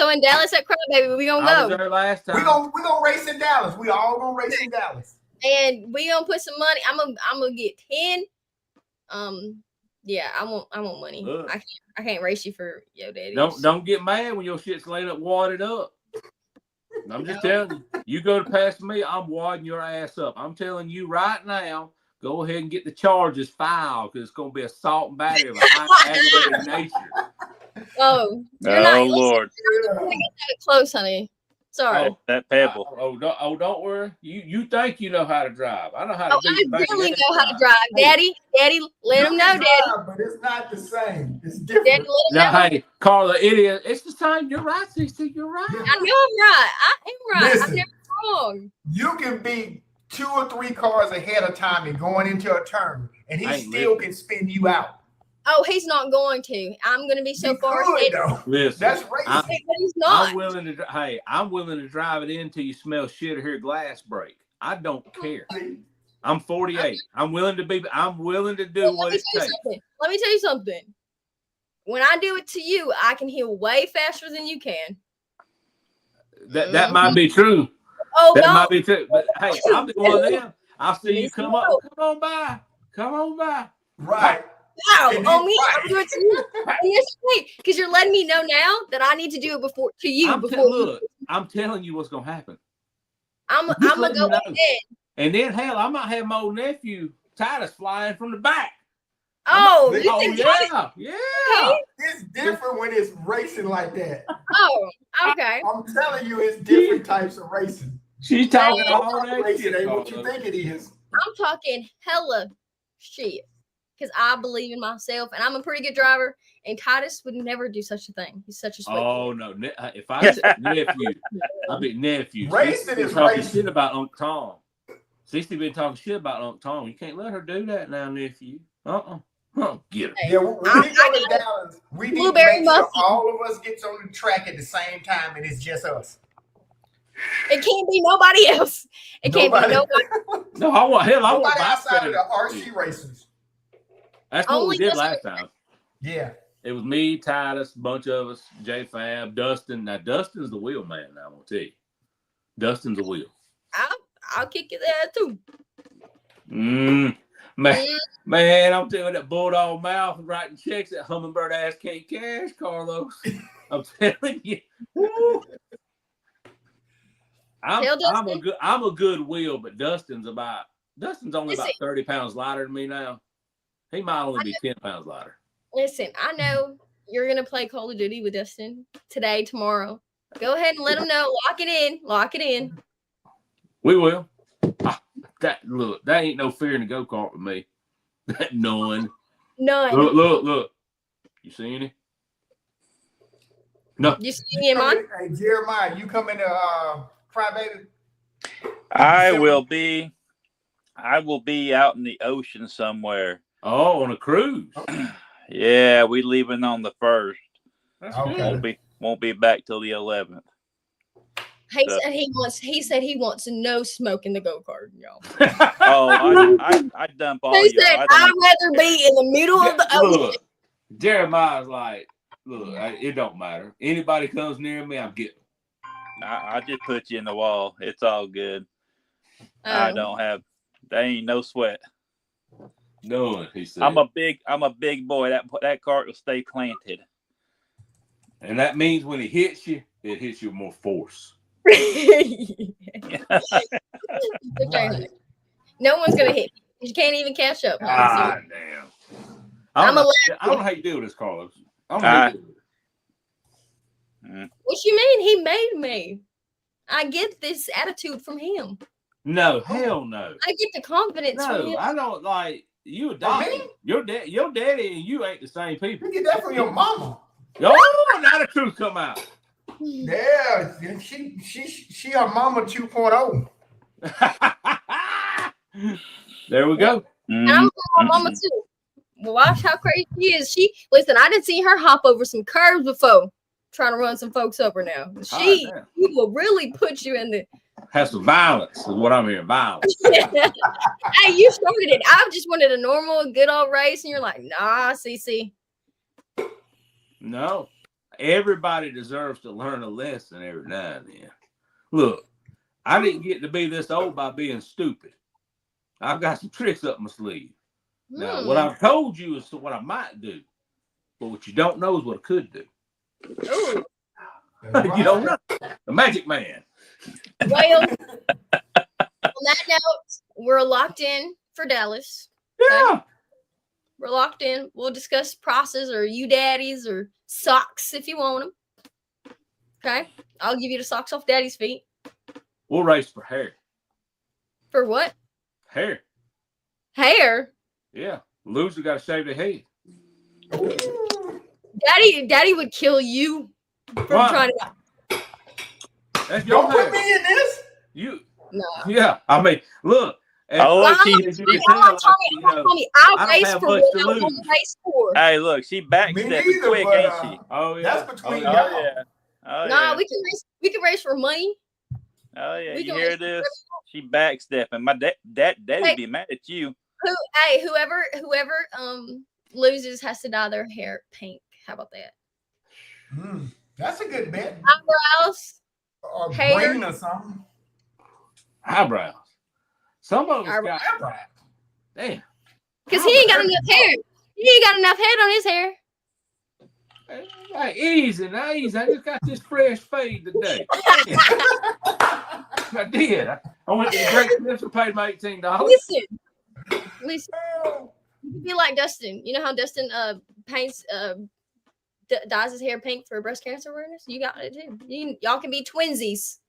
in Dallas at Crybaby, we gonna go. I was there last time. We gonna race in Dallas. We all gonna race in Dallas. And we gonna put some money. I'm gonna get 10. Yeah, I want money. Look. I can't race you for daddy. Don't get mad when your shit's laying up wadded up. I'm just telling you. You go to pass me, I'm wadding your ass up. I'm telling you right now. Go ahead and get the charges filed because it's going to be assault and battery of a high aggravated nature. Oh, not, Lord! You're not get that close, honey. Sorry. That pebble. Don't worry. You think you know how to drive? I know how to. I really know how to drive, Daddy. Let him know, Daddy. But it's not the same. It's different. Daddy, let him know. Hey, Carla, idiot. It's the same. You're right, CiCi. You're right. I know I'm right. I am right. Listen, I'm never wrong. You can be 2 or 3 cars ahead of time and going into a turn, and he still can spin you out. Oh, he's not going to. I'm going to be so far ahead. Listen, that's racist. But he's not. I'm willing to drive it in till you smell shit or hear glass break. I don't care. I'm 48. I'm willing to do what it takes. Let me tell you something. When I do it to you, I can heal way faster than you can. That might be true. Oh, that no. might be true. But hey, I'll be one of them. I'll see you come up. Come on by. Right. Wow, on me, I'll do it to you. Yes, because you're letting me know now that I need to do it to you before. Look, I'm telling you what's gonna happen. I'm gonna go ahead. And then hell, I might have my old nephew Titus flying from the back. Oh, yeah. It's different when it's racing like that. Oh, okay. I'm telling you, it's different types of racing. She's talking all that racing shit. Ain't what you think it is. I'm talking hella shit because I believe in myself and I'm a pretty good driver. And Titus would never do such a thing. He's such a sweet kid. No! If I said nephew, I mean nephew. Racing is talking racing. shit about Uncle Tom. CiCi been talking shit about Uncle Tom. You can't let her do that now, nephew. Get her. Yeah, when we go to Dallas, we need to make sure all of us gets on the track at the same time, and it's just us. It can't be nobody else. It can't be nobody. No, I want outside of the RC racers. That's what we did last time. Yeah. It was me, Titus, a bunch of us, J Fab, Dustin. Now Dustin's the wheel man. I'm gonna tell you, Dustin's the wheel. I'll kick you there too. Man, I'm telling you, that bulldog mouth writing checks, that hummingbird ass can't cash, Carlos. I'm telling you. I'm a good wheel, but Dustin's only about 30 pounds lighter than me now. He might only be 10 pounds lighter. Listen, I know you're gonna play Call of Duty with Dustin today, tomorrow. Go ahead and let him know. Lock it in. We will. That ain't no fear in the go-kart with me. None. Look. You see any? No. You see any of mine? Hey, Jeremiah, you coming to Crybaby? I will be out in the ocean somewhere. Oh, on a cruise. Yeah, we leaving on the 1st. Okay. Won't be back till the 11th. He said he wants no smoke in the go-kart, y'all. Oh, I dump all He said I'd rather be in the middle of the ocean. Look, Jeremiah's like, it don't matter. Anybody comes near me, I'm getting them. I just put you in the wall. It's all good. There ain't no sweat. No, he said. I'm a big boy. That cart will stay planted. And that means when it hits you with more force. Okay. No one's gonna hit me. You can't even catch up. God damn. I don't know how you do this, Carlos. I don't know how you do it. What you mean? He made me. I get this attitude from him. No, hell no. I get the confidence from him. No, I don't like you adopted. Your daddy and you ain't the same people. You get that from your mama. Oh, now the truth come out. Yeah, she her mama 2.0. There we go. And I'm my mama too. Watch how crazy she is. Listen, I didn't see her hop over some curves before, trying to run some folks over now. She will really put you in the has some violence, is what I'm hearing. Violence. Hey, you started it. I just wanted a normal, good old race, and you're like, nah, CiCi. No. Everybody deserves to learn a lesson every now and then. Look, I didn't get to be this old by being stupid. I've got some tricks up my sleeve. Now, what I've told you is what I might do, but what you don't know is what I could do. Ooh. You don't know. The magic man. Well, on that note, we're locked in for Dallas. Yeah. Okay? We're locked in. We'll discuss prices or you daddies or socks if you want them. Okay? I'll give you the socks off daddy's feet. We'll race for hair. For what? Hair. Hair? Yeah. Loser got to shave their head. Daddy would kill you for trying to. That's your Don't put me in this. You. No. Yeah. I mean, look. I'll race for what I want to race for. Hey, look, she backstepping quick, ain't she? Oh yeah. That's between y'all. y'all. Yeah. Oh, nah, yeah. we can race for money. Oh yeah, We you can hear race for this? She backstepping. My daddy be mad at you. Whoever loses has to dye their hair pink. How about that? That's a good bet. Eyebrows, Or hair. green or something. Eyebrows. Some of us got eyebrows. Damn. Because he ain't got enough hair. He ain't got enough head on his hair. Hey, easy, now easy. I just got this fresh fade today. I did. I went to the Great Smiths and paid my $18. Listen. You can be like Dustin. You know how Dustin paints dyes his hair pink for breast cancer awareness? You got it too. Y'all can be twinsies.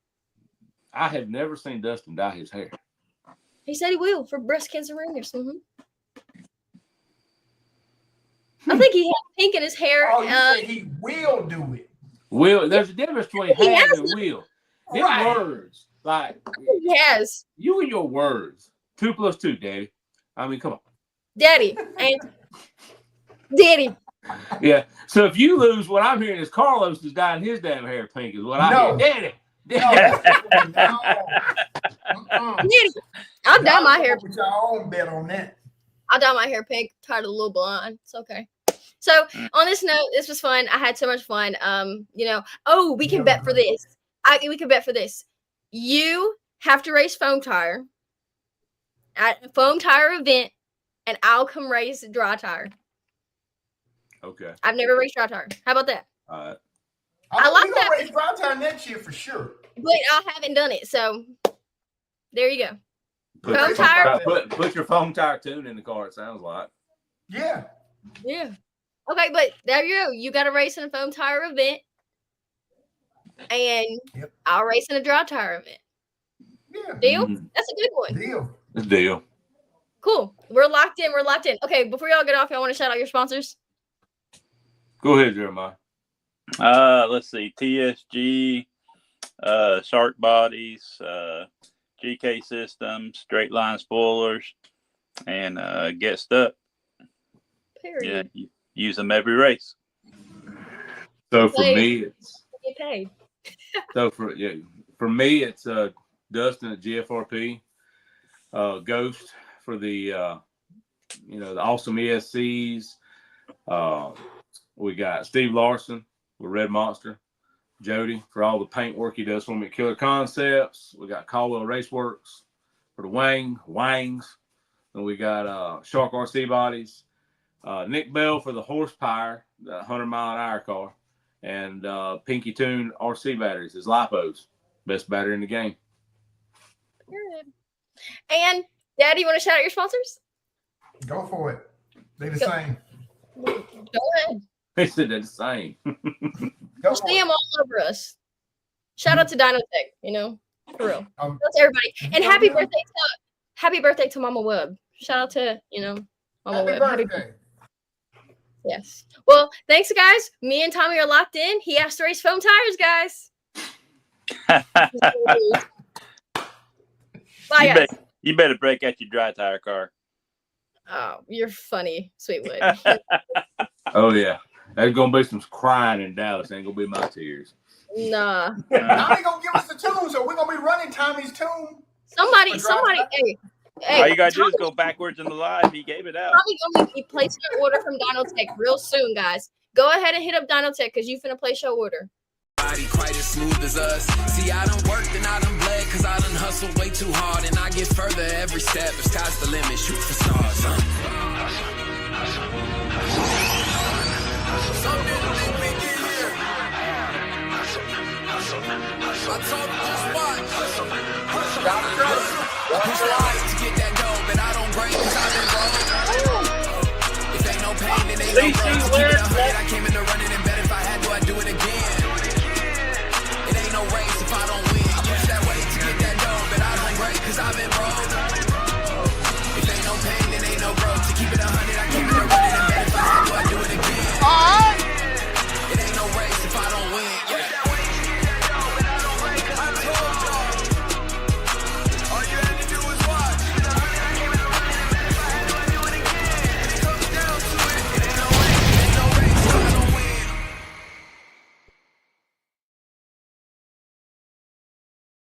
I have never seen Dustin dye his hair. He said he will for breast cancer awareness. I think he had pink in his hair. Oh, you said he will do it. Will, there's a difference between have and will. His words, like he has. You and your words. 2 + 2, Daddy. I mean, come on. Daddy. And Daddy. Yeah. So if you lose, what I'm hearing is Carlos is dyeing his damn hair pink, is what I hear. Daddy. No. I'll dye my hair. Put your own bet on that. I'll dye my hair pink. Tired of a little blonde. It's okay. So on this note, this was fun. I had so much fun. We can bet for this. We can bet for this. You have to race foam tire at a foam tire event, and I'll come race dry tire. Okay. I've never raced dry tire. How about that? All right. I like that. We're going to race dry tire next year for sure. But I haven't done it, so there you go. Foam tire. Put your foam tire tune in the car. It sounds like. Yeah. Yeah. Okay, but there you go. You got to race in a foam tire event, and I'll race in a dry tire event. Yeah. Deal? That's a good one. Deal. Cool. We're locked in. Okay, before y'all get off, y'all want to shout out your sponsors? Go ahead, Jeremiah. Let's see. TSG, Shark Bodies, GK Systems, Straight Line Spoilers, and Get Stuck. Period. Yeah, use them every race. So for me, it's get paid. So for me, it's Dustin at GFRP, Ghost for the the awesome ESCs. We got Steve Larson with Red Monster, Jody for all the paint work he does for me at Killer Concepts. We got Caldwell Raceworks for the Wangs. And we got Shark RC Bodies, Nick Bell for the horsepower, the 100-mile-an-hour car, and Pinky Tune RC batteries, his lipos. Best battery in the game. Good. And Daddy, you want to shout out your sponsors? Go for it. They the Go. same. Go ahead. They said they're the same. Go We'll for see it. them all over us. Shout out to Dynotech, you know, for real. Um, Shout out to everybody. And yeah. happy birthday to Mama Webb. Shout out to, you know, Mama Happy Webb. birthday. Yes. Well, thanks, guys. Me and Tommy are locked in. He has to race foam tires, guys. Bye, guys. You better break out your dry tire car. Oh, you're funny, Sweetwood. Oh yeah, there's gonna be some crying in Dallas. Ain't gonna be my tears. Nah. Tommy gonna give us the tune, so we're gonna be running Tommy's tune. Somebody, hey, All you gotta do Tommy, is go backwards in the live. He gave it out. Tommy gonna be placing an order from Dynotech real soon, guys. Go ahead and hit up Dynotech because you finna place your order. Body quite as smooth as us. See, I done worked and I done bled, cause I done hustled way too hard, and I get further every step. If sky's the limit, shoot for stars.